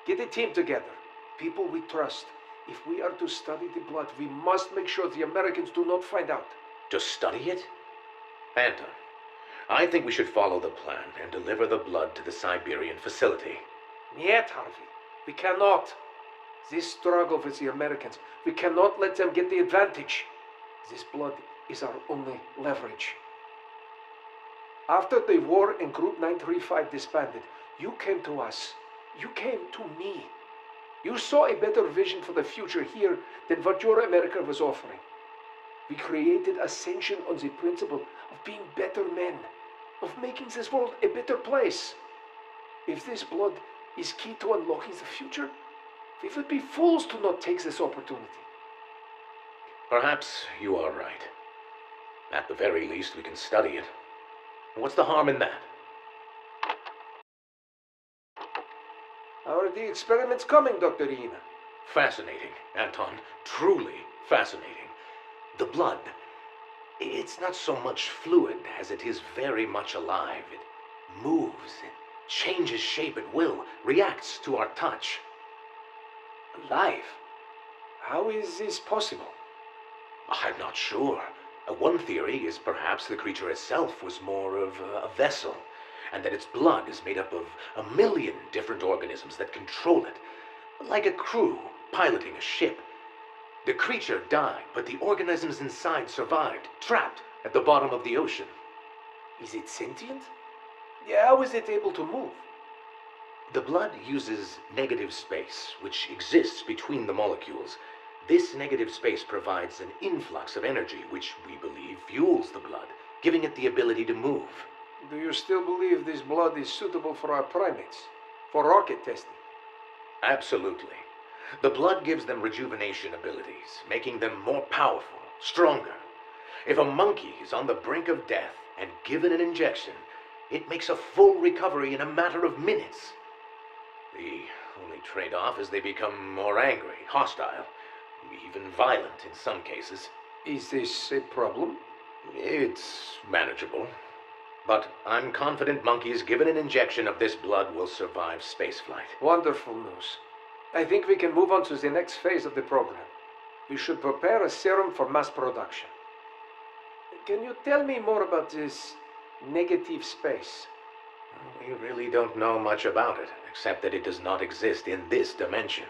Speaker 2: Get a team together. People we trust. If we are to study the blood, we must make sure the Americans do not find out.
Speaker 8: To study it? Anton, I think we should follow the plan and deliver the blood to the Siberian facility.
Speaker 2: Yet, Harvey. We cannot. This struggle with the Americans, we cannot let them get the advantage. This blood is our only leverage. After the war and Group 935 disbanded, you came to us. You came to me. You saw a better vision for the future here than what your America was offering. We created Ascension on the principle of being better men, of making this world a better place. If this blood is key to unlocking the future, we would be fools to not take this opportunity.
Speaker 8: Perhaps you are right. At the very least, we can study it. What's the harm in that?
Speaker 2: How are the experiments coming, Dr. Ina?
Speaker 8: Fascinating, Anton. Truly fascinating. The blood, it's not so much fluid as it is very much alive. It moves, it changes shape at will, reacts to our touch.
Speaker 2: Alive? How is this possible?
Speaker 8: I'm not sure. One theory is perhaps the creature itself was more of a vessel, and that its blood is made up of 1,000,000 different organisms that control it, like a crew piloting a ship. The creature died, but the organisms inside survived, trapped at the bottom of the ocean.
Speaker 2: Is it sentient? Yeah, how is it able to move?
Speaker 8: The blood uses negative space, which exists between the molecules. This negative space provides an influx of energy, which we believe fuels the blood, giving it the ability to move.
Speaker 2: Do you still believe this blood is suitable for our primates? For rocket testing?
Speaker 8: Absolutely. The blood gives them rejuvenation abilities, making them more powerful, stronger. If a monkey is on the brink of death and given an injection, it makes a full recovery in a matter of minutes. The only trade-off is they become more angry, hostile, even violent in some cases.
Speaker 2: Is this a problem?
Speaker 8: It's manageable. But I'm confident monkeys given an injection of this blood will survive spaceflight.
Speaker 2: Wonderful news. I think we can move on to the next phase of the program. We should prepare a serum for mass production. Can you tell me more about this negative space?
Speaker 8: We really don't know much about it, except that it does not exist in this dimension.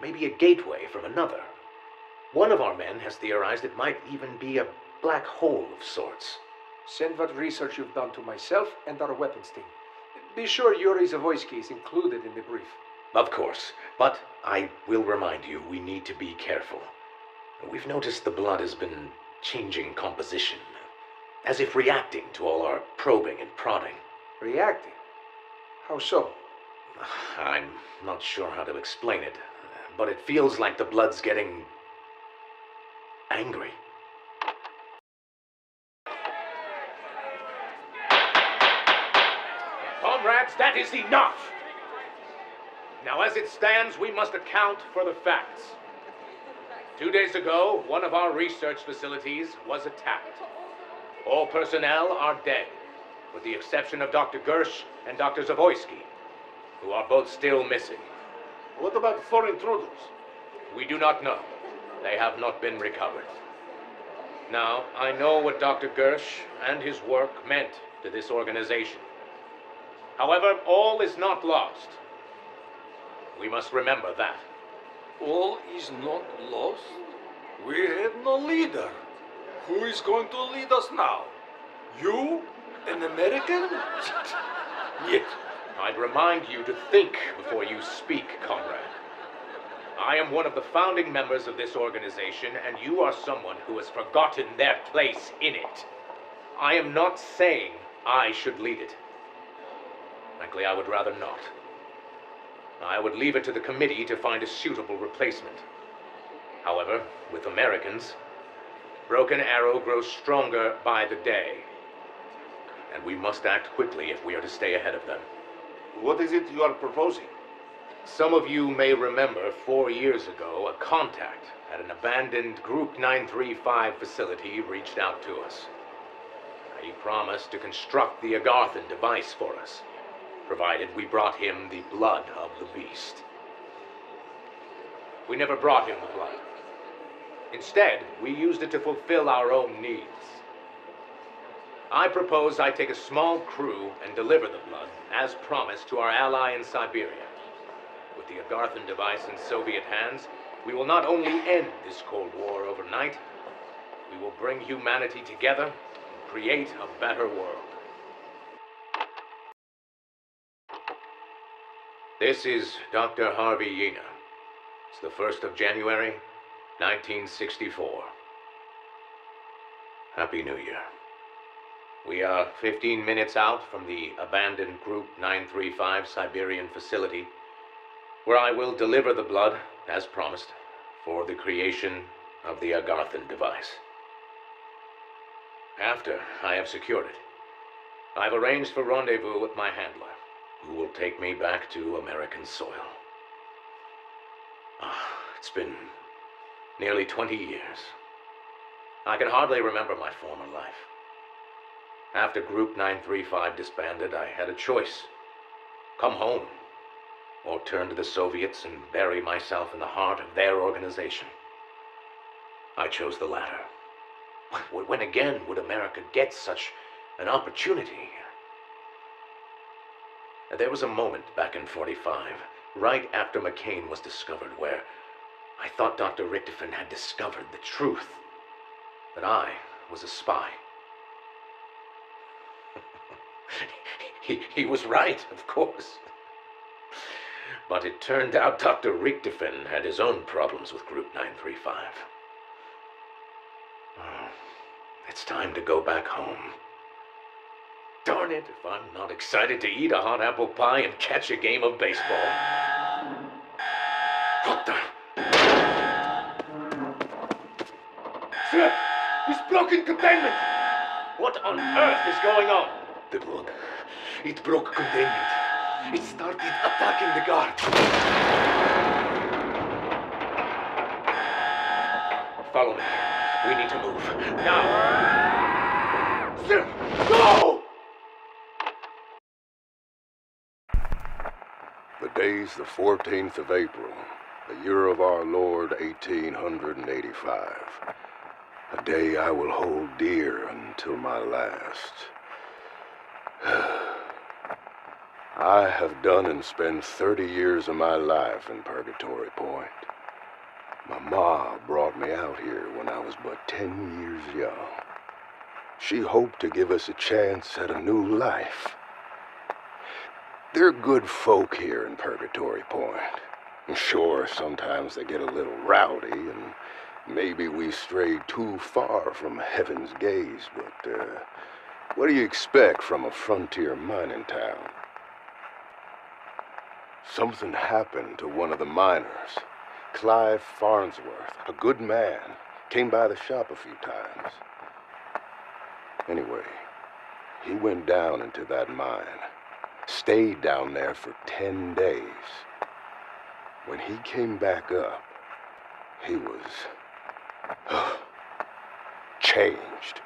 Speaker 8: Maybe a gateway from another. One of our men has theorized it might even be a black hole of sorts.
Speaker 2: Send what research you've done to myself and our weapons team. Be sure Yuri Zavoysky is included in the brief.
Speaker 8: Of course, but I will remind you we need to be careful. We've noticed the blood has been changing composition, as if reacting to all our probing and prodding.
Speaker 2: Reacting? How so?
Speaker 8: I'm not sure how to explain it, but it feels like the blood's getting angry. Comrades, that is enough! Now, as it stands, we must account for the facts. 2 days ago, one of our research facilities was attacked. All personnel are dead, with the exception of Dr. Gersh and Dr. Zavoysky, who are both still missing.
Speaker 9: What about the foreign intruders?
Speaker 8: We do not know. They have not been recovered. Now, I know what Dr. Gersh and his work meant to this organization. However, all is not lost. We must remember that.
Speaker 12: All is not lost. We have no leader. Who is going to lead us now? You? An American?
Speaker 8: Yet, I'd remind you to think before you speak, comrade. I am one of the founding members of this organization, and you are someone who has forgotten their place in it. I am not saying I should lead it. Frankly, I would rather not. I would leave it to the committee to find a suitable replacement. However, with Americans, Broken Arrow grows stronger by the day. And we must act quickly if we are to stay ahead of them.
Speaker 6: What is it you are proposing?
Speaker 8: Some of you may remember 4 years ago, a contact at an abandoned Group 935 facility reached out to us. He promised to construct the Agarthan device for us, provided we brought him the blood of the beast. We never brought him the blood. Instead, we used it to fulfill our own needs. I propose I take a small crew and deliver the blood, as promised, to our ally in Siberia. With the Agarthan device in Soviet hands, we will not only end this Cold War overnight, we will bring humanity together and create a better world. This is Dr. Harvey Yena. It's the 1st of January, 1964. Happy New Year. We are 15 minutes out from the abandoned Group 935 Siberian facility, where I will deliver the blood, as promised, for the creation of the Agarthan device. After I have secured it, I've arranged for rendezvous with my handler, who will take me back to American soil. It's been nearly 20 years. I can hardly remember my former life. After Group 935 disbanded, I had a choice. Come home, or turn to the Soviets and bury myself in the heart of their organization. I chose the latter. When again would America get such an opportunity? There was a moment back in '45, right after McCain was discovered, where I thought Dr. Richtofen had discovered the truth, that I was a spy. He was right, of course. But it turned out Dr. Richtofen had his own problems with Group 935. It's time to go back home. Darn it, if I'm not excited to eat a hot apple pie and catch a game of baseball. What the? Sir, he's blocking containment! What on earth is going on?
Speaker 2: The blood. It broke containment. It started attacking the guard.
Speaker 8: Follow me. We need to move. Now! Sir, go!
Speaker 6: The day's the 14th of April, the year of our Lord 1885. A day I will hold dear until my last. I have done and spent 30 years of my life in Purgatory Point. My ma brought me out here when I was but 10 years young. She hoped to give us a chance at a new life. They're good folk here in Purgatory Point. Sure, sometimes they get a little rowdy, and maybe we strayed too far from heaven's gaze, but what do you expect from a frontier mining town? Something happened to one of the miners. Clive Farnsworth, a good man, came by the shop a few times. Anyway, he went down into that mine, stayed down there for 10 days. When he came back up, he was changed.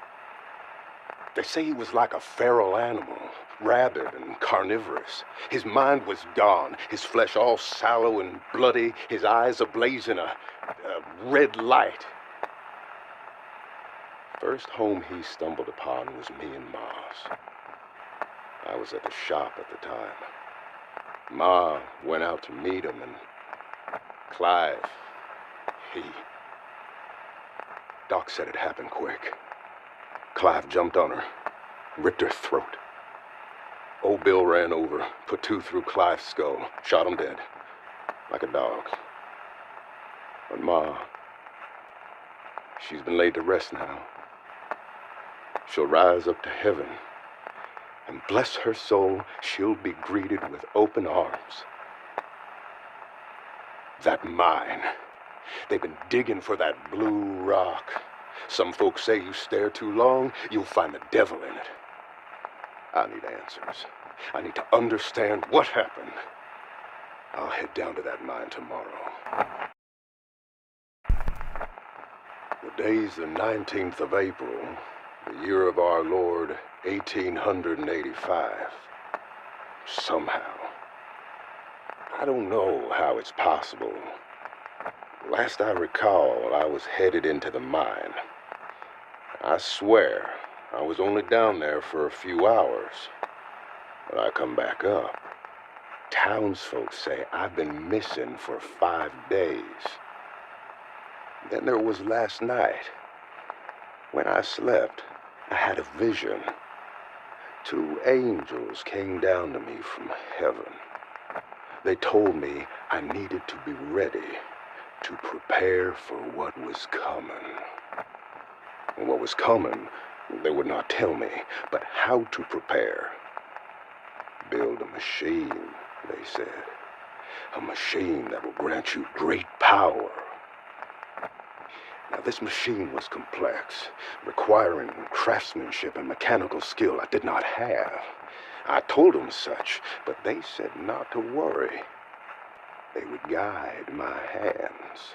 Speaker 6: They say he was like a feral animal, rabid and carnivorous. His mind was gone, his flesh all sallow and bloody, his eyes ablaze in a red light. First home he stumbled upon was me and Ma's. I was at the shop at the time. Ma went out to meet him, and Clive, Doc said it happened quick. Clive jumped on her, ripped her throat. Old Bill ran over, put 2 through Clive's skull, shot him dead, like a dog. But Ma, she's been laid to rest now. She'll rise up to heaven, and bless her soul, she'll be greeted with open arms. That mine, they've been digging for that blue rock. Some folks say you stare too long, you'll find the devil in it. I need answers. I need to understand what happened. I'll head down to that mine tomorrow. The day's the 19th of April, the year of our Lord, 1885. Somehow. I don't know how it's possible. Last I recall, I was headed into the mine. I swear, I was only down there for a few hours. But I come back up. Townsfolk say I've been missing for 5 days. Then there was last night. When I slept, I had a vision. 2 angels came down to me from heaven. They told me I needed to be ready to prepare for what was coming. And what was coming, they would not tell me, but how to prepare. Build a machine, they said. A machine that will grant you great power. Now, this machine was complex, requiring craftsmanship and mechanical skill I did not have. I told them such, but they said not to worry. They would guide my hands.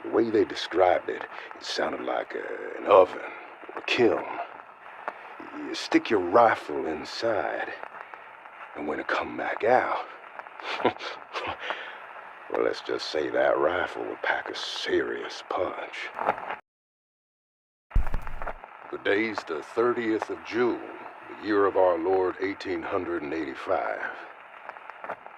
Speaker 6: The way they described it, it sounded like an oven or a kiln. You stick your rifle inside, and when it come back out, well, let's just say that rifle would pack a serious punch. The day's the 30th of June, the year of our Lord, 1885.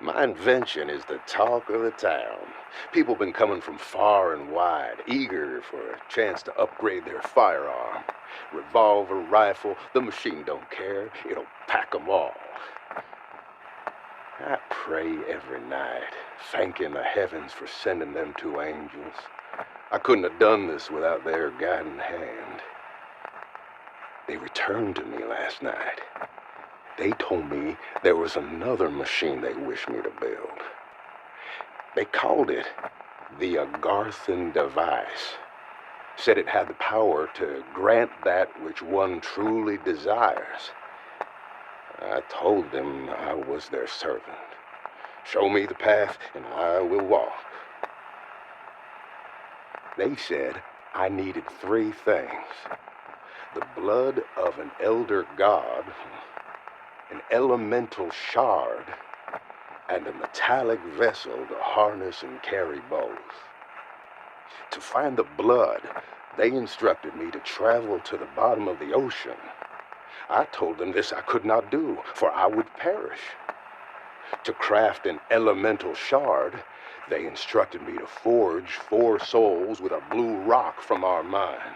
Speaker 6: My invention is the talk of the town. People been coming from far and wide, eager for a chance to upgrade their firearm. Revolver, rifle, the machine don't care. It'll pack 'em all. I pray every night, thanking the heavens for sending them 2 angels. I couldn't have done this without their guiding hand. They returned to me last night. They told me there was another machine they wished me to build. They called it the Agarthan device. Said it had the power to grant that which one truly desires. I told them I was their servant. Show me the path and I will walk. They said I needed 3 things. The blood of an elder god, an elemental shard, and a metallic vessel to harness and carry both. To find the blood, they instructed me to travel to the bottom of the ocean. I told them this I could not do, for I would perish. To craft an elemental shard, they instructed me to forge 4 souls with a blue rock from our mine.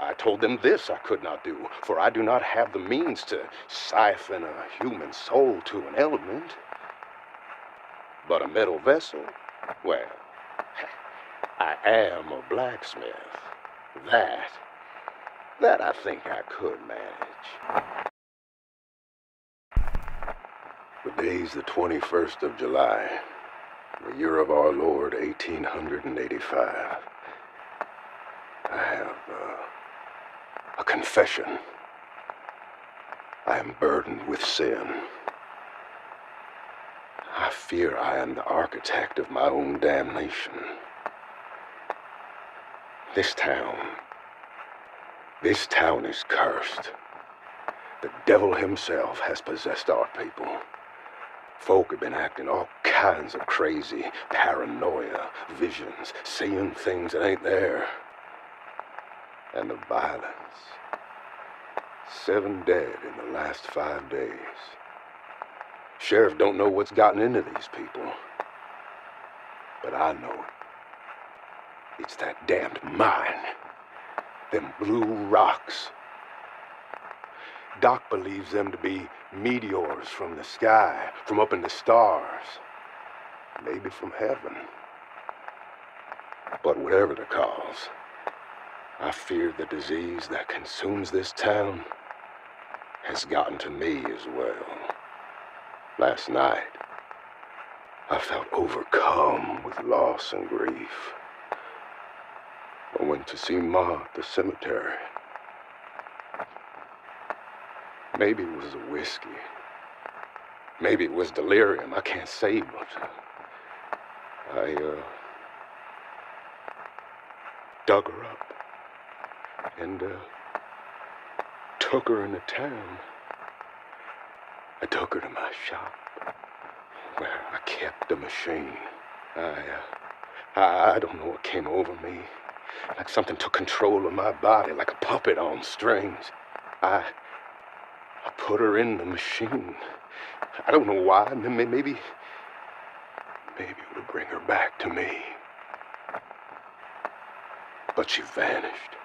Speaker 6: I told them this I could not do, for I do not have the means to siphon a human soul to an element. But a metal vessel? Well, I am a blacksmith. That I think I could manage. The day's the 21st of July, the year of our Lord, 1885. I have a confession. I am burdened with sin. I fear I am the architect of my own damnation. This town is cursed. The devil himself has possessed our people. Folk have been acting all kinds of crazy, paranoia, visions, seeing things that ain't there. And the violence. 7 dead in the last 5 days. Sheriff don't know what's gotten into these people. But I know it. It's that damned mine. Them blue rocks. Doc believes them to be meteors from the sky, from up in the stars. Maybe from heaven. But whatever the cause, I fear the disease that consumes this town has gotten to me as well. Last night, I felt overcome with loss and grief. I went to see Ma at the cemetery. Maybe it was a whiskey. Maybe it was delirium. I can't say, but I dug her up and took her into town. I took her to my shop where I kept the machine. I don't know what came over me. Like something took control of my body, like a puppet on strings. I put her in the machine. I don't know why. Maybe it would bring her back to me. But she vanished.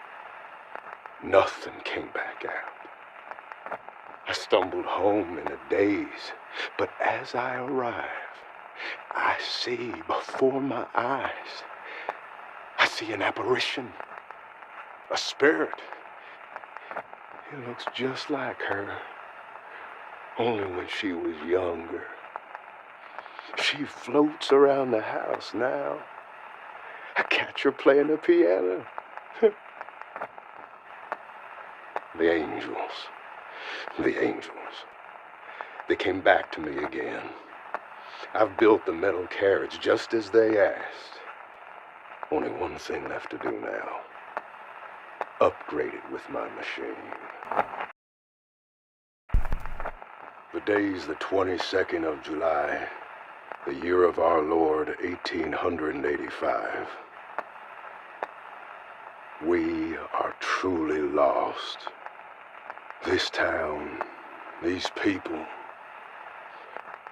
Speaker 6: Nothing came back out. I stumbled home in a daze, but as I arrive, I see before my eyes, I see an apparition, a spirit. It looks just like her, only when she was younger. She floats around the house now. I catch her playing the piano. The angels. They came back to me again. I've built the metal carriage just as they asked. Only one thing left to do now. Upgrade it with my machine. The day's the 22nd of July, the year of our Lord, 1885. We are truly lost. This town, these people,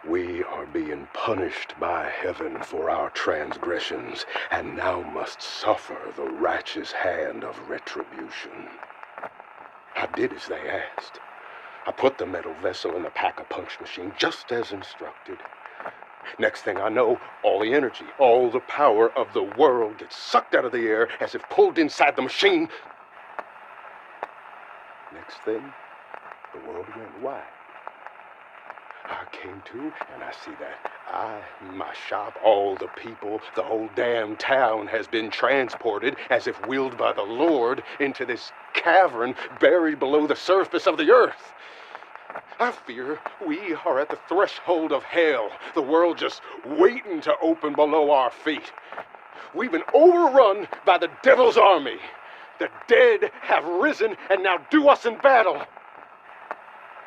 Speaker 6: we are being punished by heaven for our transgressions, and now must suffer the righteous hand of retribution. I did as they asked. I put the metal vessel in the pack-a-punch machine just as instructed. Next thing I know, all the energy, all the power of the world gets sucked out of the air as if pulled inside the machine. Next thing, the world went white. I came to, and I see that my shop, all the people, the whole damn town has been transported, as if willed by the Lord, into this cavern buried below the surface of the earth. I fear we are at the threshold of hell, the world just waiting to open below our feet. We've been overrun by the devil's army. The dead have risen and now do us in battle.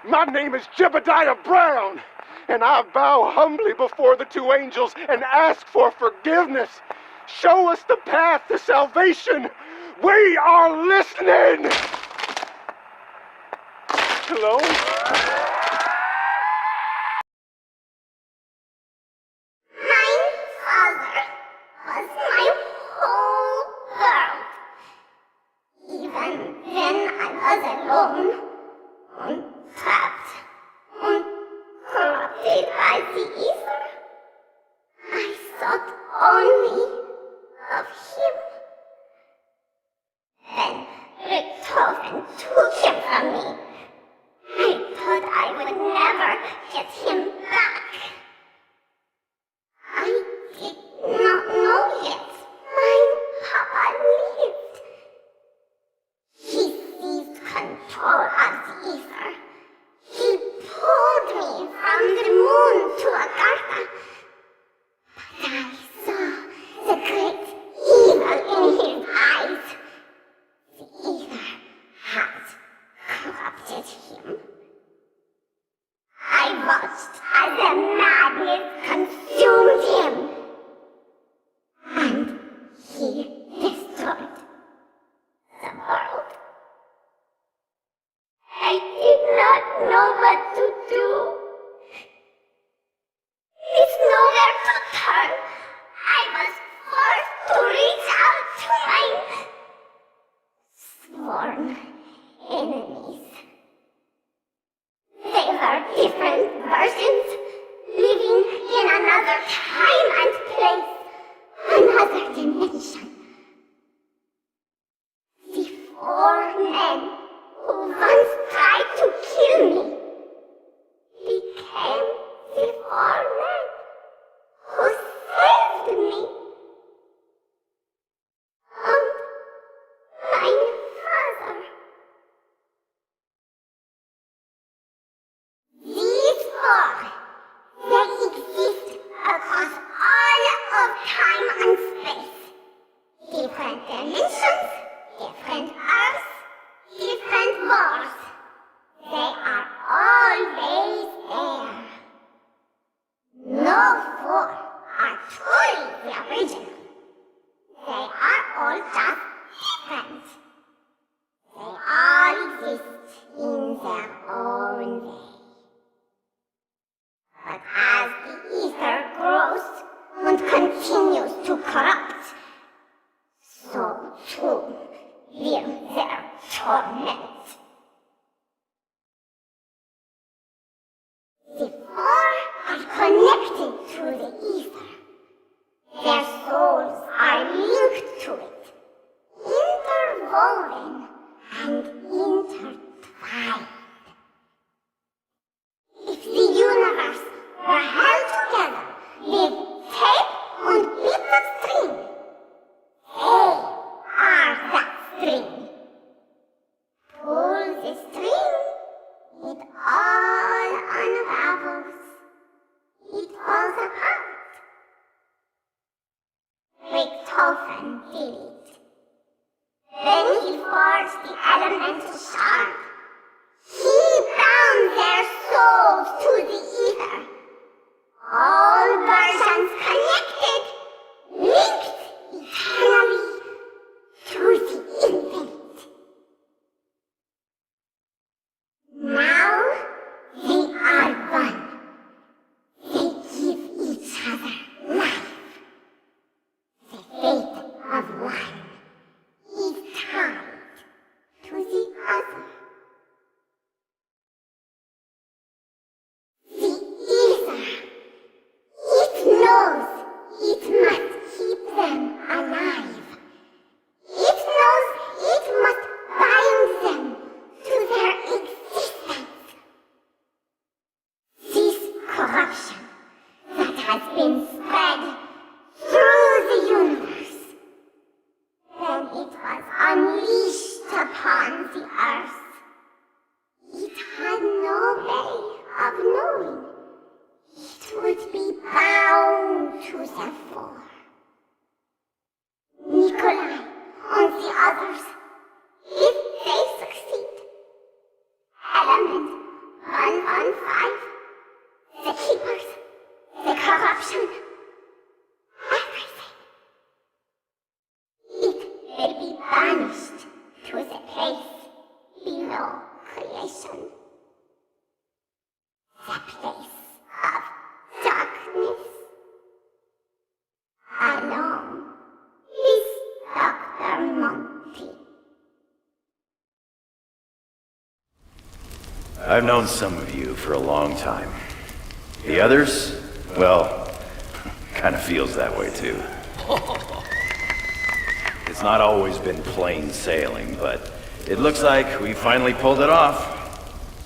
Speaker 6: My name is Jebediah Brown, and I bow humbly before the two angels and ask for forgiveness. Show us the path to salvation. We are listening. Hello?
Speaker 16: My father was my whole world. Even when I was alone, trapped, corrupted by the Aether, I thought only of him. Then Toten took him from me. I thought I would never get him back. I did not know yet my papa lived. He seized control of the Aether. He pulled me from the moon to Agartha. But I saw the great evil in his eyes. The Aether had corrupted him. I watched as the madness consumed him. And he destroyed the world. I did not know what to do. With nowhere to turn, I was forced to reach out to my sworn enemies. They were different versions, living in another time and place, another dimension. The four men who once tried to kill me became the four men who saved me. And They are all just friends. They all exist in their own way. But as the ether grows and continues to corrupt, so too will their torment. The four are connected to the ether. Their souls are linked to it, interwoven and intertwined. If the universe were held together with tape and bits of string, they are that string. Pull the string, it all unravels. It falls apart. Toten did it. Then he forged the elemental shard. He bound their souls to the ether. All versions connected, linked eternally to the infinite. Now they are one. They give each other life. The fate of one is tied to the other. The ether, it knows it must keep them alive. It knows it must bind them to their existence. This corruption that has been spread through the universe, when it was unleashed upon the earth, it had no way of knowing. It would be bound to the four. Nikolai and the others, if they succeed, element 115, the keepers, the corruption, everything. It will be banished to the place below creation. The place of darkness. Alone is Dr. Monty.
Speaker 5: I've known some of you for a long time. The others, well, kind of feels that way too. It's not always been plain sailing, but it looks like we finally pulled it off.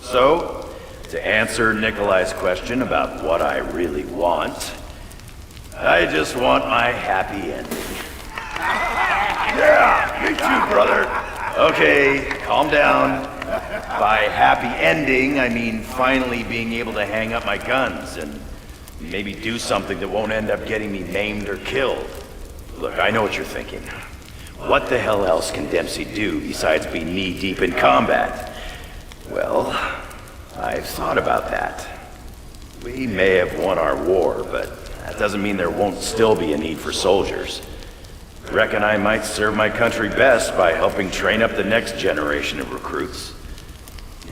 Speaker 5: So, to answer Nikolai's question about what I really want, I just want my happy ending. Yeah, me too, brother. Okay, calm down. By happy ending, I mean finally being able to hang up my guns and maybe do something that won't end up getting me maimed or killed. Look, I know what you're thinking. What the hell else can Dempsey do besides be knee-deep in combat? Well, I've thought about that. We may have won our war, but that doesn't mean there won't still be a need for soldiers. Reckon I might serve my country best by helping train up the next generation of recruits.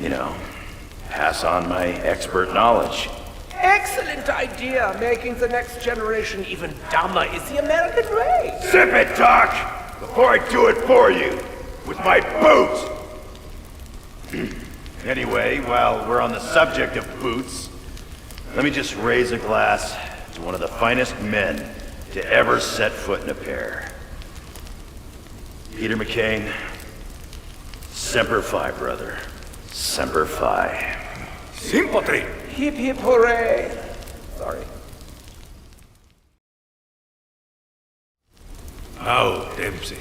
Speaker 5: You know, pass on my expert knowledge.
Speaker 2: Excellent idea. Making the next generation even dumber is the American way.
Speaker 5: Zip it, Doc! Before I do it for you, with my boots! Anyway, while we're on the subject of boots, let me just raise a glass to one of the finest men to ever set foot in a pair. Peter McCain, Semper Fi, brother. Semper Fi.
Speaker 2: Sympathy. Hip hip hooray. Sorry.
Speaker 22: Now, Dempsey,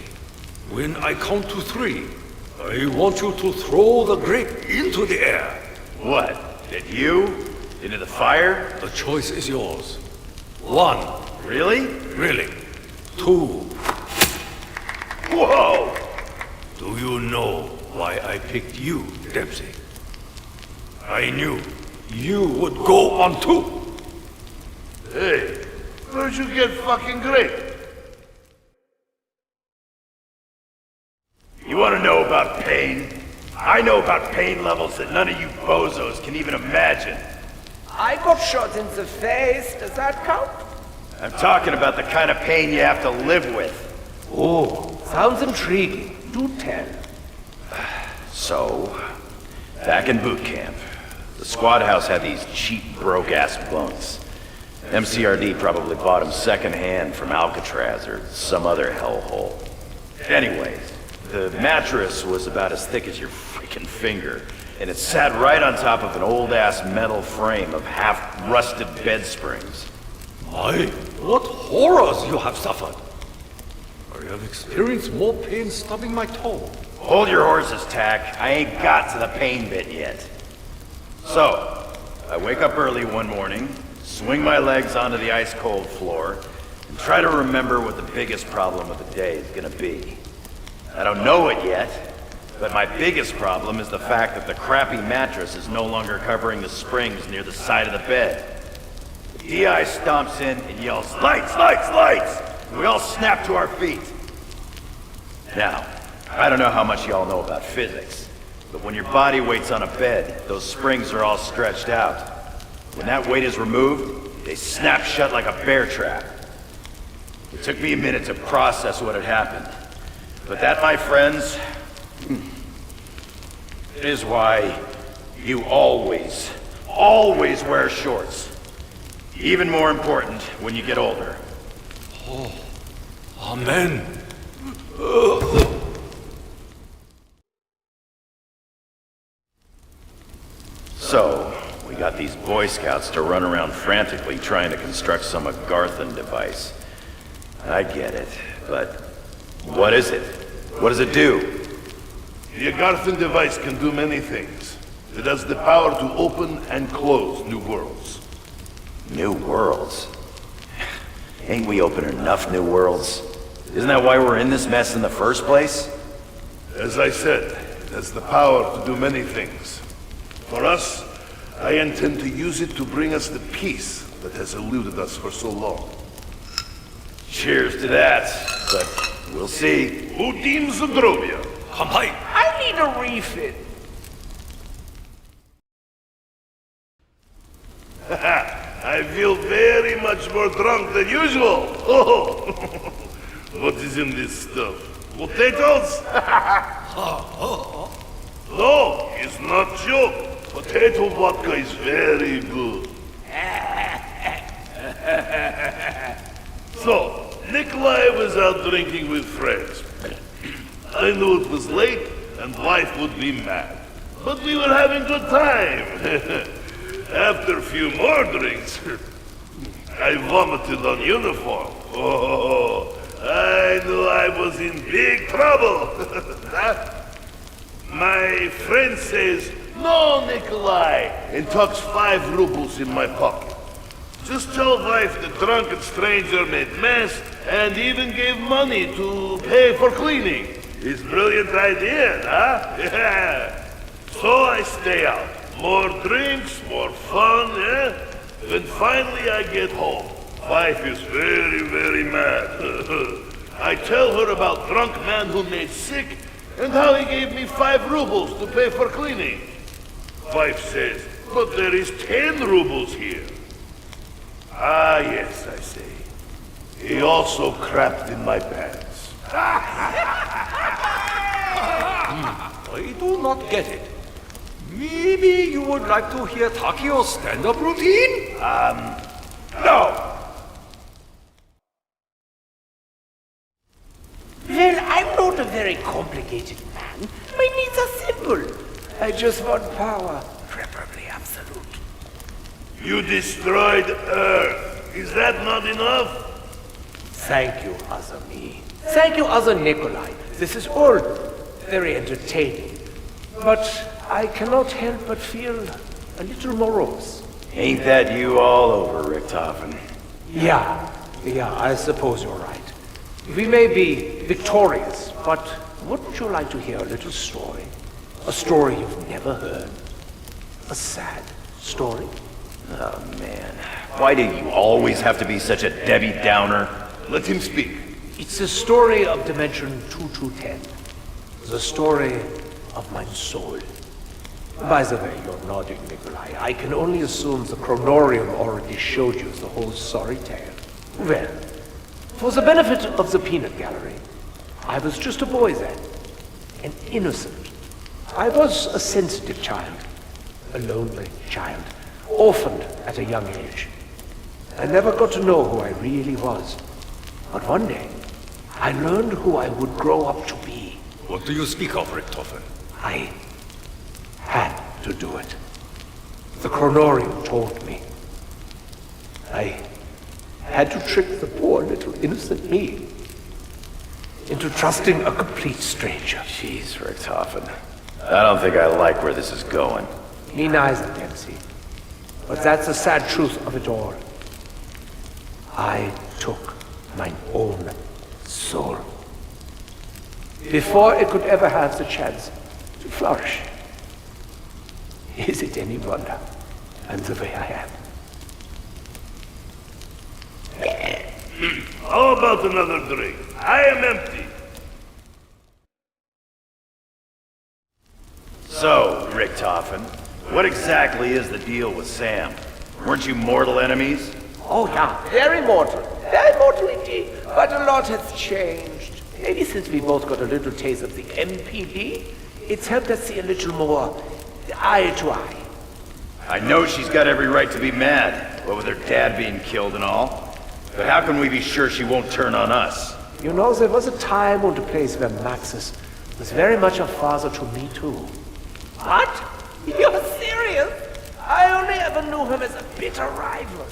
Speaker 22: when I count to 3, I want you to throw the grape into the air.
Speaker 5: What? At you? Into the fire?
Speaker 22: The choice is yours. 1.
Speaker 5: Really?
Speaker 22: Really. 2.
Speaker 5: Whoa!
Speaker 22: Do you know why I picked you, Dempsey? I knew you would go on 2.
Speaker 23: Hey, where'd you get fucking grape?
Speaker 5: You want to know about pain? I know about pain levels that none of you bozos can even imagine.
Speaker 10: I got shot in the face. Does that count?
Speaker 5: I'm talking about the kind of pain you have to live with.
Speaker 10: Oh, sounds intriguing. Do tell.
Speaker 5: So, back in boot camp, the squad house had these cheap, broke-ass bunks. MCRD probably bought them secondhand from Alcatraz or some other hellhole. Anyways, the mattress was about as thick as your freaking finger, and it sat right on top of an old-ass metal frame of half-rusted bed springs.
Speaker 22: My, what horrors you have suffered! I have experienced more pain stubbing my toe.
Speaker 5: Hold your horses, Tack. I ain't got to the pain bit yet. So, I wake up early one morning, swing my legs onto the ice-cold floor, and try to remember what the biggest problem of the day is gonna be. I don't know it yet, but my biggest problem is the fact that the crappy mattress is no longer covering the springs near the side of the bed. The DI stomps in and yells, "Lights, lights, lights!" And we all snap to our feet. Now, I don't know how much y'all know about physics, but when your body weight's on a bed, those springs are all stretched out. When that weight is removed, they snap shut like a bear trap. It took me a minute to process what had happened. But that, my friends, is why you always wear shorts. Even more important when you get older.
Speaker 22: Oh, amen.
Speaker 5: So, we got these Boy Scouts to run around frantically trying to construct some Agarthan device. I get it, but what is it? What does it do?
Speaker 11: The Agarthan device can do many things. It has the power to open and close new worlds.
Speaker 5: New worlds? Ain't we opened enough new worlds? Isn't that why we're in this mess in the first place?
Speaker 11: As I said, it has the power to do many things. For us, I intend to use it to bring us the peace that has eluded us for so long.
Speaker 5: Cheers to that, but we'll see.
Speaker 11: Udim Zdrovia.
Speaker 10: I need a refill.
Speaker 11: I feel very much more drunk than usual. Oh, what is in this stuff? Potatoes? No, it's not joke. Potato vodka is very good. So, Nikolai was out drinking with friends. I knew it was late and wife would be mad. But we were having good time. After a few more drinks, I vomited on uniform. Oh, I knew I was in big trouble. My friend says, "No, Nikolai," and tucks 5 rubles in my pocket. Just tell wife the drunken stranger made mess and even gave money to pay for cleaning. It's a brilliant idea, huh? Yeah. So I stay out. More drinks, more fun, eh? Then finally I get home. Wife is very, very mad. I tell her about drunk man who made sick and how he gave me 5 rubles to pay for cleaning. Wife says, "But there is 10 rubles here." Ah, yes, I say. He also crapped in my pants.
Speaker 22: I do not get it. Maybe you would like to hear Takio's stand-up routine?
Speaker 5: No!
Speaker 10: Well, I'm not a very complicated man. My needs are simple. I just want power, preferably absolute.
Speaker 11: You destroyed Earth. Is that not enough?
Speaker 10: Thank you, Other Me. Thank you, Other Nikolai. This is all very entertaining. But I cannot help but feel a little morose.
Speaker 5: Ain't that you all over, Richtofen?
Speaker 10: Yeah, I suppose you're right. We may be victorious, but wouldn't you like to hear a little story? A story you've never heard? A sad story?
Speaker 5: Oh, man. Why do you always have to be such a Debbie Downer?
Speaker 11: Let him speak.
Speaker 10: It's the story of Dimension 2210. The story of my soul. By the way, you're nodding, Nikolai. I can only assume the chronorium already showed you the whole sorry tale. Well, for the benefit of the peanut gallery, I was just a boy then. An innocent. I was a sensitive child. A lonely child. Orphaned at a young age. I never got to know who I really was. But one day, I learned who I would grow up to be.
Speaker 22: What do you speak of, Richtofen?
Speaker 10: I had to do it. The chronorium told me. I had to trick the poor little innocent me into trusting a complete stranger.
Speaker 5: Jeez, Richtofen. I don't think I like where this is going.
Speaker 10: Me neither, Dempsey. But that's the sad truth of it all. I took my own soul. Before it could ever have the chance to flourish. Is it any wonder I'm the way I am?
Speaker 11: How about another drink? I am empty.
Speaker 5: So, Richtofen, what exactly is the deal with Sam? Weren't you mortal enemies?
Speaker 10: Oh yeah, very mortal. Very mortal indeed. But a lot has changed. Maybe since we both got a little taste of the MPD, it's helped us see a little more eye to eye.
Speaker 5: I know she's got every right to be mad, what with her dad being killed and all. But how can we be sure she won't turn on us?
Speaker 10: You know, there was a time and a place where Maxis was very much a father to me too. What? You're serious? I only ever knew him as a bitter rival.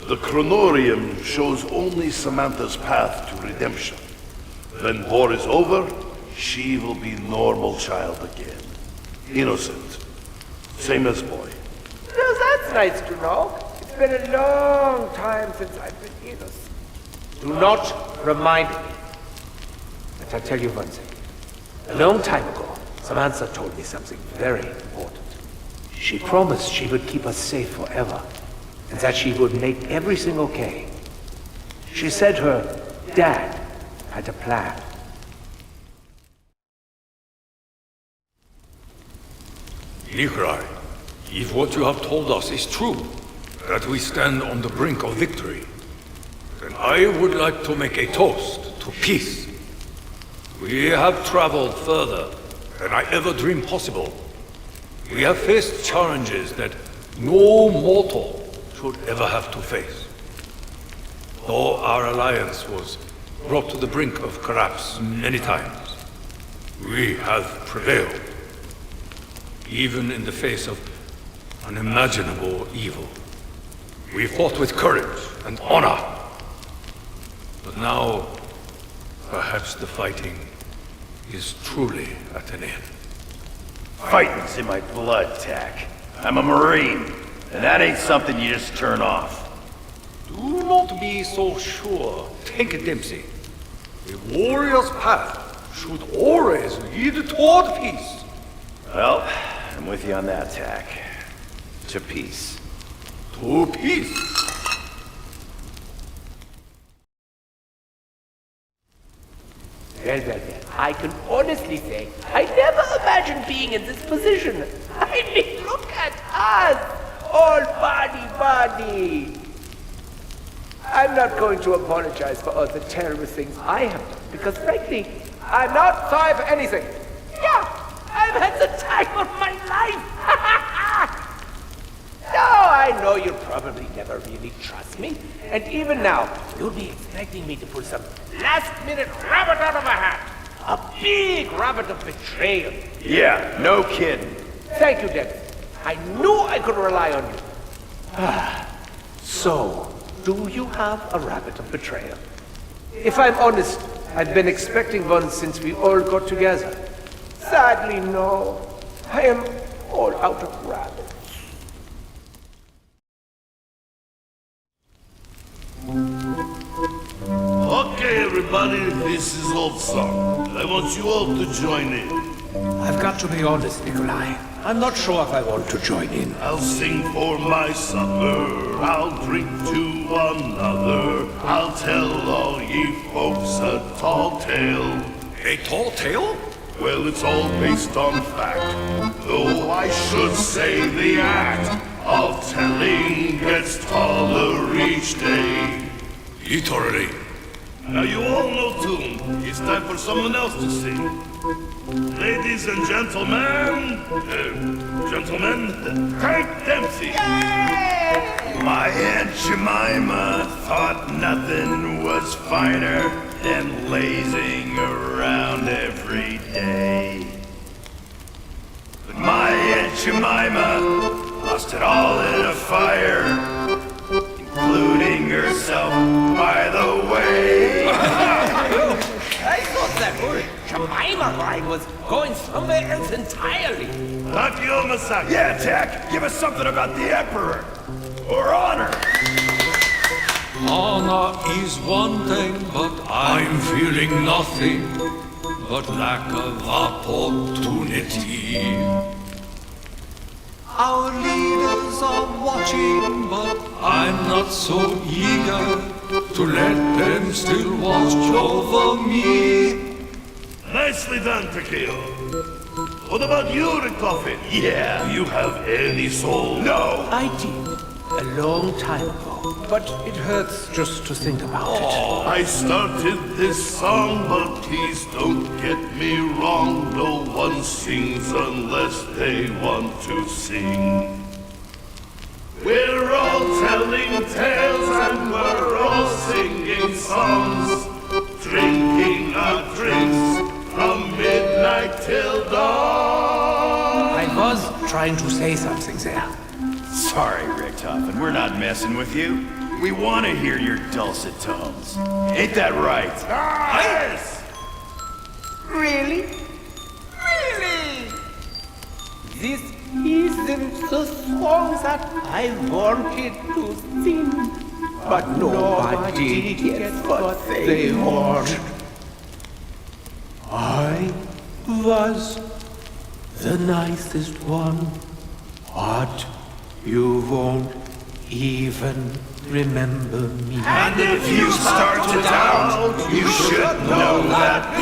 Speaker 11: The chronorium shows only Samantha's path to redemption. When war is over, she will be normal child again. Innocent. Same as boy.
Speaker 10: No, that's nice to know. It's been a long time since I've been innocent. Do not remind me. But I'll tell you one thing. A long time ago, Samantha told me something very important. She promised she would keep us safe forever, and that she would make everything okay. She said her dad had a plan.
Speaker 22: Nikolai, if what you have told us is true, that we stand on the brink of victory, then I would like to make a toast to peace. We have traveled further than I ever dreamed possible. We have faced challenges that no mortal should ever have to face. Though our alliance was brought to the brink of collapse many times, we have prevailed, even in the face of unimaginable evil. We fought with courage and honor, but now perhaps the fighting is truly at an end.
Speaker 5: Fighting's in my blood, Tack. I'm a Marine, and that ain't something you just turn off.
Speaker 22: Do not be so sure, Tank Dempsey. A warrior's path should always lead toward peace.
Speaker 5: Well, I'm with you on that, Tack. To peace.
Speaker 22: To peace.
Speaker 10: Well. I can honestly say I never imagined being in this position. I mean, look at us! All body. I'm not going to apologize for all the terrible things I have done, because frankly, I'm not sorry for anything. Yeah, I've had the time of my life! No, I know you'll probably never really trust me, and even now, you'll be expecting me to pull some last-minute rabbit out of a hat. A big rabbit of betrayal.
Speaker 5: Yeah, no kidding.
Speaker 10: Thank you, Dennis. I knew I could rely on you. So, do you have a rabbit of betrayal? If I'm honest, I've been expecting one since we all got together. Sadly, no. I am all out of rabbits.
Speaker 11: Okay, everybody, this is Old Song. I want you all to join in.
Speaker 10: I've got to be honest, Nikolai. I'm not sure if I want to join in.
Speaker 11: I'll sing for my supper, I'll drink to another, I'll tell all ye folks a tall tale.
Speaker 22: A tall tale?
Speaker 11: Well, it's all based on fact. Though I should say the act of telling gets taller each day.
Speaker 22: Literally.
Speaker 11: Now you all know Toten. It's time for someone else to sing. Ladies and gentlemen, Tank Dempsey.
Speaker 5: My Aunt Jemima thought nothing was finer than lazing around every day. But my Aunt Jemima lost it all in a fire, including herself, by the way.
Speaker 10: I thought that whole Jemima ride was going somewhere else entirely.
Speaker 11: Takio
Speaker 5: Yeah, Tack, give us something about the Emperor. Or honor.
Speaker 22: Honor is one thing, but I'm feeling nothing but lack of opportunity. Our leaders are watching, but I'm not so eager to let them still watch over me.
Speaker 11: Nicely done, Takio. What about you, Richtofen?
Speaker 5: Yeah.
Speaker 11: Do you have any soul?
Speaker 5: No.
Speaker 10: I did. A long time ago. But it hurts just to think about it.
Speaker 11: I started this song, but please don't get me wrong. No one sings unless they want to sing. We're all telling tales and we're all singing songs, drinking our drinks from midnight till dawn.
Speaker 10: I was trying to say something there.
Speaker 5: Sorry, Richtofen, we're not messing with you. We want to hear your dulcet tones. Ain't that right?
Speaker 11: Yes!
Speaker 10: Really? Really? This isn't the song that I wanted to sing. But nobody gets what they want. I was the nicest one, but you won't even remember me.
Speaker 5: And if you start to doubt, you should know that